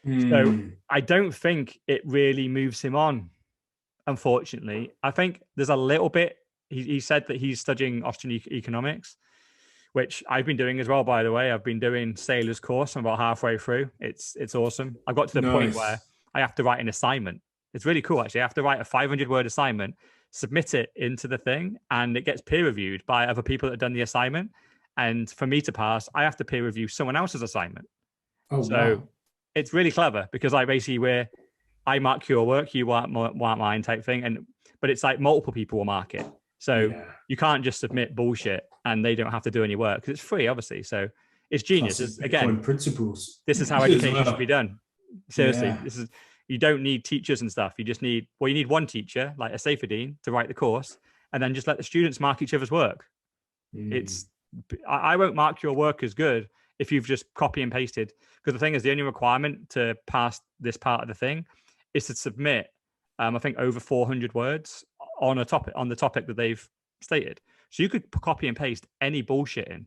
So Mm, I don't think it really moves him on, unfortunately. I think there's a little bit. He said that he's studying Austrian economics, which I've been doing as well, by the way. I've been doing Sailor's course. I'm about halfway through. It's awesome. I've got to the point nice. where I have to write an assignment. It's really cool, actually. I have to write a 500-word assignment, submit it into the thing, and it gets peer reviewed by other people that have done the assignment. And for me to pass, I have to peer review someone else's assignment. Oh, So wow. it's really clever because I basically I mark your work, you mark mine type thing, but it's like multiple people will mark it. So Yeah. you can't just submit bullshit and they don't have to do any work because it's free, obviously. So it's genius. Classic Again, Bitcoin principles. this is how as education should be well. done. Seriously, Yeah. you don't need teachers and stuff. You just need you need one teacher, like a Safer Dean, to write the course, and then just let the students mark each other's work. Mm. I won't mark your work as good if you've just copy and pasted. Because the thing is, the only requirement to pass this part of the thing is to submit, I think, over 400 words on the topic that they've stated. So you could copy and paste any bullshit in,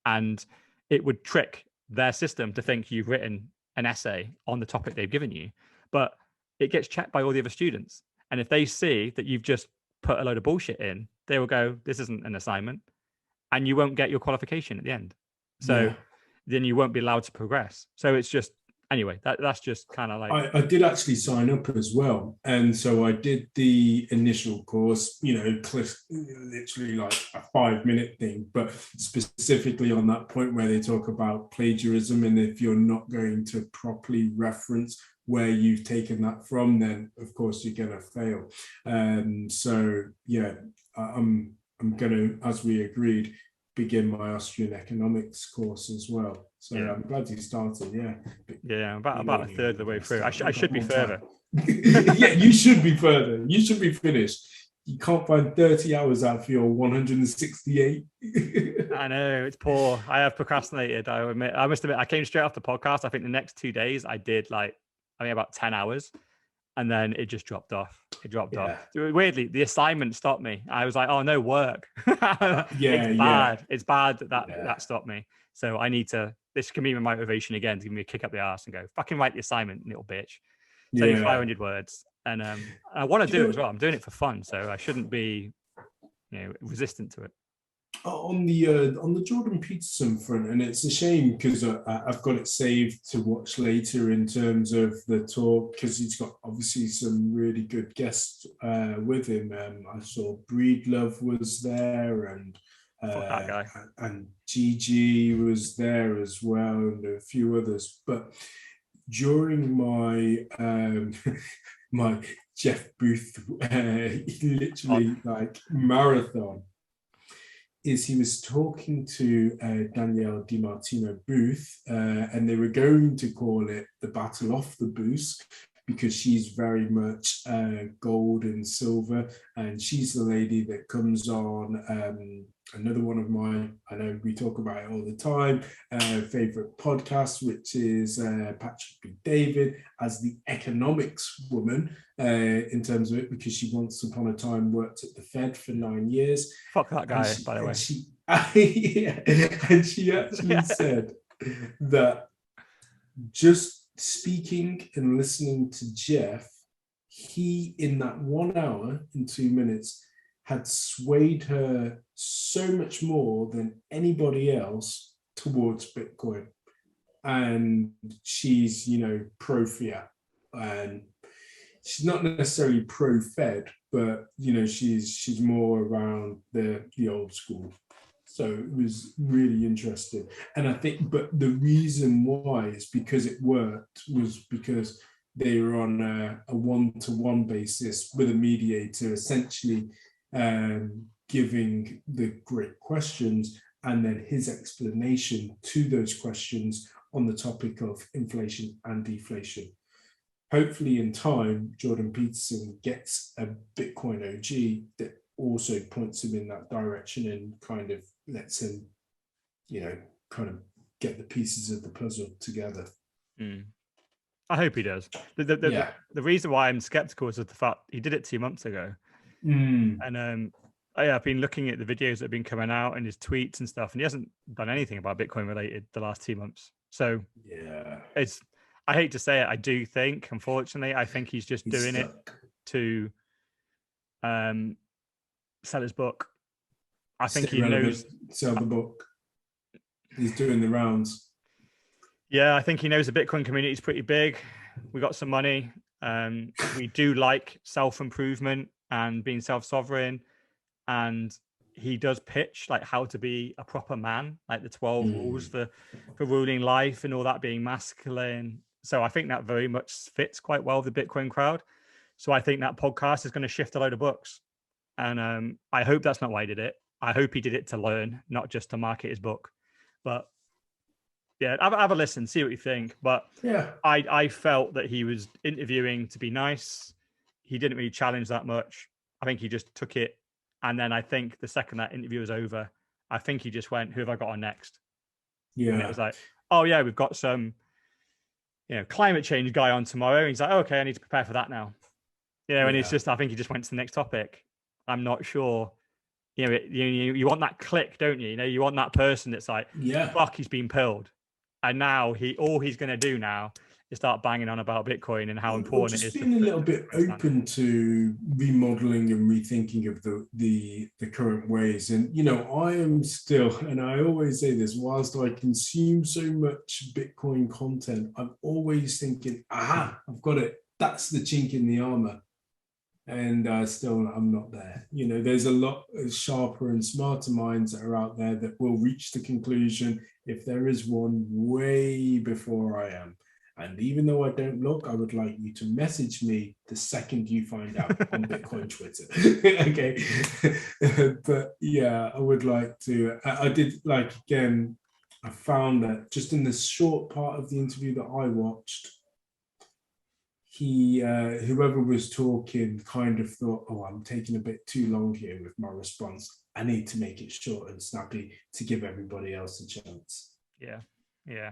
and it would trick their system to think you've written an essay on the topic they've given you. But it gets checked by all the other students. And if they see that you've just put a load of bullshit in, they will go, this isn't an assignment. And you won't get your qualification at the end. So Yeah. then you won't be allowed to progress. So it's just, anyway, that's just kind of like. I did actually sign up as well. And so I did the initial course, literally like a 5-minute thing, but specifically on that point where they talk about plagiarism. And if you're not going to properly reference where you've taken that from, then of course you're going to fail. So yeah, I'm going to, as we agreed, begin my Austrian economics course as well. So Yeah. I'm glad you started. Yeah. Yeah, about a third of the way through. I should be further. Yeah, you should be further. You should be finished. You can't find 30 hours out for your 168. I know, it's poor. I have procrastinated. I must admit, I came straight off the podcast. I think the next 2 days I did about 10 hours. And then it just dropped off. It dropped off. Weirdly, the assignment stopped me. I was like, oh, no work. It's bad. It's bad that stopped me. So I need to, this can be my motivation again to give me a kick up the arse and go, fucking write the assignment, little bitch. It's only 500 words. And I want to do it as well. I'm doing it for fun. So I shouldn't be, resistant to it. On the Jordan Peterson front, and it's a shame because I've got it saved to watch later in terms of the talk, because he's got obviously some really good guests with him. I saw Breedlove was there, and that guy. and Gigi was there as well, and a few others. But during my my Jeff Booth literally like marathon, is he was talking to Danielle DiMartino Booth, and they were going to call it the Battle of the Booths, because she's very much gold and silver, and she's the lady that comes on another one of my, I know we talk about it all the time, favorite podcast, which is Patrick B. David, as the economics woman in terms of it, because she once upon a time worked at the Fed for 9 years. Fuck that guy, by the way. And she actually said that just speaking and listening to Jeff, he, in that 1 hour and 2 minutes, had swayed her so much more than anybody else towards Bitcoin. And she's, pro Fiat, and she's not necessarily pro Fed, but she's more around the old school. So it was really interesting. And I think, but the reason why is because it worked was because they were on a one-to-one basis with a mediator, essentially giving the great questions and then his explanation to those questions on the topic of inflation and deflation. Hopefully in time, Jordan Peterson gets a Bitcoin OG that also points him in that direction and kind of lets him, kind of get the pieces of the puzzle together. I hope he does. The reason why I'm skeptical is the fact he did it 2 months ago. And I've been looking at the videos that have been coming out and his tweets and stuff, and he hasn't done anything about Bitcoin related the last 2 months. So Yeah, I hate to say it, I do think, unfortunately, I think he's just he's doing it stuck. to sell his book. I think Stay he relevant, knows. sell the book. He's doing the rounds. Yeah, I think he knows the Bitcoin community is pretty big. We got some money. We do like self-improvement and being self-sovereign. And he does pitch like how to be a proper man, like the 12 rules for ruling life and all that, being masculine. So I think that very much fits quite well with the Bitcoin crowd. So I think that podcast is going to shift a load of books. And I hope that's not why he did it. I hope he did it to learn, not just to market his book. But yeah, have a listen, see what you think. But Yeah, I felt that he was interviewing to be nice. He didn't really challenge that much. I think he just took it. And then I think the second that interview was over, I think he just went, who have I got on next? yeah. And it was like, oh yeah, we've got some, climate change guy on tomorrow. And he's like, okay, I need to prepare for that now. And it's just, I think he just went to the next topic. I'm not sure. You want that click, don't you? You want that person that's like, fuck, he's been pilled. And now all he's going to do now is start banging on about Bitcoin and how important it is. Just being a little bit open to remodeling and rethinking of the current ways. And, I am still, and I always say this, whilst I consume so much Bitcoin content, I'm always thinking, aha, I've got it. That's the chink in the armor. And still, I'm not there. There's a lot of sharper and smarter minds that are out there that will reach the conclusion, if there is one, way before I am. And even though I don't look, I would like you to message me the second you find out on Bitcoin Twitter. Okay. But yeah, I would like to. I did again, I found that just in the short part of the interview that I watched, whoever was talking kind of thought, oh, I'm taking a bit too long here with my response. I need to make it short and snappy to give everybody else a chance. Yeah.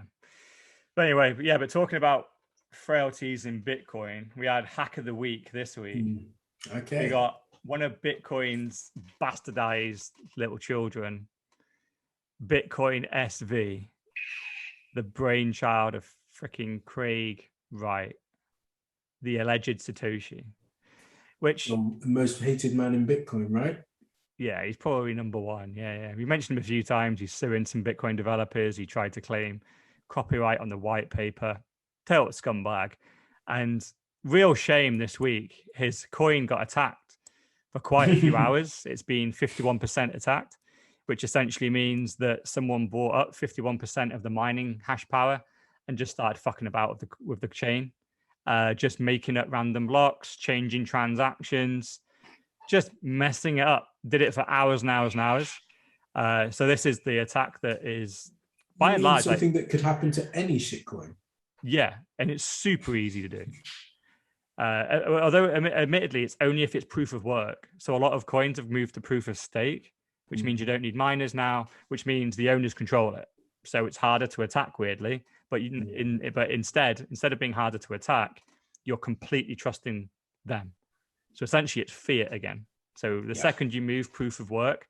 But anyway, but talking about frailties in Bitcoin, we had Hack of the Week this week. Okay. We got one of Bitcoin's bastardized little children, Bitcoin SV, the brainchild of freaking Craig Wright, the alleged Satoshi, which the most hated man in Bitcoin, right? Yeah, he's probably number one. Yeah. We mentioned him a few times. He's suing some Bitcoin developers. He tried to claim copyright on the white paper. Total scumbag. And real shame this week, his coin got attacked for quite a few hours. It's been 51% attacked, which essentially means that someone bought up 51% of the mining hash power and just started fucking about with the chain. Just making up random blocks, changing transactions, just messing it up. Did it for hours and hours and hours. So this is the attack that is, by and large, something that could happen to any shitcoin. Yeah, and it's super easy to do. Although, admittedly, it's only if it's proof of work. So a lot of coins have moved to proof of stake, which means you don't need miners now, which means the owners control it. So it's harder to attack, weirdly. But instead of being harder to attack, you're completely trusting them. So essentially, it's fiat again. So the second you move proof of work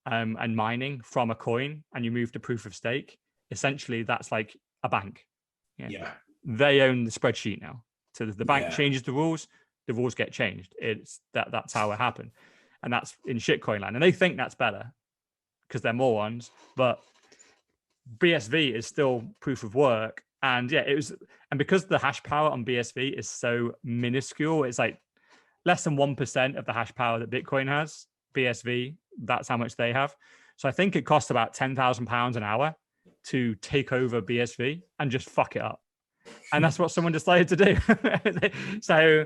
and mining from a coin and you move to proof of stake, essentially that's like a bank. Yeah. They own the spreadsheet now. So the bank changes the rules get changed. It's that's how it happened. And that's in shitcoin land. And they think that's better because they're morons. But BSV is still proof of work. And and because the hash power on BSV is so minuscule, it's like less than 1% of the hash power that Bitcoin has. BSV, that's how much they have. So I think it costs about £10,000 an hour to take over BSV and just fuck it up. And that's what someone decided to do. So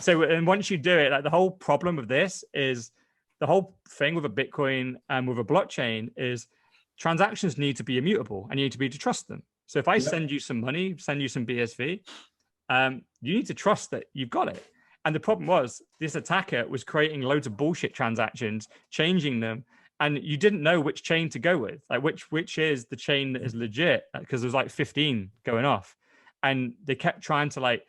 and once you do it, like the whole problem of this is the whole thing with a Bitcoin and with a blockchain is transactions need to be immutable and you need to be able to trust them. So if I send you some money, send you some BSV, you need to trust that you've got it. And the problem was this attacker was creating loads of bullshit transactions, changing them, and you didn't know which chain to go with, like which is the chain that is legit, because there's like 15 going off. And they kept trying to like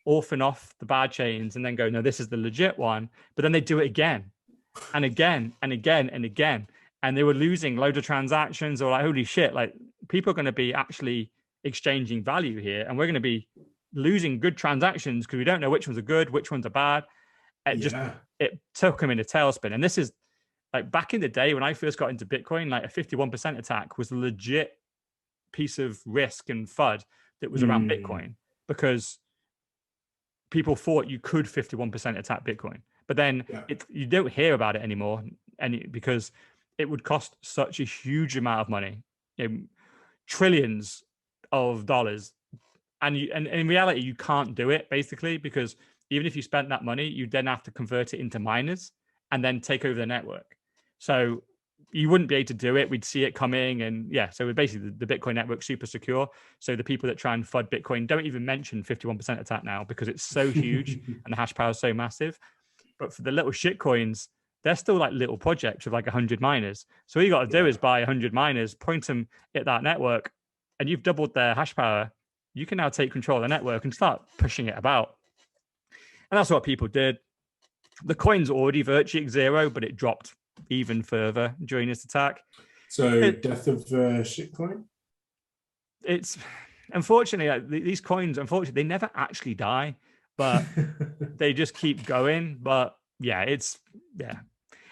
orphan off the bad chains and then go, no, this is the legit one. But then they do it again. and again and again and again. And they were losing loads of transactions, or like, holy shit, like people are going to be actually exchanging value here. And we're going to be losing good transactions because we don't know which ones are good, which ones are bad. It took them in a tailspin. And this is like back in the day when I first got into Bitcoin, like a 51% attack was a legit piece of risk and FUD that was around Bitcoin, because people thought you could 51% attack Bitcoin. But then you don't hear about it anymore, because it would cost such a huge amount of money, trillions of dollars. And in reality, you can't do it, basically, because even if you spent that money, you then have to convert it into miners and then take over the network. So you wouldn't be able to do it. We'd see it coming. And so basically the Bitcoin network super secure. So the people that try and FUD Bitcoin don't even mention 51% attack now, because it's so huge and the hash power is so massive. But for the little shit coins, they're still like little projects with like 100 miners. So all you got to do is buy 100 miners, point them at that network, and you've doubled their hash power. You can now take control of the network and start pushing it about. And that's what people did. The coin's already virtually at zero, but it dropped even further during this attack. So death of shitcoin? It's unfortunately, these coins, unfortunately, they never actually die, but they just keep going. But it's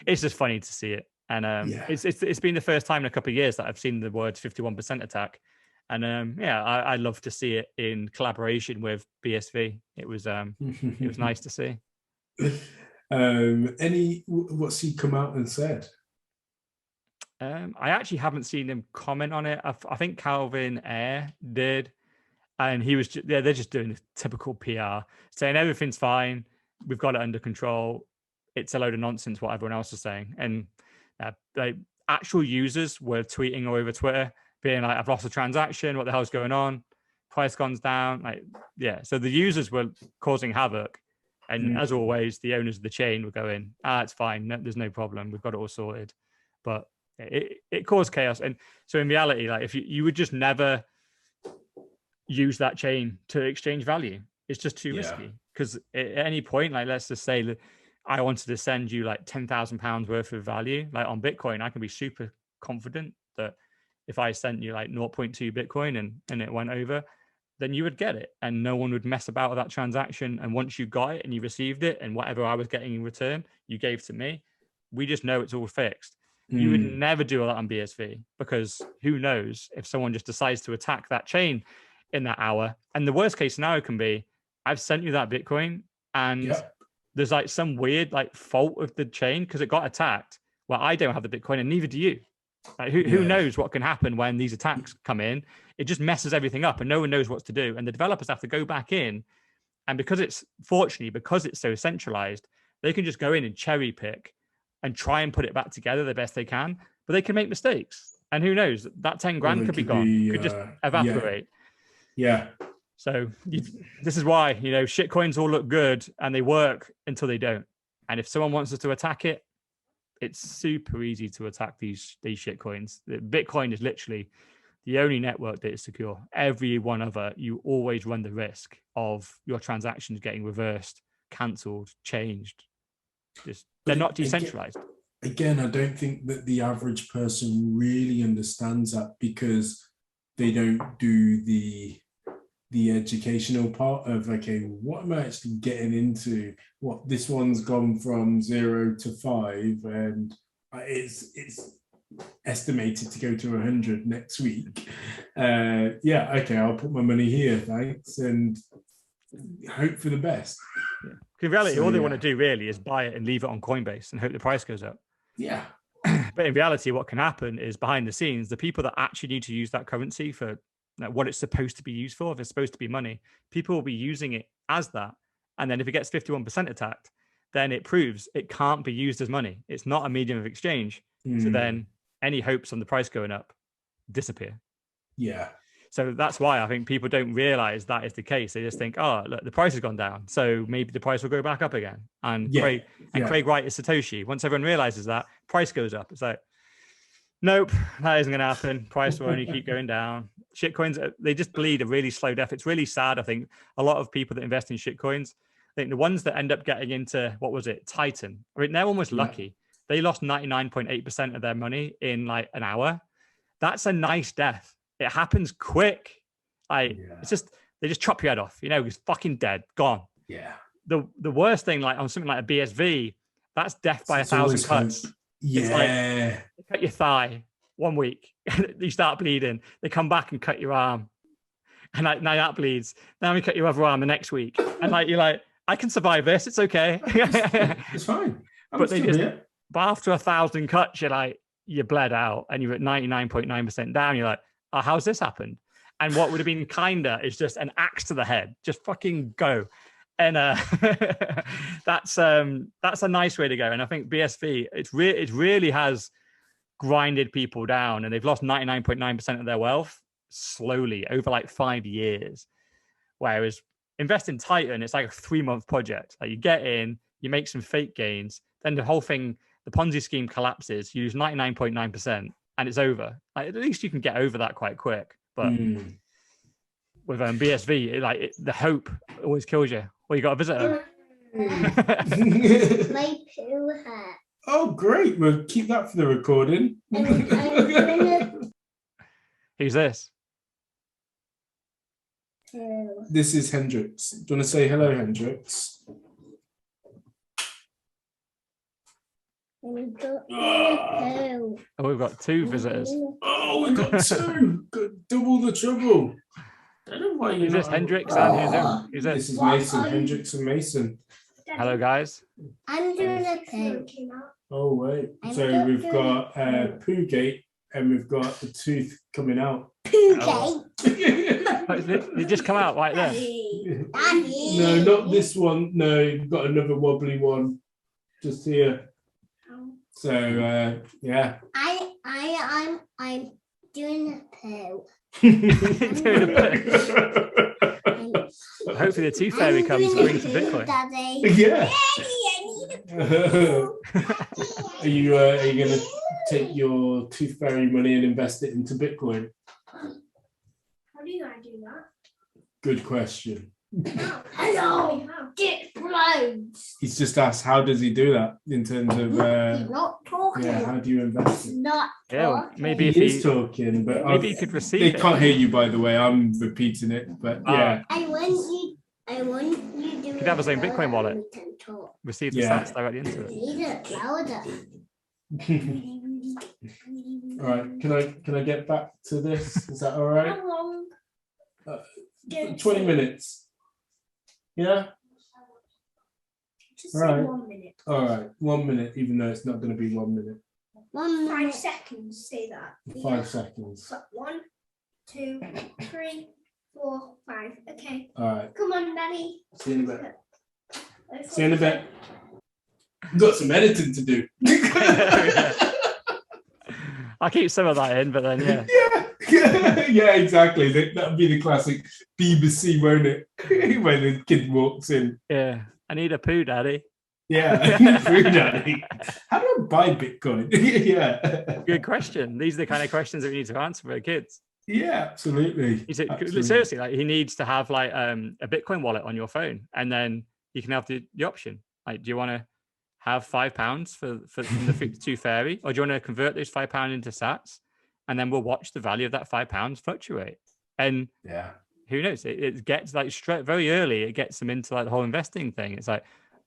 just funny to see it. And it's been the first time in a couple of years that I've seen the words 51% attack. And I love to see it in collaboration with BSV. It was nice to see. What's he come out and said? I actually haven't seen him comment on it. I think Calvin Ayre did, and he was they're just doing the typical PR, saying everything's fine, we've got it under control. It's a load of nonsense what everyone else is saying. And like actual users were tweeting all over Twitter, being like, I've lost a transaction, what the hell's going on? Price gone down. So the users were causing havoc. And as always, the owners of the chain were going, it's fine. No, there's no problem. We've got it all sorted. But it caused chaos. And so in reality, like if you would just never use that chain to exchange value, it's just too risky. Because at any point, like let's just say that I wanted to send you like £10,000 worth of value, like on Bitcoin, I can be super confident that if I sent you like 0.2 Bitcoin and it went over, then you would get it and no one would mess about with that transaction. And once you got it and you received it and whatever I was getting in return, you gave to me, we just know it's all fixed. You would never do all that on BSV, because who knows if someone just decides to attack that chain in that hour. And the worst case scenario can be, I've sent you that Bitcoin and there's like some weird like fault of the chain because it got attacked. Well, I don't have the Bitcoin and neither do you. Like, who knows what can happen when these attacks come in? It just messes everything up and no one knows what to do. And the developers have to go back in. And because it's so centralized, they can just go in and cherry pick and try and put it back together the best they can. But they can make mistakes. And who knows? That 10 grand could be gone. Could just evaporate. Yeah. So this is why, shit coins all look good and they work until they don't. And if someone wants us to attack it, it's super easy to attack these shit coins. Bitcoin is literally the only network that is secure. Every one other, you always run the risk of your transactions getting reversed, cancelled, changed. They're not decentralized. Again, I don't think that the average person really understands that because they don't do the educational part of, okay, what am I actually getting into? What, this one's gone from 0 to 5 and it's estimated to go to 100 next week. Okay, I'll put my money here, thanks, and hope for the best. In reality, all they want to do really is buy it and leave it on Coinbase and hope the price goes up. Yeah. But in reality, what can happen is behind the scenes, the people that actually need to use that currency for what it's supposed to be used for, if it's supposed to be money, people will be using it as that. And then if it gets 51% attacked, then it proves it can't be used as money. It's not a medium of exchange. So then any hopes on the price going up disappear. Yeah. So that's why I think people don't realize that is the case. They just think, oh, look, the price has gone down, so maybe the price will go back up again. And Craig Wright is Satoshi. Once everyone realizes that, price goes up. It's like, nope, that isn't going to happen. Price will only keep going down. Shitcoins, they just bleed a really slow death. It's really sad. I think a lot of people that invest in shitcoins, I think the ones that end up getting into, what was it, Titan, I mean, they're almost lucky they lost 99.8% of their money in like an hour. That's a nice death. It happens quick. It's just, they just chop your head off, he's fucking dead, gone. Yeah. The worst thing, like on something like a BSV, that's death by 1,000 cuts. Yeah. It's like, they cut your thigh 1 week, you start bleeding. They come back and cut your arm. And like, now that bleeds. Now we cut your other arm the next week. And like, you're like, I can survive this. It's okay. It's fine. But after 1,000 cuts, you're bled out and you're at 99.9% down. You're like, oh, how's this happened? And what would have been kinder is just an axe to the head. Just fucking go. And that's a nice way to go. And I think BSV, it really has grinded people down, and they've lost 99.9% of their wealth slowly over like 5 years. Whereas invest in Titan, it's like a 3-month project. Like you get in, you make some fake gains, then the whole thing, the Ponzi scheme collapses, you lose 99.9% and it's over. Like, at least you can get over that quite quick. But with BSV, the hope always kills you. Well, you got a visitor. My poo hat. Oh, great. We'll keep that for the recording. Who's this? This is Hendrix. Do you want to say hello, Hendrix? Oh, we've got 2 visitors. Oh, we've got 2. Got double the trouble. I don't know why you're Is this Hendrix and who's this? This is Mason, Hendrix and Mason. Hello, guys. I'm doing a poo. Oh, wait. So we've got Poogate and we've got the tooth coming out. Poogate? They just come out right there. Daddy. No, not this one. No, you've got another wobbly one just here. So, yeah. I'm doing a poo. Hopefully the tooth fairy comes to bring some Bitcoin. Daddy. Yeah. Daddy, I need a poo. Are you going to take your tooth fairy money and invest it into Bitcoin? How do you do that? Good question. Hello. It explodes. He's just asked, how does he do that in terms of He's not talking. yeah, how do you invest it? Not talking. Maybe if He is talking, but maybe you could receive they it. can't hear you, by the way. I'm repeating it, but yeah. I want you to could have his own Bitcoin wallet. Receive the Yeah. stats directly into it. Need it louder. All right, can I get back to this? Is that all right? How long? 20 minutes. Yeah. Just All say right. 1 minute. All right, 1 minute, even though it's not going to be 1 minute. 1 minute. 5 seconds, say that. 5 seconds. 1, 2, 3, 4, 5. Okay. All right. Come on, Daddy. See you in a bit. See you in a bit. Got some editing to do. I'll keep some of that in, but then Yeah, exactly. That'll be the classic BBC, won't it? When the kid walks in. Yeah. I need a poo, Daddy. Yeah, food daddy. How do I buy Bitcoin? Yeah. Good question. These are the kind of questions that we need to answer for kids. Yeah, absolutely. Seriously, like he needs to have like a Bitcoin wallet on your phone, and then you can have the option. Like, do you want to have £5 for the tooth fairy, or do you want to convert those £5 into sats, and then we'll watch the value of that £5 fluctuate? And yeah, who knows? It gets like very early. It gets them into like the whole investing thing. It's like,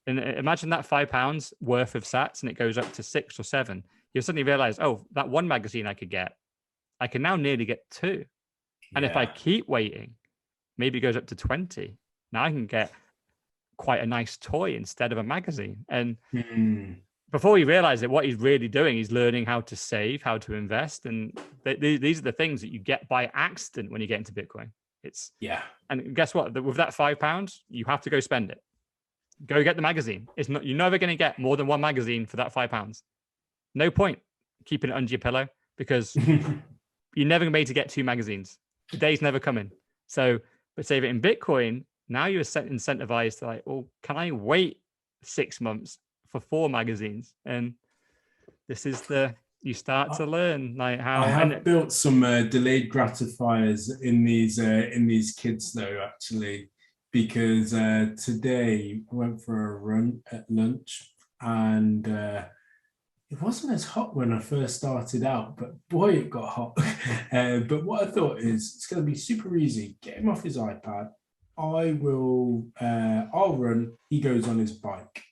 and imagine that £5 worth of sats, and it goes up to 6 or 7. You'll suddenly realize, oh, that one magazine I could get, I can now nearly get 2. And if I keep waiting, maybe it goes up to 20. Now I can get quite a nice toy instead of a magazine. And before he realized it, what he's really doing, he's learning how to save, how to invest. And these are the things that you get by accident when you get into Bitcoin. And guess what? With that £5, you have to go spend it. Go get the magazine. It's not, you're never going to get more than one magazine for that £5. No point keeping it under your pillow, because you're never going to be able to get 2 magazines. The day's never coming. So, but save it in Bitcoin. Now you're incentivized to like, well, can I wait 6 months for 4 magazines? And this is you start to learn like how. I have built some delayed gratifiers in these kids though, actually, because today I went for a run at lunch, and it wasn't as hot when I first started out, but boy, it got hot. But what I thought is it's going to be super easy. Get him off his iPad. I'll run. He goes on his bike.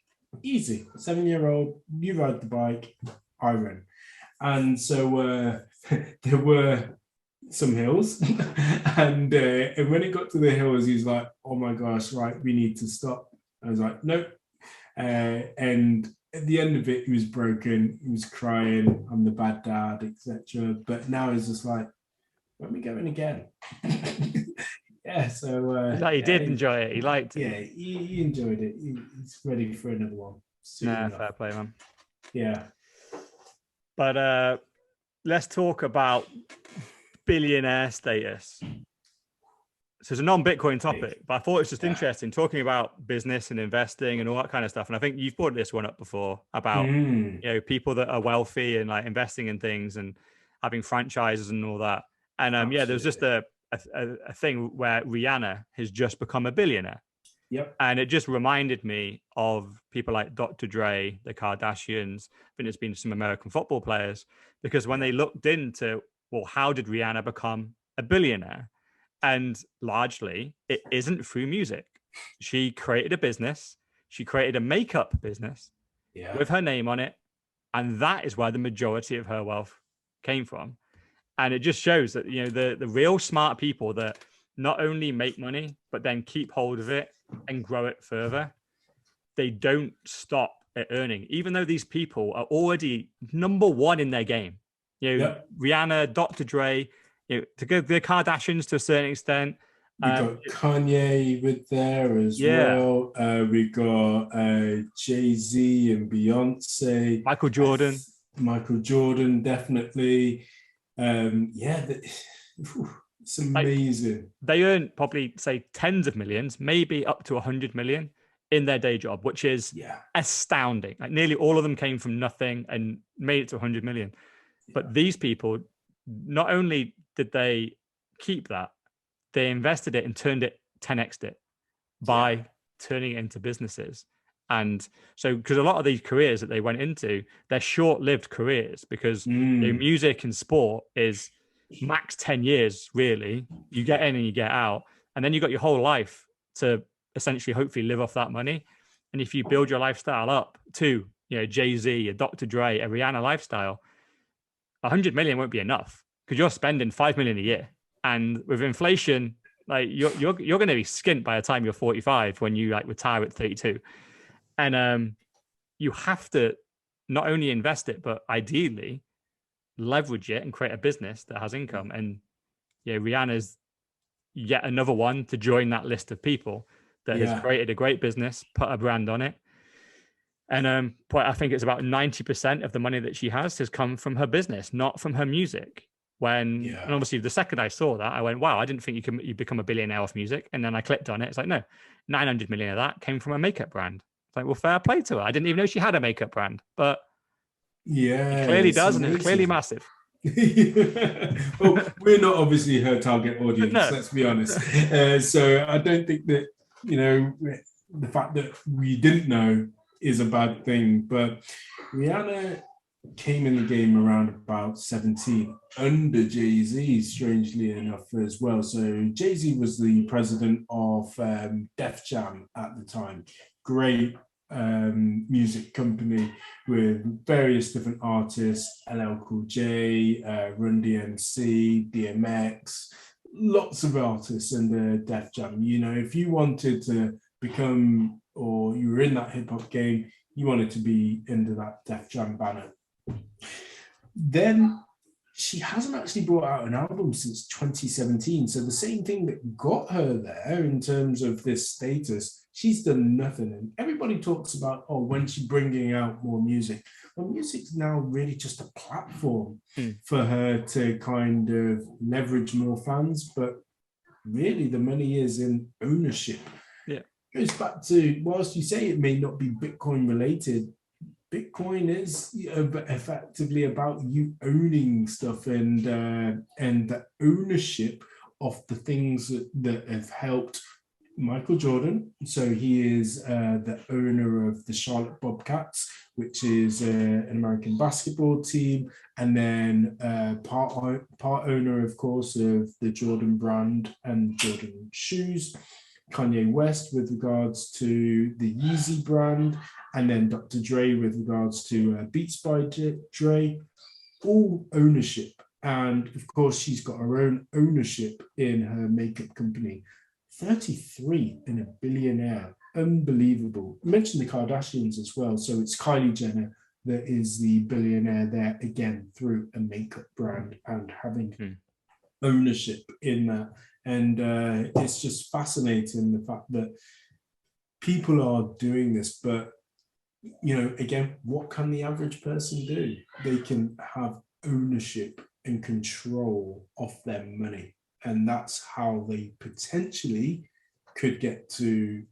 Easy. 7-year-old, you ride the bike, I run. And so there were some hills, and when it got to the hills, he's like, "Oh my gosh, right, we need to stop." I was like, "Nope." And at the end of it, he was broken. He was crying. I'm the bad dad, etc. But now he's just like, "When are we going again?" Yeah. So He did enjoy it. He liked it. Yeah, he enjoyed it. He's ready for another one. Nah, fair play, man. Yeah. But let's talk about billionaire status. So it's a non-Bitcoin topic, but I thought it's just interesting talking about business and investing and all that kind of stuff. And I think you've brought this one up before about people that are wealthy and like investing in things and having franchises and all that. And there was just a thing where Rihanna has just become a billionaire. Yep. And it just reminded me of people like Dr. Dre, the Kardashians. I think it's been some American football players, because when they looked into, well, how did Rihanna become a billionaire? And largely, it isn't through music. She created a business. She created a makeup business with her name on it. And that is where the majority of her wealth came from. And it just shows that, the real smart people that not only make money, but then keep hold of it and grow it further, they don't stop at earning, even though these people are already number one in their game. Rihanna, Dr. Dre, to go the Kardashians to a certain extent. We got Kanye with there as well. We got Jay-Z and Beyonce. Michael Jordan, definitely. It's amazing. They earn probably, say, tens of millions, maybe up to 100 million in their day job, which is astounding. Like nearly all of them came from nothing and made it to 100 million. But these people, not only did they keep that, they invested it and turned it 10x'd it by turning it into businesses. And so, because a lot of these careers that they went into, they're short-lived careers, because music and sport is max 10 years, really. You get in and you get out. And then you got your whole life to essentially hopefully live off that money. And if you build your lifestyle up to, Jay-Z, a Dr. Dre, a Rihanna lifestyle, 100 million won't be enough, because you're spending 5 million a year. And with inflation, like you're going to be skint by the time you're 45 when you like retire at 32. And you have to not only invest it, but ideally leverage it and create a business that has income. And Rihanna's yet another one to join that list of people that has created a great business, put a brand on it. And I think it's about 90% of the money that she has come from her business, not from her music. And obviously the second I saw that, I went, wow, I didn't think you become a billionaire off music. And then I clicked on it. It's like, no, 900 million of that came from a makeup brand. It's like, well, fair play to her. I didn't even know she had a makeup brand, but it clearly does. And it's clearly massive. Well, we're not obviously her target audience, let's be honest. So I don't think that, the fact that we didn't know is a bad thing. But Rihanna came in the game around about 17 under Jay-Z, strangely enough, as well. So Jay-Z was the president of Def Jam at the time. Great music company with various different artists, LL Cool J, Run DMC, DMX, lots of artists in the Def Jam. If you wanted to become, or you were in that hip-hop game, you wanted to be under that Def Jam banner. Then she hasn't actually brought out an album since 2017. So the same thing that got her there in terms of this status, she's done nothing. And everybody talks about, when she's bringing out more music. Well, music's now really just a platform for her to kind of leverage more fans. But really the money is in ownership. Yeah. It goes back to, whilst you say it may not be Bitcoin related, Bitcoin is effectively about you owning stuff and the ownership of the things that have helped Michael Jordan. So he is the owner of the Charlotte Bobcats, which is an American basketball team, and then part owner, of course, of the Jordan brand and Jordan shoes. Kanye West with regards to the Yeezy brand, and then Dr. Dre with regards to Beats by Dre, all ownership. And of course, she's got her own ownership in her makeup company. 33 and a billionaire. Unbelievable. I mentioned the Kardashians as well. So it's Kylie Jenner that is the billionaire there again through a makeup brand and having ownership in that. And it's just fascinating the fact that people are doing this, but again, what can the average person do? They can have ownership and control of their money. And that's how they potentially could get to,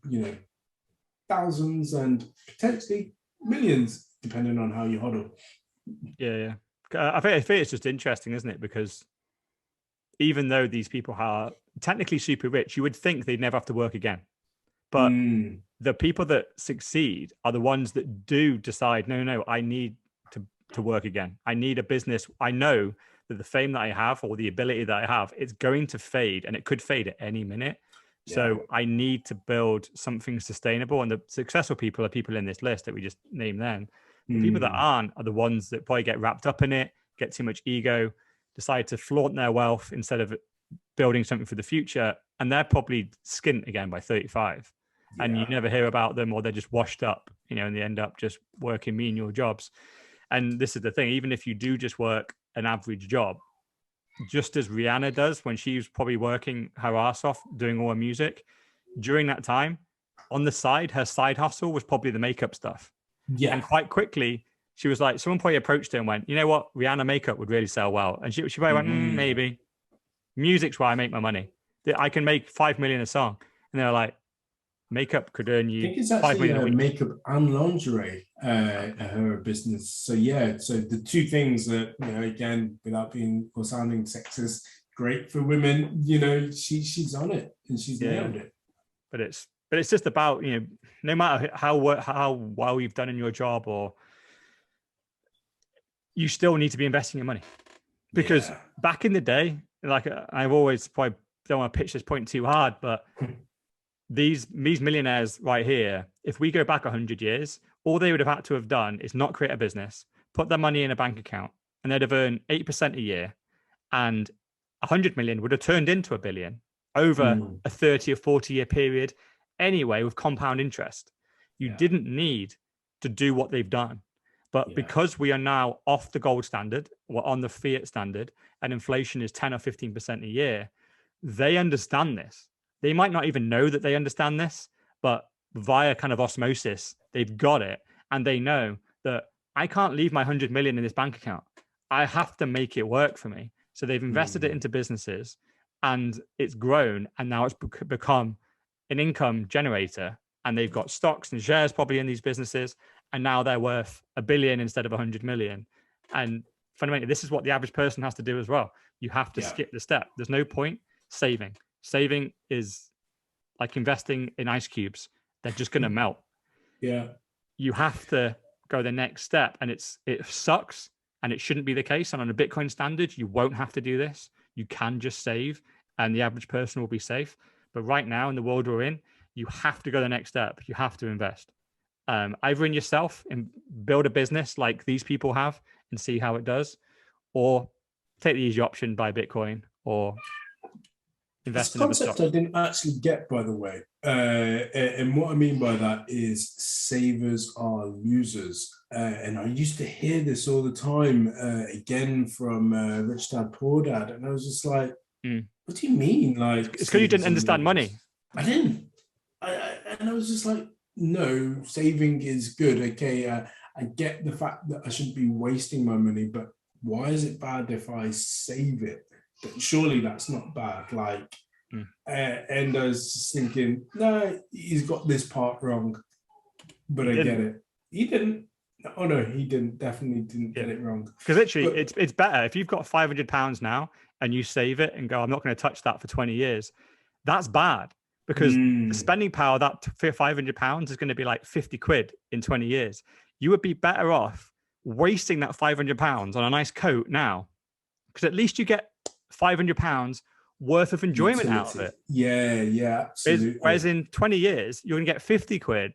thousands and potentially millions, depending on how you hodl. Yeah. I think it's just interesting, isn't it? Because even though these people are technically super rich, you would think they'd never have to work again. But the people that succeed are the ones that do decide, no, I need to work again. I need a business. I know that the fame that I have or the ability that I have, it's going to fade, and it could fade at any minute. Yeah. So I need to build something sustainable. And the successful people are people in this list that we just named then. The people that aren't are the ones that probably get wrapped up in it, get too much ego, decide to flaunt their wealth instead of building something for the future. And they're probably skint again by 35. Yeah. And you never hear about them, or they're just washed up, and they end up just working menial jobs. And this is the thing, even if you do just work an average job, just as Rihanna does when she was probably working her ass off doing all her music, during that time, on the side, her side hustle was probably the makeup stuff. Yeah. And quite quickly, she was like, someone probably approached her and went, you know what, Rihanna makeup would really sell well. And she probably went, maybe. Music's where I make my money. I can make 5 million a song. And they're like, makeup could earn you. I think it's actually makeup and lingerie, her business. So yeah, so the two things that, again, without being or sounding sexist, great for women, she's on it and she's nailed it. But it's just about, no matter how well you've done in your job, or you still need to be investing your money. Because back in the day, like I've always, probably don't want to pitch this point too hard, but these millionaires right here, if we go back 100 years, all they would have had to have done is not create a business, put their money in a bank account, and they'd have earned 8% a year, and 100 million would have turned into $1 billion over a 30 or 40 year period anyway, with compound interest. You didn't need to do what they've done. But because we are now off the gold standard, we're on the Fiat standard, and inflation is 10 or 15% a year, they understand this. They might not even know that they understand this, but via kind of osmosis, they've got it. And they know that I can't leave my 100 million in this bank account. I have to make it work for me. So they've invested it into businesses, and it's grown, and now it's become an income generator. And they've got stocks and shares probably in these businesses, and now they're worth $1 billion instead of 100 million. And fundamentally, this is what the average person has to do as well. You have to skip the step. There's no point saving. Saving is like investing in ice cubes. They're just going to melt. Yeah. You have to go the next step, and it sucks, and it shouldn't be the case. And on a Bitcoin standard, you won't have to do this. You can just save, and the average person will be safe. But right now, in the world we're in, you have to go the next step. You have to invest. Either in yourself and build a business like these people have and see how it does, or take the easy option, buy Bitcoin, or invest in other stocks. Concept I didn't actually get, by the way. And what I mean by that is savers are losers. And I used to hear this all the time, again, from Rich Dad Poor Dad. And I was just like, what do you mean? Like, it's because you didn't understand money. I didn't. And I was just like, no, saving is good. Okay, I get the fact that I shouldn't be wasting my money, but why is it bad if I save it? But surely that's not bad. Like, and I was just thinking, no, he's got this part wrong, but I get it. He didn't. Oh no, he didn't. Definitely didn't get it wrong. Because literally, it's better if you've got £500 now and you save it and go, I'm not going to touch that for 20 years. That's bad. because the spending power, that £500 is going to be like 50 quid in 20 years. You would be better off wasting that £500 on a nice coat now, because at least you get £500 worth of enjoyment out of it. Yeah, absolutely. Whereas in 20 years, you're going to get 50 quid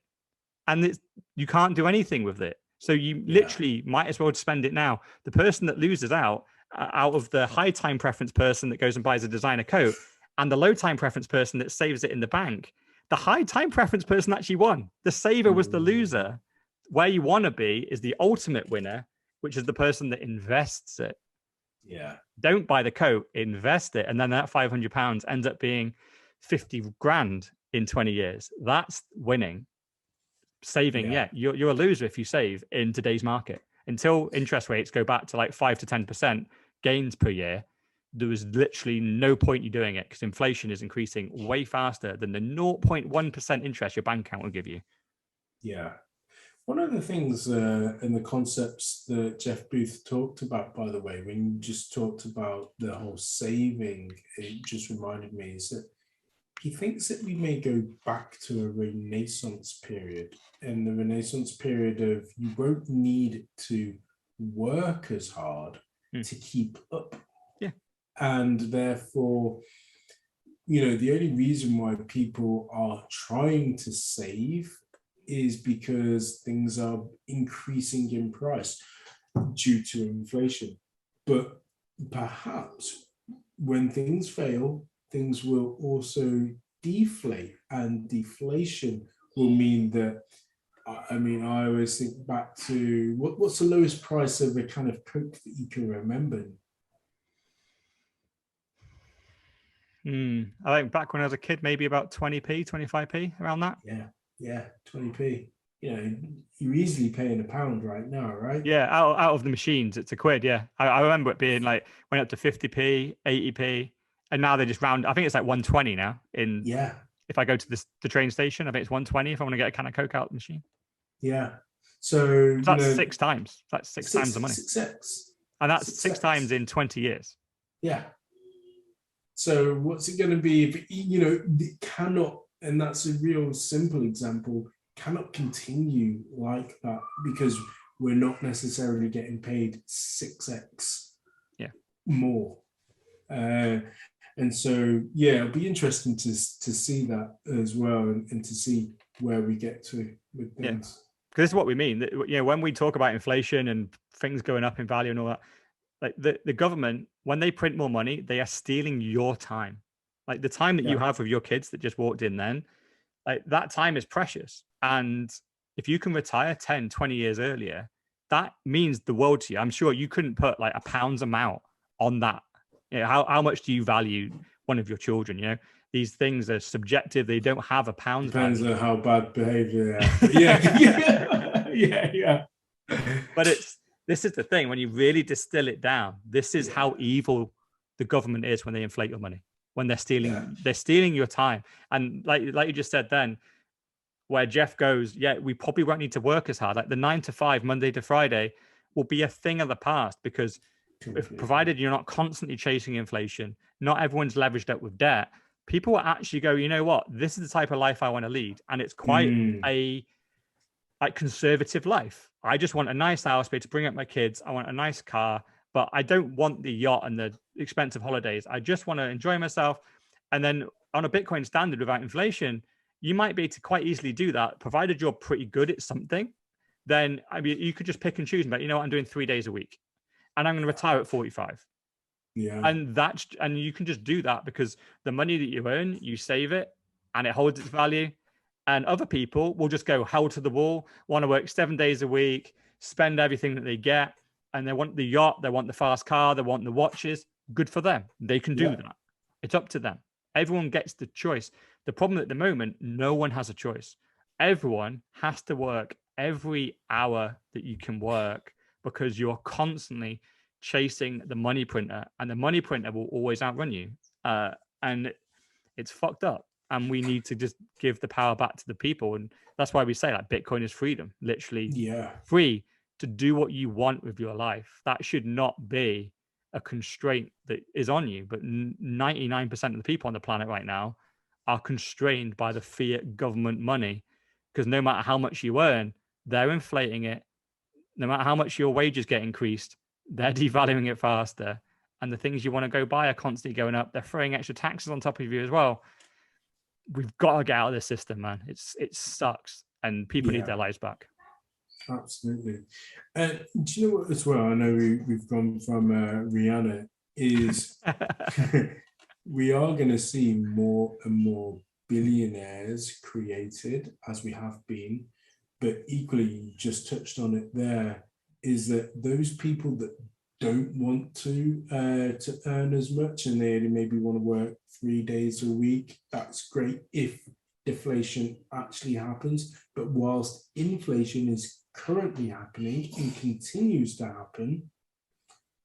and you can't do anything with it. So you literally might as well spend it now. The person that loses out of the high time preference person that goes and buys a designer coat and the low time preference person that saves it in the bank, the high time preference person actually won. The saver was the loser. Where you want to be is the ultimate winner, which is the person that invests it. Yeah. Don't buy the coat, invest it. And then that £500 ends up being 50 grand in 20 years. That's winning. Saving, you're a loser if you save in today's market. Until interest rates go back to like 5 to 10% gains per year, there was literally no point you doing it, because inflation is increasing way faster than the 0.1% interest your bank account will give you. Yeah. One of the things in the concepts that Jeff Booth talked about, by the way, when you just talked about the whole saving, it just reminded me is that he thinks that we may go back to a Renaissance period. And the Renaissance period of you won't need to work as hard to keep up. Yeah. And therefore, the only reason why people are trying to save is because things are increasing in price due to inflation. But perhaps when things fail, things will also deflate, and deflation will mean that, I always think back to what's the lowest price of a kind of Coke that you can remember? I think back when I was a kid, maybe about 20p, 25p, around that. Yeah, 20p. You're easily paying £1 right now, right? Yeah, out of the machines, it's £1. Yeah, I remember it being like went up to 50p, 80p, and now they just round. I think it's like 120 now. If I go to the train station, I think it's 120 if I want to get a can of Coke out of the machine. Yeah, so that's 6 times. That's six times the money. 6x, and that's 6 times in 20 years. Yeah. So what's it going to be if it cannot? And that's a real simple example. Cannot continue like that because we're not necessarily getting paid 6x more. And so, it'll be interesting to see that as well, and to see where we get to with things. Yeah. Because this is what we mean. When we talk about inflation and things going up in value and all that, like the government, when they print more money, they are stealing your time. Like the time that you have with your kids that just walked in then, like that time is precious. And if you can retire 10, 20 years earlier, that means the world to you. I'm sure you couldn't put like a pounds amount on that. How much do you value one of your children? These things are subjective. They don't have a pounds Depends value. on how bad behavior they are. Yeah. But this is the thing. When you really distill it down, this is how evil the government is when they inflate your money. When they're stealing your time. And like you just said then, where Jeff goes, we probably won't need to work as hard. Like the 9 to 5, Monday to Friday will be a thing of the past, because provided you're not constantly chasing inflation, not everyone's leveraged up with debt, people will actually go, you know what, this is the type of life I want to lead. And it's quite a conservative life. I just want a nice house, be able to bring up my kids. I want a nice car, but I don't want the yacht and the expensive holidays. I just want to enjoy myself. And then on a Bitcoin standard without inflation, you might be able to quite easily do that, provided you're pretty good at something. Then you could just pick and choose. But I'm doing 3 days a week, and I'm going to retire at 45. Yeah. And you can just do that because the money that you earn, you save it, and it holds its value. And other people will just go hell to the wall, want to work 7 days a week, spend everything that they get, and they want the yacht, they want the fast car, they want the watches. Good for them. They can do that. It's up to them. Everyone gets the choice. The problem at the moment, no one has a choice. Everyone has to work every hour that you can work, because you're constantly chasing the money printer, and the money printer will always outrun you. And it's fucked up. And we need to just give the power back to the people. And that's why we say like Bitcoin is freedom, literally free to do what you want with your life. That should not be a constraint that is on you. But 99% of the people on the planet right now are constrained by the fiat government money, because no matter how much you earn, they're inflating it. No matter how much your wages get increased, they're devaluing it faster. And the things you want to go buy are constantly going up. They're throwing extra taxes on top of you as well. We've got to get out of this system, man. It sucks, and people need their lives back. Absolutely. And do you know what as well? I know we've gone from Rihanna, is we are going to see more and more billionaires created, as we have been. But equally, you just touched on it there, is that those people that don't want to earn as much, and they only maybe want to work 3 days a week, that's great if deflation actually happens. But whilst inflation is currently happening and continues to happen,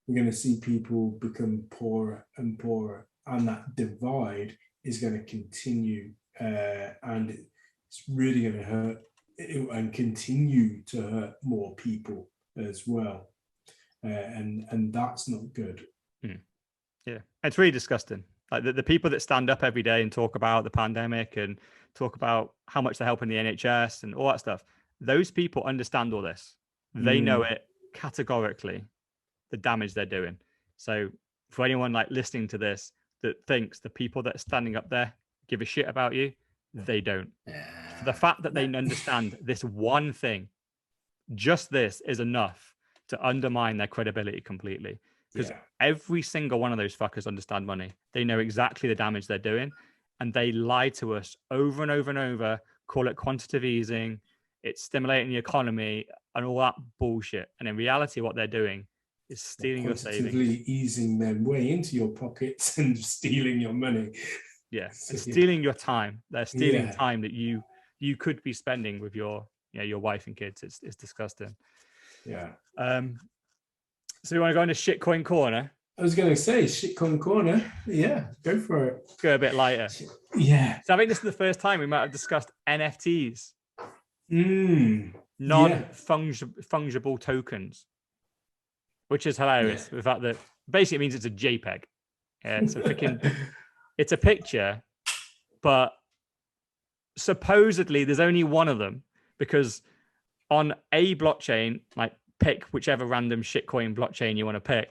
we're going to see people become poorer and poorer, and that divide is going to continue, and it's really going to hurt and continue to hurt more people as well, and that's not good. Yeah, it's really disgusting. Like the people that stand up every day and talk about the pandemic and talk about how much they're helping the NHS and all that stuff, those people understand all this. They know it categorically, the damage they're doing. So for anyone like listening to this that thinks the people that are standing up there give a shit about you, they don't. For the fact that they understand this one thing, just this is enough to undermine their credibility completely. Because every single one of those fuckers understand money. They know exactly the damage they're doing, and they lie to us over and over and over, call it quantitative easing, it's stimulating the economy and all that bullshit. And in reality, what they're doing is stealing your savings. Quantitatively easing their way into your pockets and stealing your money. Yeah, and stealing your time. They're stealing time that you could be spending with your wife and kids. It's disgusting. Yeah. So you want to go into shitcoin corner? I was going to say shitcoin corner. Yeah, go for it. Go a bit lighter. Yeah. So I think this is the first time we might have discussed NFTs. Non-fungible tokens, which is hilarious. The fact that basically it means it's a JPEG. Yeah, it's a picture, but supposedly there's only one of them, because on a blockchain, like pick whichever random shitcoin blockchain you want to pick,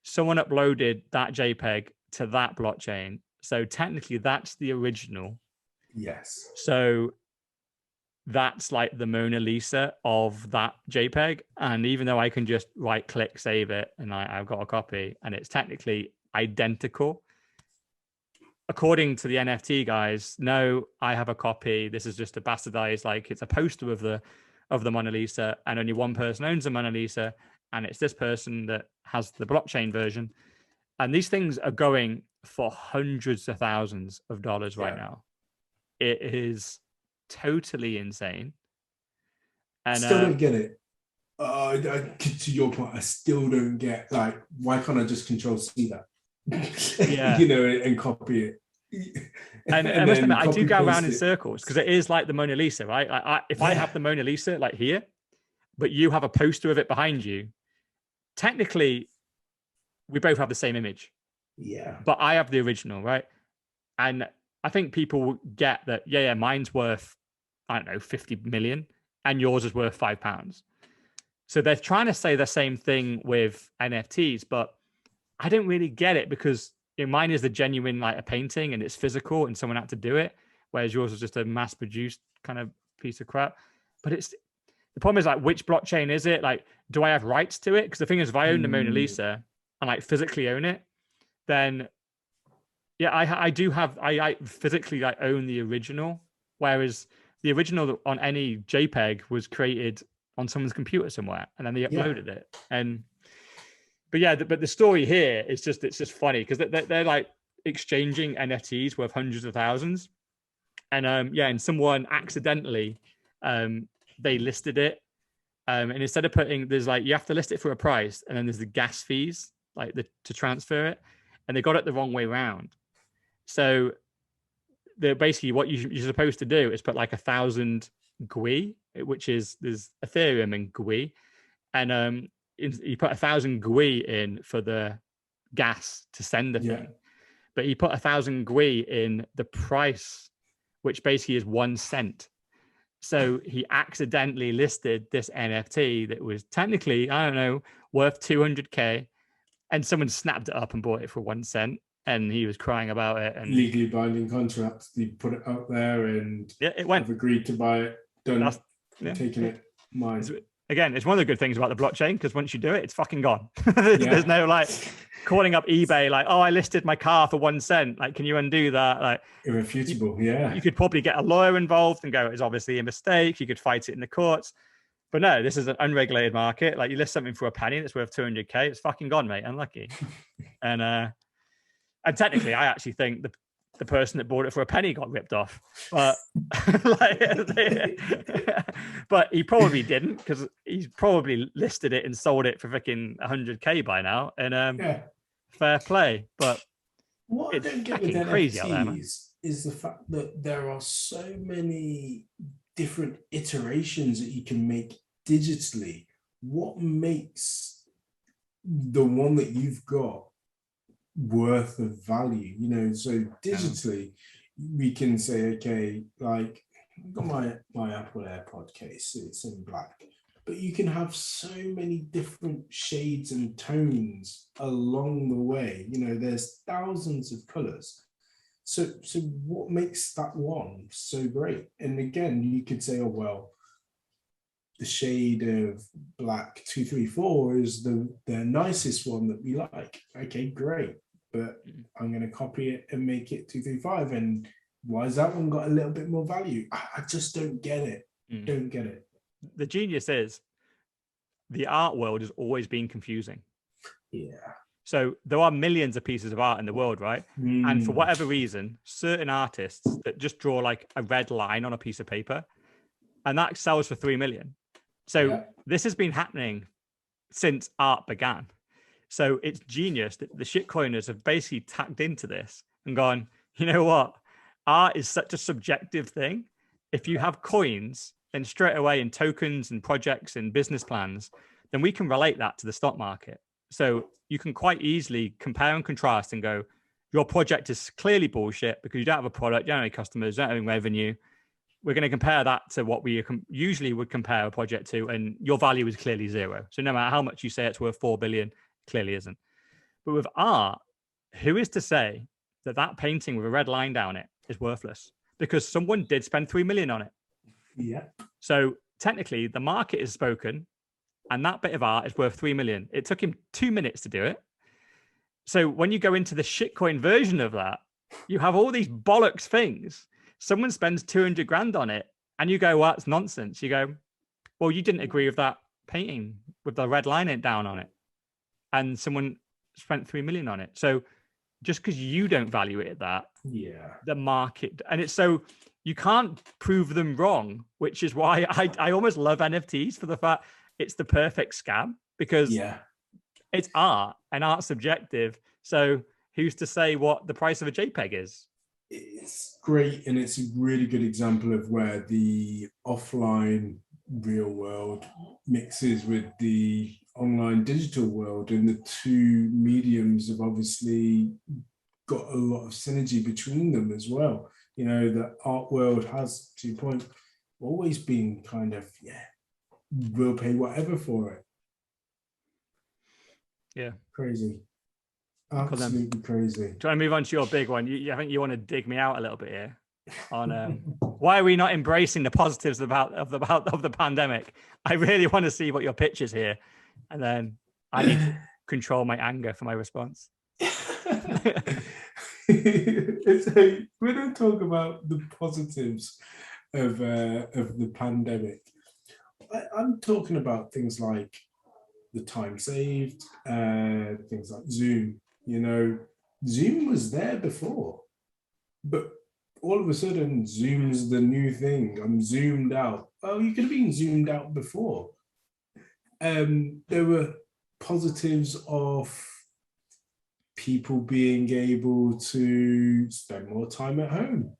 someone uploaded that JPEG to that blockchain. So technically that's the original. Yes. So that's like the Mona Lisa of that JPEG. And even though I can just right click, save it, and I've got a copy, and it's technically identical, according to the NFT guys, no, I have a copy. This is just a bastardized, like it's a poster of the Mona Lisa, and only one person owns the Mona Lisa, and it's this person that has the blockchain version. And these things are going for hundreds of thousands of dollars right now. It is totally insane. And still don't get it. To your point, I still don't get, like, why can't I just control C that? Yeah. And copy it. And I must admit, I do go around in circles, because it is like the Mona Lisa, right? If I have the Mona Lisa like here, but you have a poster of it behind you, technically we both have the same image. Yeah. But I have the original, right? And I think people get that, mine's worth, I don't know, 50 million, and yours is worth £5. So they're trying to say the same thing with NFTs, but I don't really get it, because mine is the genuine, like a painting, and it's physical and someone had to do it, whereas yours is just a mass produced kind of piece of crap. But the problem is, like, which blockchain is it? Like, do I have rights to it? Because the thing is, if I own the Mona Lisa and like physically own it, then I do have, I physically like own the original, whereas the original on any JPEG was created on someone's computer somewhere, and then they uploaded it. But the story here is it's just funny, because they're like exchanging NFTs worth hundreds of thousands, and someone accidentally they listed it, and instead of putting, there's like, you have to list it for a price, and then there's the gas fees to transfer it, and they got it the wrong way around. So they're basically, what you're supposed to do is put like 1,000 GUI, which is, there's Ethereum and GUI, and you put 1,000 GUI in for the gas to send the thing, but you put 1,000 GUI in the price which basically is 1 cent. So he accidentally listed this NFT that was technically, I don't know, worth 200K, and someone snapped it up and bought it for 1 cent, and he was crying about it. And legally binding contracts. They put it out there, and it went. I've agreed to buy it. Done. Yeah. Taking it. Mine. Again, it's one of the good things about the blockchain, because once you do it, it's fucking gone. There's no like calling up eBay like, oh, I listed my car for 1 cent. Like, can you undo that? Like, irrefutable. You could probably get a lawyer involved and go, it's obviously a mistake. You could fight it in the courts. But no, this is an unregulated market. Like, you list something for a penny that's worth 200K, it's fucking gone, mate. Unlucky. And technically, I actually think the person that bought it for a penny got ripped off, but but he probably didn't, because he's probably listed it and sold it for freaking 100K by now. And fair play, but what I don't get with crazy out there, man. Is the fact that there are so many different iterations that you can make digitally. What makes the one that you've got worth of value? So digitally we can say, okay, like I've got my Apple AirPod case, it's in black, but you can have so many different shades and tones along the way. There's thousands of colors. So what makes that one so great? And again, you could say, oh well, the shade of black 234 is the nicest one that we like. Okay, great. But I'm going to copy it and make it 235. And why has that one got a little bit more value? I just don't get it. Don't get it. The genius is the art world has always been confusing. Yeah. So there are millions of pieces of art in the world, right? And for whatever reason, certain artists that just draw like a red line on a piece of paper, and that sells for 3 million. So this has been happening since art began. So it's genius that the shitcoiners have basically tagged into this and gone, you know what? Art is such a subjective thing. If you have coins, then straight away in tokens and projects and business plans, then we can relate that to the stock market. So you can quite easily compare and contrast and go, your project is clearly bullshit because you don't have a product, you don't have any customers, you don't have any revenue. We're going to compare that to what we usually would compare a project to, and your value is clearly zero. So no matter how much you say it's worth 4 billion, clearly isn't. But with art, who is to say that that painting with a red line down it is worthless? Because someone did spend 3 million on it. Yeah. So technically the market is spoken, and that bit of art is worth 3 million. It took him 2 minutes to do it. So when you go into the shitcoin version of that, you have all these bollocks things. Someone spends 200 grand on it and you go, well, that's nonsense. You go, well, you didn't agree with that painting with the red line down on it. And someone spent 3 million on it. So just because you don't value it at that, the market, and it's so you can't prove them wrong, which is why I almost love NFTs for the fact it's the perfect scam, because it's art and art's subjective. So who's to say what the price of a JPEG is? It's great, and it's a really good example of where the offline real world mixes with the online digital world, and the two mediums have obviously got a lot of synergy between them as well. The art world has, to your point, always been kind of, we'll pay whatever for it. Yeah. Crazy. Absolutely crazy. Do you want to move on to your big one? I think you want to dig me out a little bit here on why are we not embracing the positives of the pandemic? I really want to see what your pitch is here, and then I need to control my anger for my response. We don't talk about the positives of the pandemic. I'm talking about things like the time saved, things like Zoom. Zoom was there before, but all of a sudden Zoom's the new thing. I'm zoomed out. Well, you could have been zoomed out before. There were positives of people being able to spend more time at home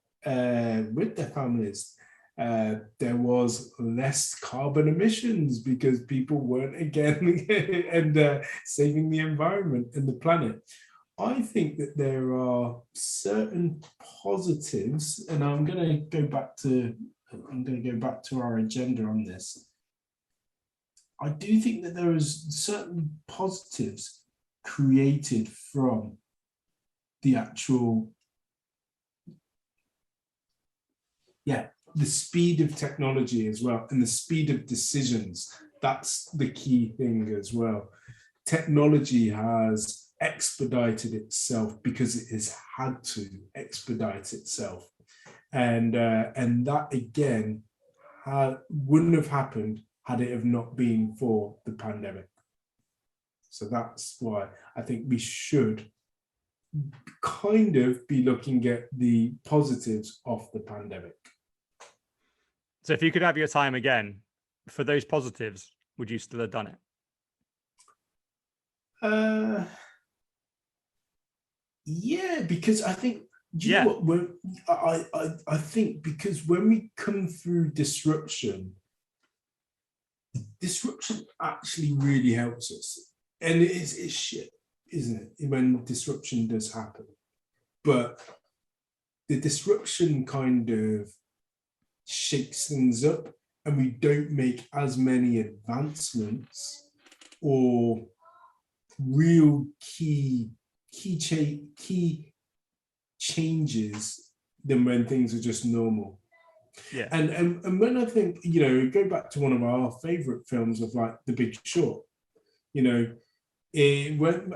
with their families. There was less carbon emissions because people weren't again and saving the environment and the planet. I think that there are certain positives, and I'm going to go back to our agenda on this. I do think that there is certain positives created from the actual, the speed of technology as well, and the speed of decisions. That's the key thing as well. Technology has expedited itself because it has had to expedite itself, and that again wouldn't have happened had it have not been for the pandemic. So that's why I think we should kind of be looking at the positives of the pandemic. So if you could have your time again for those positives, would you still have done it? Yeah, because I think, do you know what? When I think because when we come through disruption actually really helps us, and it's shit, isn't it? When disruption does happen, but the disruption kind of shakes things up, and we don't make as many advancements or real key changes than when things are just normal. Yeah. And when I think, go back to one of our favorite films of like The Big Short, when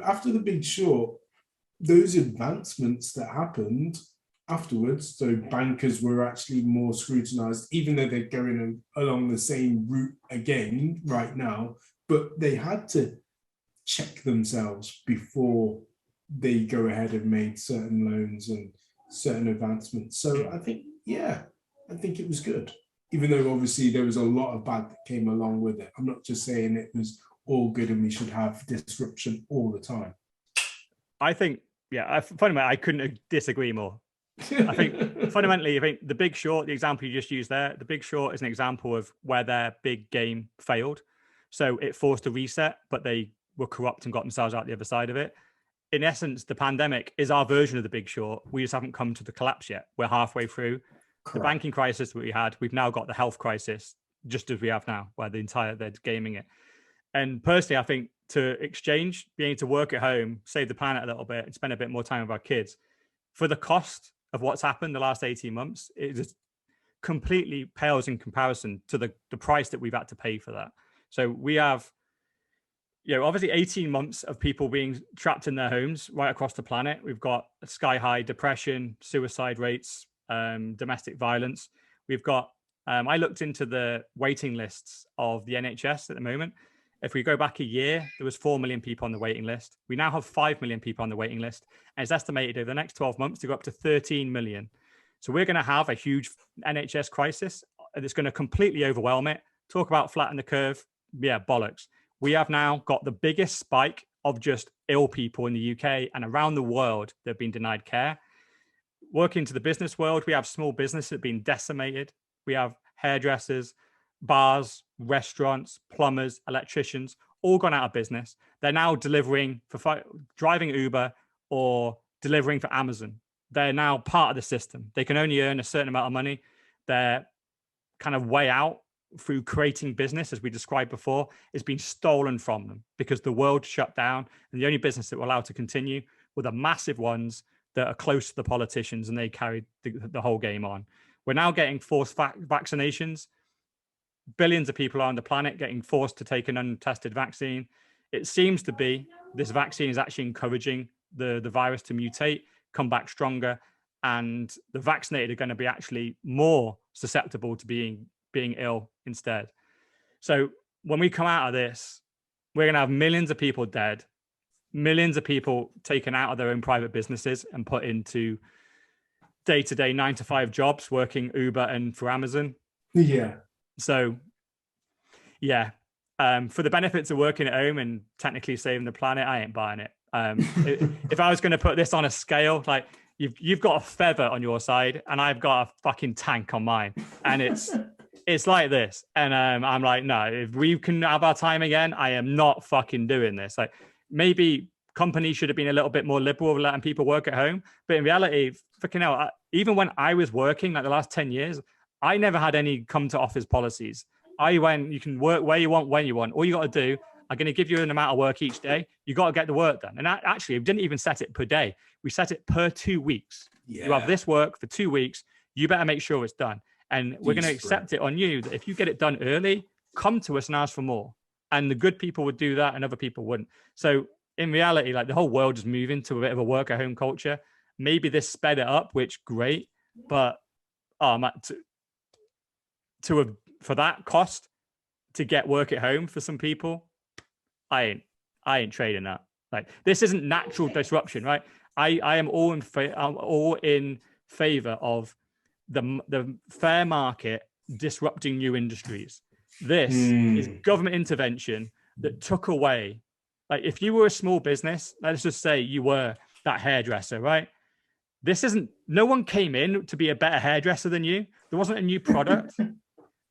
after The Big Short, those advancements that happened afterwards, so bankers were actually more scrutinized, even though they're going along the same route again right now, but they had to check themselves before they go ahead and made certain loans and certain advancements. So I think it was good, even though obviously there was a lot of bad that came along with it. I'm not just saying it was all good and we should have disruption all the time. I think, fundamentally, I couldn't disagree more. I think fundamentally, I think The Big Short, the example you just used there, The Big Short is an example of where their big game failed. So it forced a reset, but they were corrupt and got themselves out the other side of it. In essence, the pandemic is our version of The Big Short. We just haven't come to the collapse yet. We're halfway through. Correct. The banking crisis that we had, we've now got the health crisis, just as we have now, where they're gaming it. And personally, I think to exchange, being able to work at home, save the planet a little bit, and spend a bit more time with our kids, for the cost of what's happened the last 18 months, it just completely pales in comparison to the price that we've had to pay for that. So we have, obviously 18 months of people being trapped in their homes right across the planet. We've got sky high depression, suicide rates, domestic violence. We've got, I looked into the waiting lists of the NHS at the moment. If we go back a year, there was 4 million people on the waiting list. We now have 5 million people on the waiting list. And it's estimated over the next 12 months to go up to 13 million. So we're going to have a huge NHS crisis. It's going to completely overwhelm it. Talk about flatten the curve. Yeah, bollocks. We have now got the biggest spike of just ill people in the UK and around the world that have been denied care. Working to the business world, we have small businesses that have been decimated. We have hairdressers, bars, restaurants, plumbers, electricians, all gone out of business. They're now driving Uber or delivering for Amazon. They're now part of the system. They can only earn a certain amount of money. Their kind of way out through creating business, as we described before, is being stolen from them because the world shut down, and the only business that were allowed to continue were the massive ones that are close to the politicians, and they carried the whole game on. We're now getting forced vaccinations. Billions of people on the planet getting forced to take an untested vaccine. It seems to be this vaccine is actually encouraging the virus to mutate, come back stronger, and the vaccinated are going to be actually more susceptible to being ill instead. So when we come out of this, we're going to have millions of people dead, millions of people taken out of their own private businesses and put into day-to-day 9-to-5 jobs working Uber and for Amazon. Yeah. So, yeah, for the benefits of working at home and technically saving the planet, I ain't buying it. If I was going to put this on a scale, like you've got a feather on your side and I've got a fucking tank on mine, and it's like this. And I'm like, no, if we can have our time again, I am not fucking doing this. Like maybe companies should have been a little bit more liberal with letting people work at home. But in reality, freaking hell, even when I was working, like the last 10 years, I never had any come to office policies. I went, you can work where you want, when you want. All you got to do, I'm going to give you an amount of work each day. You got to get the work done. And actually, we didn't even set it per day. We set it per 2 weeks. Yeah. You have this work for 2 weeks. You better make sure it's done. And we're going to accept it on you that if you get it done early, come to us and ask for more. And the good people would do that and other people wouldn't. So in reality, like the whole world is moving to a bit of a work at home culture. Maybe this sped it up, which great. But for that cost to get work at home for some people, I ain't trading that. Like this isn't natural disruption, right? I am all in favor of the fair market disrupting new industries. This is government intervention that took away. Like if you were a small business, let's just say you were that hairdresser, right? This isn't, no one came in to be a better hairdresser than you. There wasn't a new product.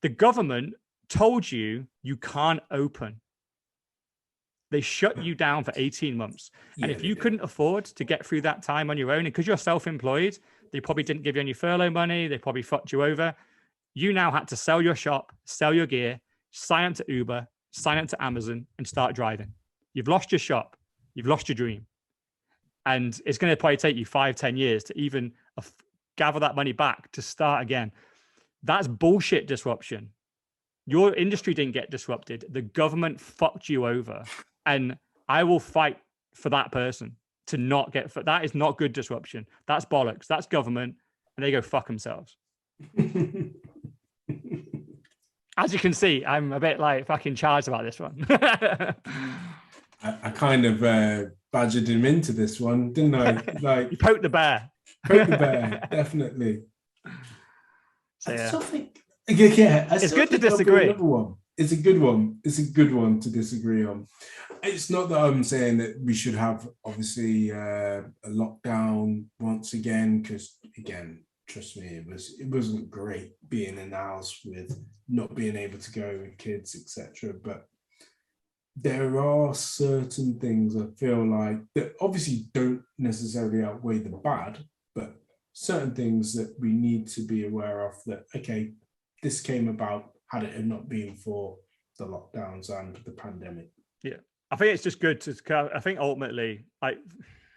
The government told you can't open. They shut you down for 18 months. And if you couldn't afford to get through that time on your own, and because you're self-employed, they probably didn't give you any furlough money. They probably fucked you over. You now had to sell your shop, sell your gear, sign up to Uber, sign up to Amazon, and start driving. You've lost your shop. You've lost your dream. And it's going to probably take you 5-10 years to even gather that money back to start again. That's bullshit disruption. Your industry didn't get disrupted. The government fucked you over. And I will fight for that person to not get, that is not good disruption. That's bollocks. That's government. And they go fuck themselves. As you can see, I'm a bit like fucking charged about this one. I kind of badgered him into this one, didn't I? Like you poked the bear. Poked the bear, definitely. So, yeah. I still think, it's good to disagree. It's a good one. It's a good one to disagree on. It's not that I'm saying that we should have obviously a lockdown once again, because again, trust me, it wasn't great being in the house with not being able to go with kids, etc. But there are certain things I feel like that obviously don't necessarily outweigh the bad, but certain things that we need to be aware of that, okay, this came about had it not been for the lockdowns and the pandemic. Yeah, I think it's just good to, I think ultimately,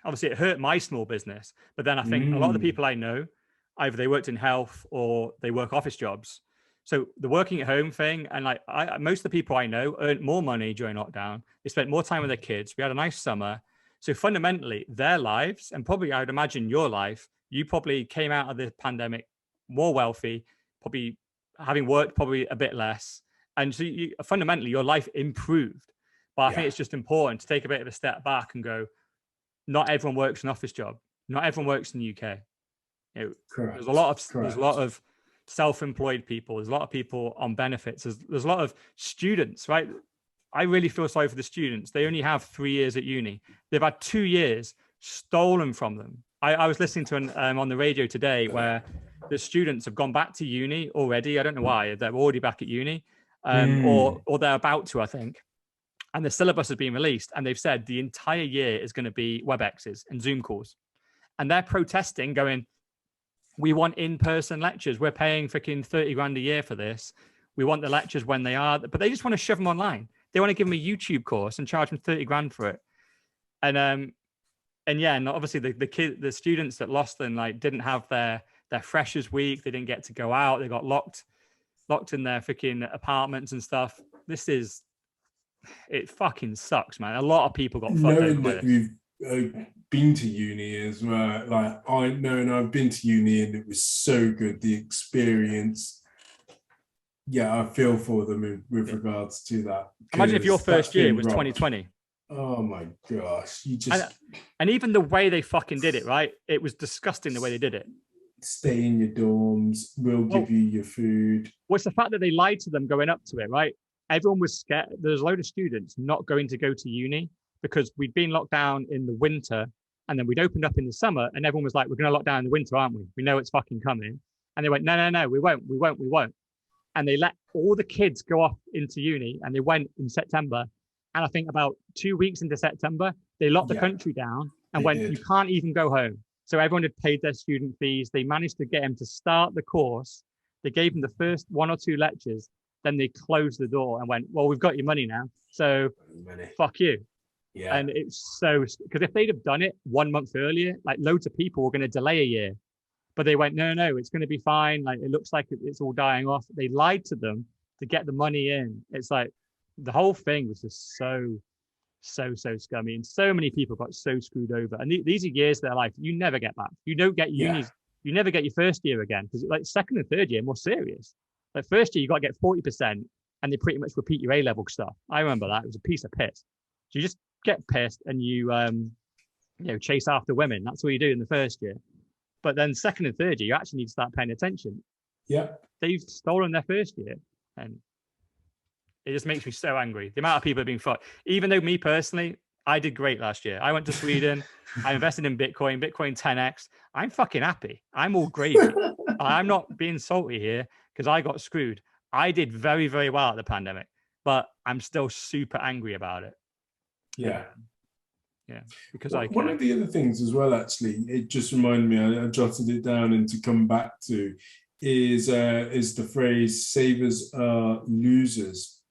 obviously it hurt my small business, but then I think a lot of the people I know, either they worked in health or they work office jobs. So the working at home thing, and like most of the people I know earned more money during lockdown. They spent more time with their kids. We had a nice summer. So fundamentally, their lives, and probably I would imagine your life, you probably came out of the pandemic more wealthy, probably having worked probably a bit less. And so fundamentally, your life improved. But I think it's just important to take a bit of a step back and go, not everyone works an office job. Not everyone works in the UK. Correct. There's a lot of self-employed people. There's a lot of people on benefits. There's a lot of students, right? I really feel sorry for the students. They only have 3 years at uni. They've had 2 years stolen from them. I was listening to on the radio today where the students have gone back to uni already. I don't know why. They're already back at uni or they're about to, I think. And the syllabus has been released and they've said the entire year is going to be WebExes and Zoom calls. And they're protesting going, we want in-person lectures. We're paying freaking 30 grand a year for this. We want the lectures when they are, but they just want to shove them online. They want to give them a YouTube course and charge them 30 grand for it. And yeah, and obviously the students that lost them like didn't have their freshers week. They didn't get to go out. They got locked in their freaking apartments and stuff. It fucking sucks, man. A lot of people got fucked over by this. We've been to uni as well. Like I know, and I've been to uni, and it was so good. The experience. Yeah, I feel for them with regards to that. Imagine if your first year was 2020. Oh my gosh! And even the way they fucking did it, right? It was disgusting the way they did it. Stay in your dorms. We'll give you your food. What's the fact that they lied to them going up to it, right? Everyone was scared. There's a load of students not going to go to uni because we'd been locked down in the winter and then we'd opened up in the summer and everyone was like, we're going to lock down in the winter, aren't we? We know it's fucking coming. And they went, no, we won't. And they let all the kids go off into uni and they went in September And I think about 2 weeks into September, they locked the country down and went, you can't even go home. So everyone had paid their student fees. They managed to get him to start the course. They gave him the first 1 or 2 lectures. Then they closed the door and went, well, we've got your money now. So fuck you. Yeah. And it's so, because if they'd have done it 1 month earlier, like loads of people were going to delay a year. But they went, no, it's going to be fine. Like, it looks like it's all dying off. They lied to them to get the money in. It's like the whole thing was just so scummy. And so many people got so screwed over. And these are years of their life you never get back. You don't get unis. You never get your first year again. Because like second and third year, more serious. Like first year, you got to get 40% and they pretty much repeat your A-level stuff. I remember that. It was a piece of piss. So you just get pissed and you chase after women. That's what you do in the first year. But then second and third year, you actually need to start paying attention. Yeah. They've stolen their first year. And it just makes me so angry. The amount of people have been fucked. Even though me personally, I did great last year. I went to Sweden. I invested in Bitcoin 10x. I'm fucking happy. I'm all gravy. I'm not being salty here because I got screwed. I did very, very well at the pandemic, but I'm still super angry about it. Yeah. Yeah, because one of the other things as well, actually, it just reminded me, I jotted it down and to come back to, is the phrase savers are losers.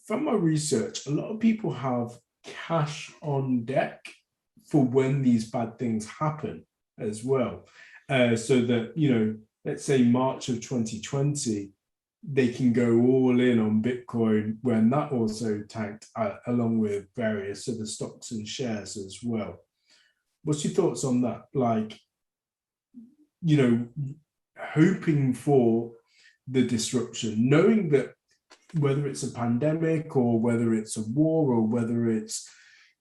From my research, a lot of people have cash on deck for when these bad things happen as well. So that, let's say March of 2020, they can go all in on Bitcoin when that also tanked, along with various other stocks and shares as well. What's your thoughts on that? Like, hoping for the disruption, knowing that whether it's a pandemic or whether it's a war or whether it's,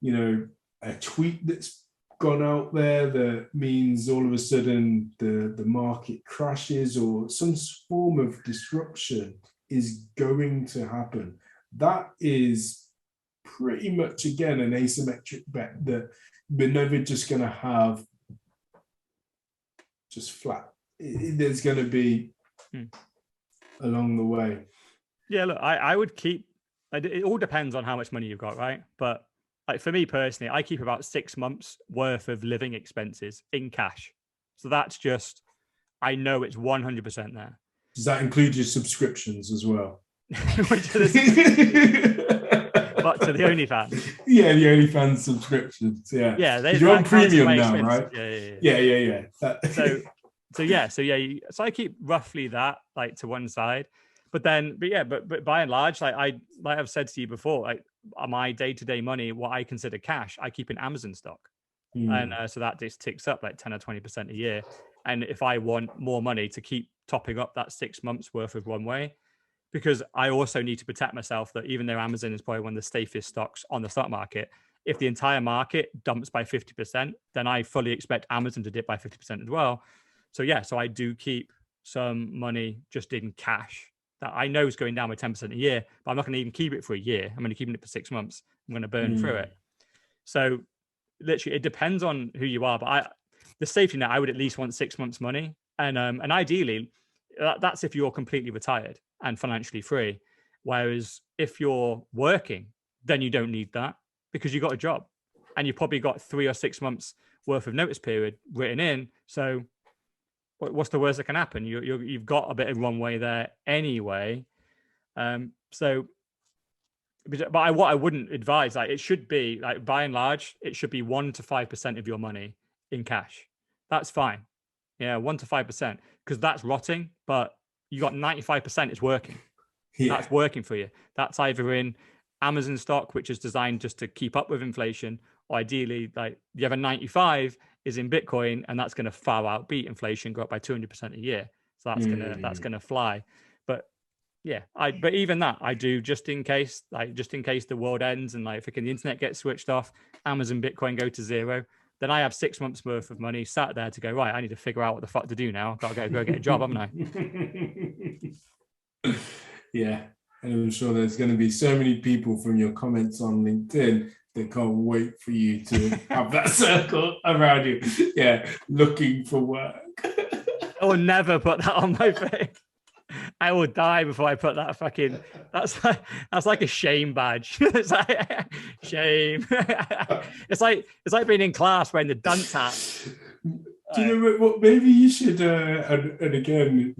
a tweet that's gone out there that means all of a sudden the market crashes or some form of disruption is going to happen. That is pretty much, again, an asymmetric bet that we're never just going to have just flat. There's going to be along the way. Yeah, look, I would keep, it all depends on how much money you've got, right? But like for me personally, I keep about 6 months worth of living expenses in cash. So that's just, I know it's 100% there. Does that include your subscriptions as well? But to the OnlyFans. Yeah, the OnlyFans subscriptions. Yeah. Yeah, you're on premium now, right? Yeah. So I keep roughly that like to one side. But by and large, like I've said to you before, like my day-to-day money, what I consider cash, I keep in Amazon stock. And so that just ticks up like 10 or 20% a year. And if I want more money to keep topping up that 6 months worth of runway, because I also need to protect myself that even though Amazon is probably one of the safest stocks on the stock market, if the entire market dumps by 50%, then I fully expect Amazon to dip by 50% as well. So I do keep some money just in cash that I know is going down by 10% a year, but I'm not going to even keep it for a year. I'm only keeping it for 6 months. I'm going to burn through it. So literally, it depends on who you are. But the safety net, I would at least want 6 months' money, and ideally, that's if you're completely retired and financially free. Whereas if you're working, then you don't need that because you got a job, and you've probably got 3 or 6 months worth of notice period written in. So what's the worst that can happen? You've got a bit of runway there anyway. What I wouldn't advise, like it should be like by and large, it should be 1 to 5% of your money in cash. That's fine. Yeah, 1 to 5%, because that's rotting, but you got 95% is working. Yeah. That's working for you. That's either in Amazon stock, which is designed just to keep up with inflation, or ideally, like the other 95 is in Bitcoin, and that's going to far outbeat inflation, go up by 200% a year. So that's gonna fly. But yeah, but even that I do just in case the world ends and like the internet gets switched off, Amazon Bitcoin go to zero. Then I have 6 months worth of money sat there to go, right, I need to figure out what the fuck to do now. I've got to go get a job, haven't I? Yeah. And I'm sure there's going to be so many people from your comments on LinkedIn that can't wait for you to have that circle around you. Yeah, looking for work. I will never put that on my face. I will die before I put that fucking. That's like a shame badge. It's like shame. It's like being in class wearing the dunce hat. Do you know what? Maybe you should. And again,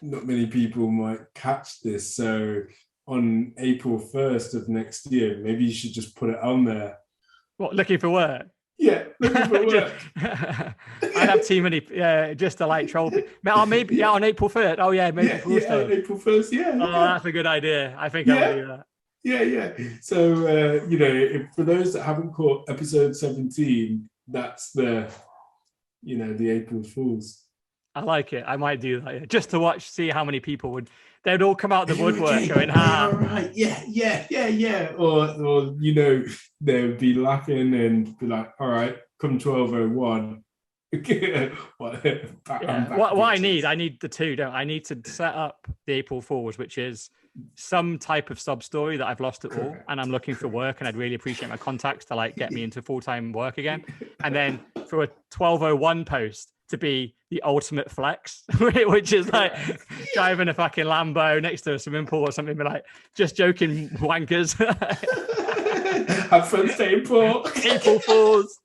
not many people might catch this. So on April 1st of next year, maybe you should just put it on there. What, looking for work? Yeah, looking for work. I'd have too many, just to like troll people. Oh, maybe, yeah, on April 1st. Oh, yeah, maybe on April 1st, yeah. Oh, that's a good idea. I think I'll do that. Yeah. So, for those that haven't caught episode 17, that's the April Fools. I like it. I might do that just to see how many people they'd all come out the woodwork going, "Ah, right, yeah," or they would be laughing and be like, "All right, come 12:01." What I need the two. I need to set up the April Fools, which is some type of sub story that I've lost it all, and I'm looking for work, and I'd really appreciate my contacts to like get me into full-time work again. And then for a 12:01 post to be the ultimate flex, which is like driving a fucking Lambo next to a swimming pool or something, but like just joking wankers. Have fun staying poor. April Fools.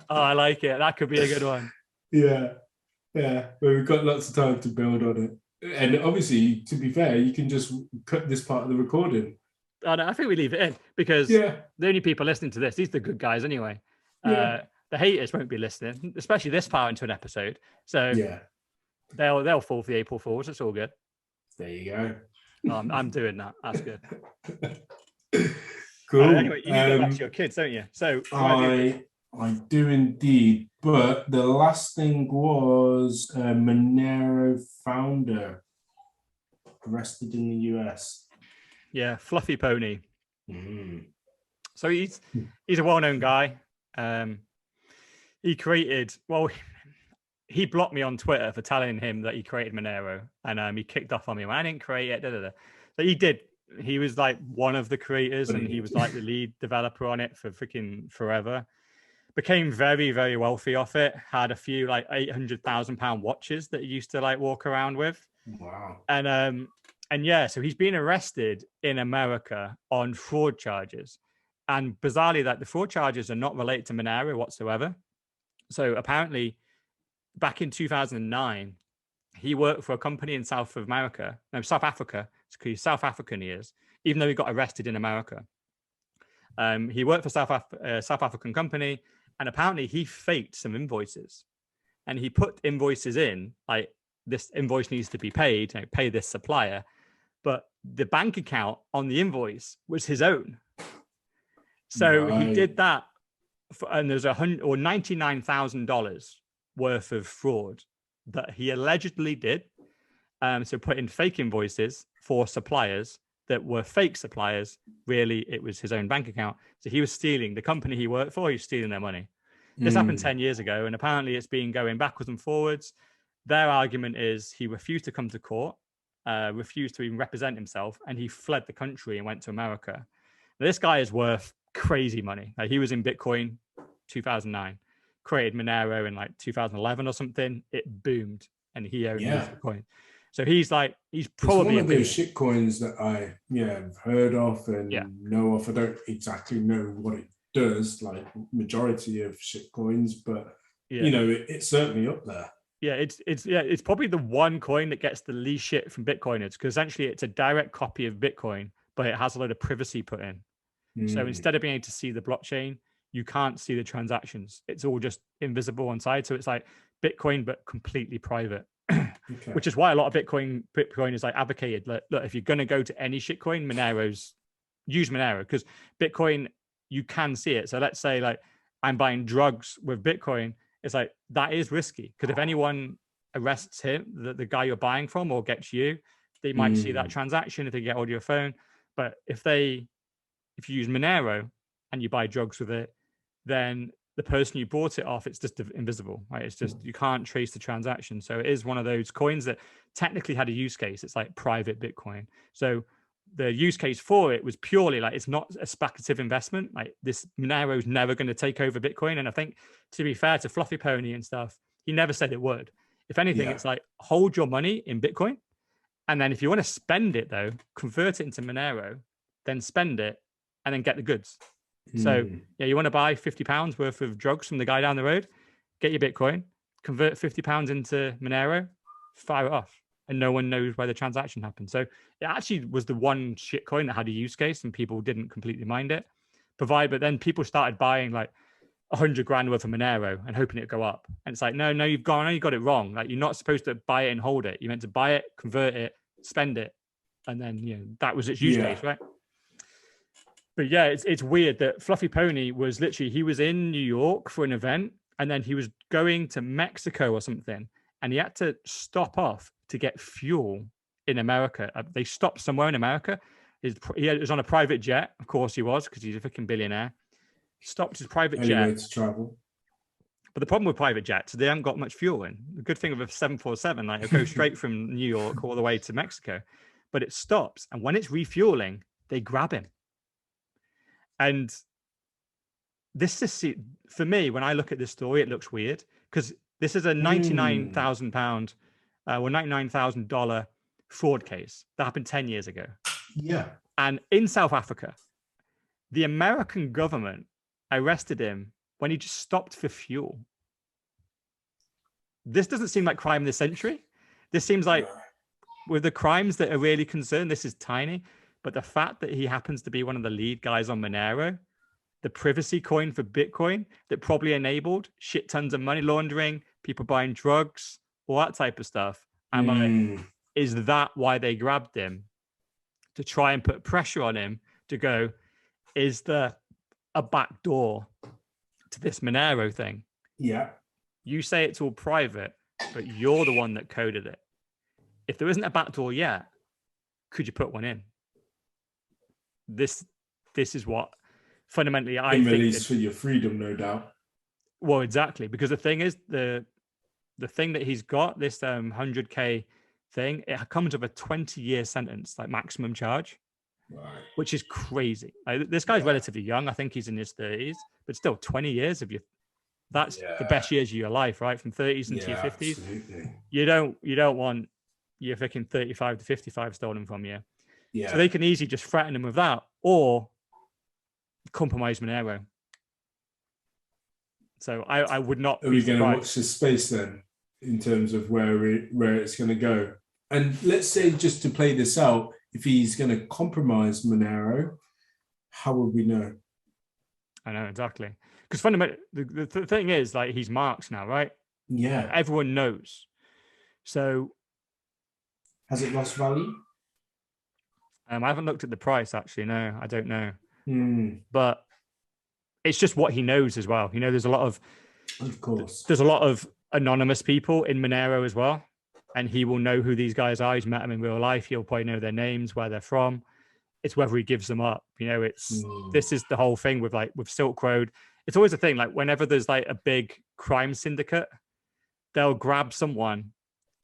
Oh, I like it. That could be a good one. Yeah. Well, we've got lots of time to build on it. And obviously, to be fair, you can just cut this part of the recording. Oh, no, I think we leave it in because the only people listening to this, these are the good guys anyway. The haters won't be listening, especially this far into an episode. So they'll fall for the April Fools. It's all good. There you go. I'm doing that. That's good. Cool. Anyway, you need to go back to your kids, don't you? So I do indeed. But the last thing was Monero founder arrested in the US. Yeah, Fluffy Pony. Mm. So he's a well-known guy. He blocked me on Twitter for telling him that he created Monero, and he kicked off on me when I didn't create it. But he did. He was like one of the creators, and he was like the lead developer on it for freaking forever. Became very, very wealthy off it. Had a few like £800,000 watches that he used to like walk around with. Wow. And so he's been arrested in America on fraud charges. And bizarrely, that the fraud charges are not related to Monero whatsoever. So apparently, back in 2009, he worked for a company in South Africa. Because he's South African, he is, even though he got arrested in America. He worked for South African company, and apparently he faked some invoices. And he put invoices in, like, this invoice needs to be paid, pay this supplier. But the bank account on the invoice was his own. So he did that, and there's $99,000 worth of fraud that he allegedly did. So put in fake invoices for suppliers that were fake suppliers. Really, it was his own bank account. So he was stealing the company he worked for. He was stealing their money. This happened 10 years ago, and apparently it's been going backwards and forwards. Their argument is he refused to come to court, refused to even represent himself, and he fled the country and went to America. Now, this guy is worth crazy money. He was in Bitcoin 2009, created Monero in like 2011 or something. It boomed, and he owned Bitcoin. So he's probably one of those shit coins that I have heard of and know of. I don't exactly know what it does, like majority of shit coins, but it's certainly up there. Yeah, it's probably the one coin that gets the least shit from Bitcoiners, because essentially it's a direct copy of Bitcoin, but it has a load of privacy put in. So instead of being able to see the blockchain, you can't see the transactions. It's all just invisible on side. So it's like Bitcoin, but completely private. Okay. Which is why a lot of Bitcoin is like advocated. Look, if you're going to go to any shitcoin, use Monero, because Bitcoin, you can see it. So let's say like I'm buying drugs with Bitcoin. It's like that is risky, because if anyone arrests him, the guy you're buying from, or gets you, they might see that transaction if they get hold of your phone. But if you use Monero and you buy drugs with it, then the person you bought it off, it's just invisible, right? It's just, you can't trace the transaction. So it is one of those coins that technically had a use case. It's like private Bitcoin. So the use case for it was purely like, it's not a speculative investment. Like, this Monero is never going to take over Bitcoin. And I think, to be fair to Fluffy Pony and stuff, he never said it would. If anything, it's like hold your money in Bitcoin. And then if you want to spend it though, convert it into Monero, then spend it and then get the goods. So yeah, you want to buy £50 worth of drugs from the guy down the road, get your Bitcoin, convert £50 into Monero, fire it off. And no one knows where the transaction happened. So it actually was the one shitcoin that had a use case and people didn't completely mind it. But then people started buying like 100 grand worth of Monero and hoping it'd go up. And it's like, no, you got it wrong. Like you're not supposed to buy it and hold it. You meant to buy it, convert it, spend it. And then, that was its use case, right? But yeah, it's weird that Fluffy Pony was literally, he was in New York for an event and then he was going to Mexico or something. And he had to stop off to get fuel in America. They stopped somewhere in America. He was on a private jet. Of course he was, because he's a freaking billionaire. Stopped his private jet to travel. But the problem with private jets, they haven't got much fuel in. The good thing of a 747, like it'll go straight from New York all the way to Mexico, but it stops. And when it's refueling, they grab him. And this is, for me, when I look at this story, it looks weird because this is a £99,000 or $99,000 fraud case that happened 10 years ago. Yeah. And in South Africa, the American government arrested him when he just stopped for fuel. This doesn't seem like crime of the century. This seems like, with the crimes that are really concerned, this is tiny. But the fact that he happens to be one of the lead guys on Monero, the privacy coin for Bitcoin that probably enabled shit tons of money laundering, people buying drugs, all that type of stuff. Is that why they grabbed him? To try and put pressure on him to go, is there a back door to this Monero thing? Yeah. You say it's all private, but you're the one that coded it. If there isn't a back door yet, could you put one in? This is what fundamentally I think. Release for your freedom, no doubt. Well, exactly, because the thing is, the thing that he's got, this 100K thing, it comes with a 20-year sentence, like maximum charge, which is crazy. Like, this guy's relatively young. I think he's in his 30s, but still 20 years of your, that's the best years of your life, right? From 30s into your 50s. Absolutely. You don't want your freaking 35 to 55 stolen from you. Yeah. So they can easily just threaten him with that or compromise Monero. So I would not. Are we going to watch this space then, in terms of where it's going to go? And let's say, just to play this out, if he's going to compromise Monero, how would we know? I know, exactly. Because fundamentally, the thing is, like, he's marked now, right? Yeah. Everyone knows. So has it lost value? I haven't looked at the price, actually. No, I don't know. But it's just what he knows as well. There's a lot of course, there's a lot of anonymous people in Monero as well. And he will know who these guys are. He's met them in real life. He'll probably know their names, where they're from. It's whether he gives them up. This is the whole thing with Silk Road. It's always a thing, like whenever there's like a big crime syndicate, they'll grab someone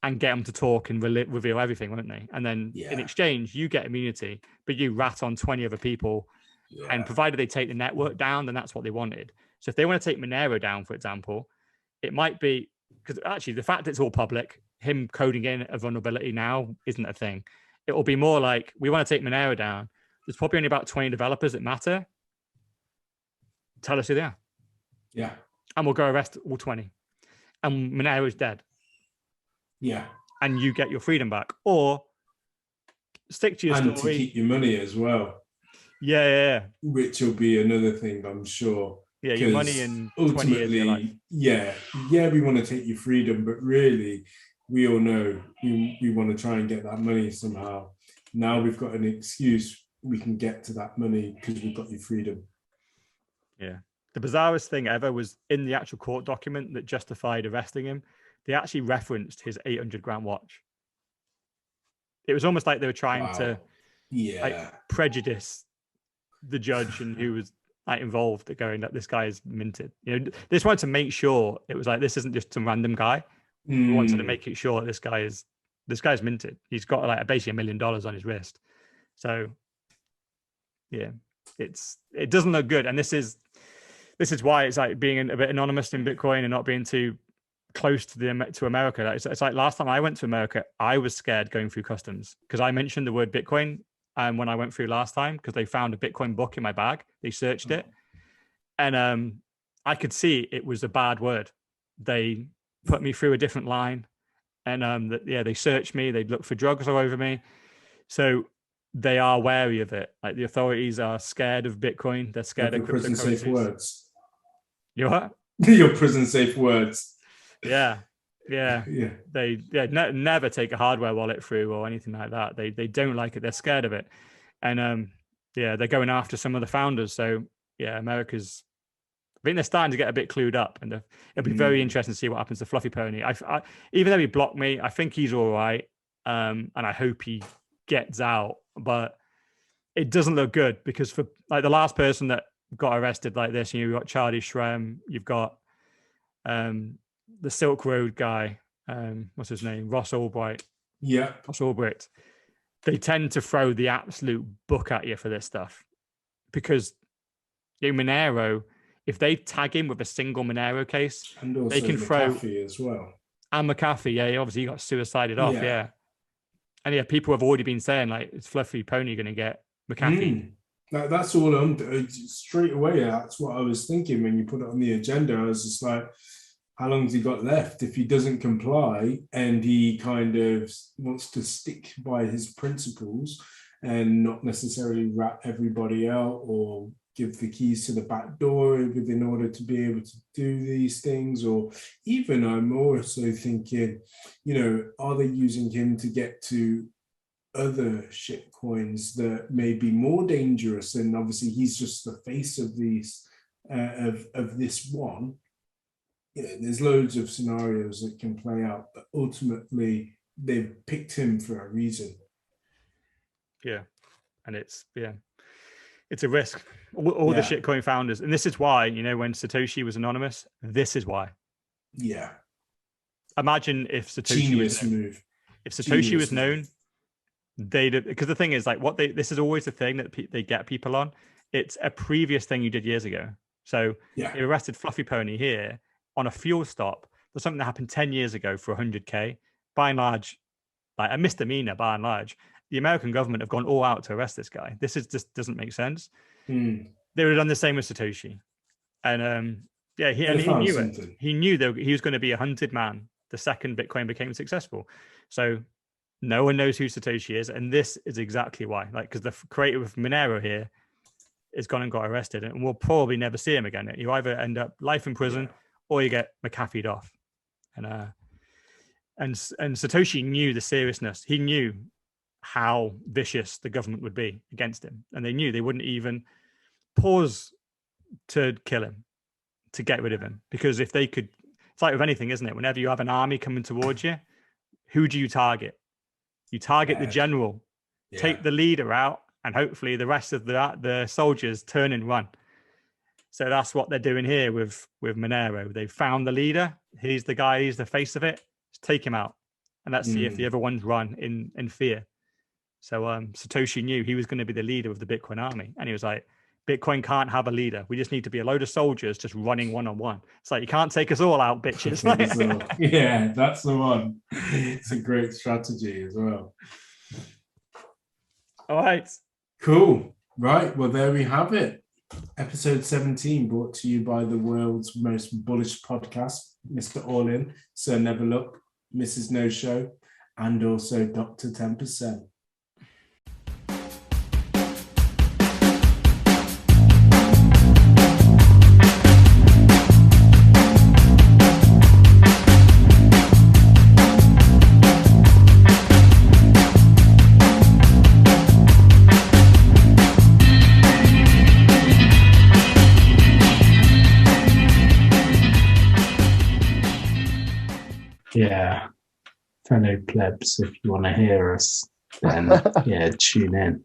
and get them to talk and reveal everything, won't they? And then in exchange, you get immunity, but you rat on 20 other people. Yeah. And provided they take the network down, then that's what they wanted. So if they want to take Monero down, for example, it might be, because actually the fact it's all public, him coding in a vulnerability now isn't a thing. It will be more like, we want to take Monero down. There's probably only about 20 developers that matter. Tell us who they are. Yeah. And we'll go arrest all 20. And Monero is dead. Yeah. And you get your freedom back. Or stick to your story. And to keep your money as well. Yeah. Which will be another thing, I'm sure. Yeah, your money in 20 years of your life. Yeah, we want to take your freedom, but really, we all know we want to try and get that money somehow. Now we've got an excuse. We can get to that money because we've got your freedom. Yeah. The bizarrest thing ever was in the actual court document that justified arresting him. They actually referenced his 800 grand watch. It was almost like they were trying to prejudice the judge and who was involved at going that this guy is minted. They just wanted to make sure it was like, this isn't just some random guy. We wanted to make it sure this guy's minted. He's got like basically $1 million on his wrist. So yeah, it doesn't look good. And this is why it's like being a bit anonymous in Bitcoin and not being too close to America. It's like last time I went to America, I was scared going through customs because I mentioned the word Bitcoin when I went through last time because they found a Bitcoin book in my bag. They searched it, and I could see it was a bad word. They put me through a different line, and they searched me. They'd look for drugs all over me, so they are wary of it. Like the authorities are scared of Bitcoin. They're scared of prison safe cryptocurrencies. words. You what? Your prison safe words. Yeah. They never take a hardware wallet through or anything like that. They don't like it. They're scared of it, and they're going after some of the founders. So yeah, America's. I think they're starting to get a bit clued up, and it'll be very interesting to see what happens to Fluffy Pony. I even though he blocked me, I think he's all right, and I hope he gets out. But it doesn't look good because for like the last person that got arrested like this, you've got Charlie Shrem, you've got the Silk Road guy, what's his name? Ross Albright. Yeah. Ross Albright. They tend to throw the absolute book at you for this stuff because Monero, if they tag him with a single Monero case, and also they can throw McAfee as well. And McAfee, obviously he got suicided off, And people have already been saying like, is Fluffy Pony going to get McAfee? That's all I'm straight away. That's what I was thinking when you put it on the agenda. I was just like, how long has he got left? If he doesn't comply and he kind of wants to stick by his principles and not necessarily rat everybody out or give the keys to the back door in order to be able to do these things, or even I'm also thinking, are they using him to get to other shit coins that may be more dangerous? And obviously he's just the face of these of this one. There's loads of scenarios that can play out, but ultimately they've picked him for a reason. Yeah, and it's a risk. All the shitcoin founders, and this is why when Satoshi was anonymous, this is why. Yeah. Imagine if Satoshi was known, they'd, because the thing is like this is always the thing that they get people on. It's a previous thing you did years ago. So they arrested Fluffy Pony here on a fuel stop for something that happened 10 years ago for 100K. By and large, like a misdemeanor by and large. The American government have gone all out to arrest this guy. This just doesn't make sense. They would have done the same with Satoshi. And he knew it. He knew that he was going to be a hunted man the second Bitcoin became successful. So no one knows who Satoshi is. And this is exactly why. Like, because the creator of Monero here is gone and got arrested, and we'll probably never see him again. You either end up life in prison or you get McAfee'd off. And Satoshi knew the seriousness. He knew how vicious the government would be against him, and they knew they wouldn't even pause to kill him, to get rid of him, because if they could, it's like with anything, isn't it? Whenever you have an army coming towards you, who do you target? You target the general, take the leader out, and hopefully the rest of the soldiers turn and run. So that's what they're doing here with Monero. They've found the leader. He's the guy. He's the face of it. Just take him out, and let's see if the other ones run in fear. So Satoshi knew he was going to be the leader of the Bitcoin army, and he was like, Bitcoin can't have a leader. We just need to be a load of soldiers just running one-on-one. It's like, you can't take us all out, bitches. Yeah, that's the one. It's a great strategy as well. All right. Cool. Right. Well, there we have it. Episode 17 brought to you by the world's most bullish podcast, Mr. All In, Sir Never Look, Mrs. No Show, and also Dr. 10%. Yeah, fellow plebs, if you want to hear us, then tune in.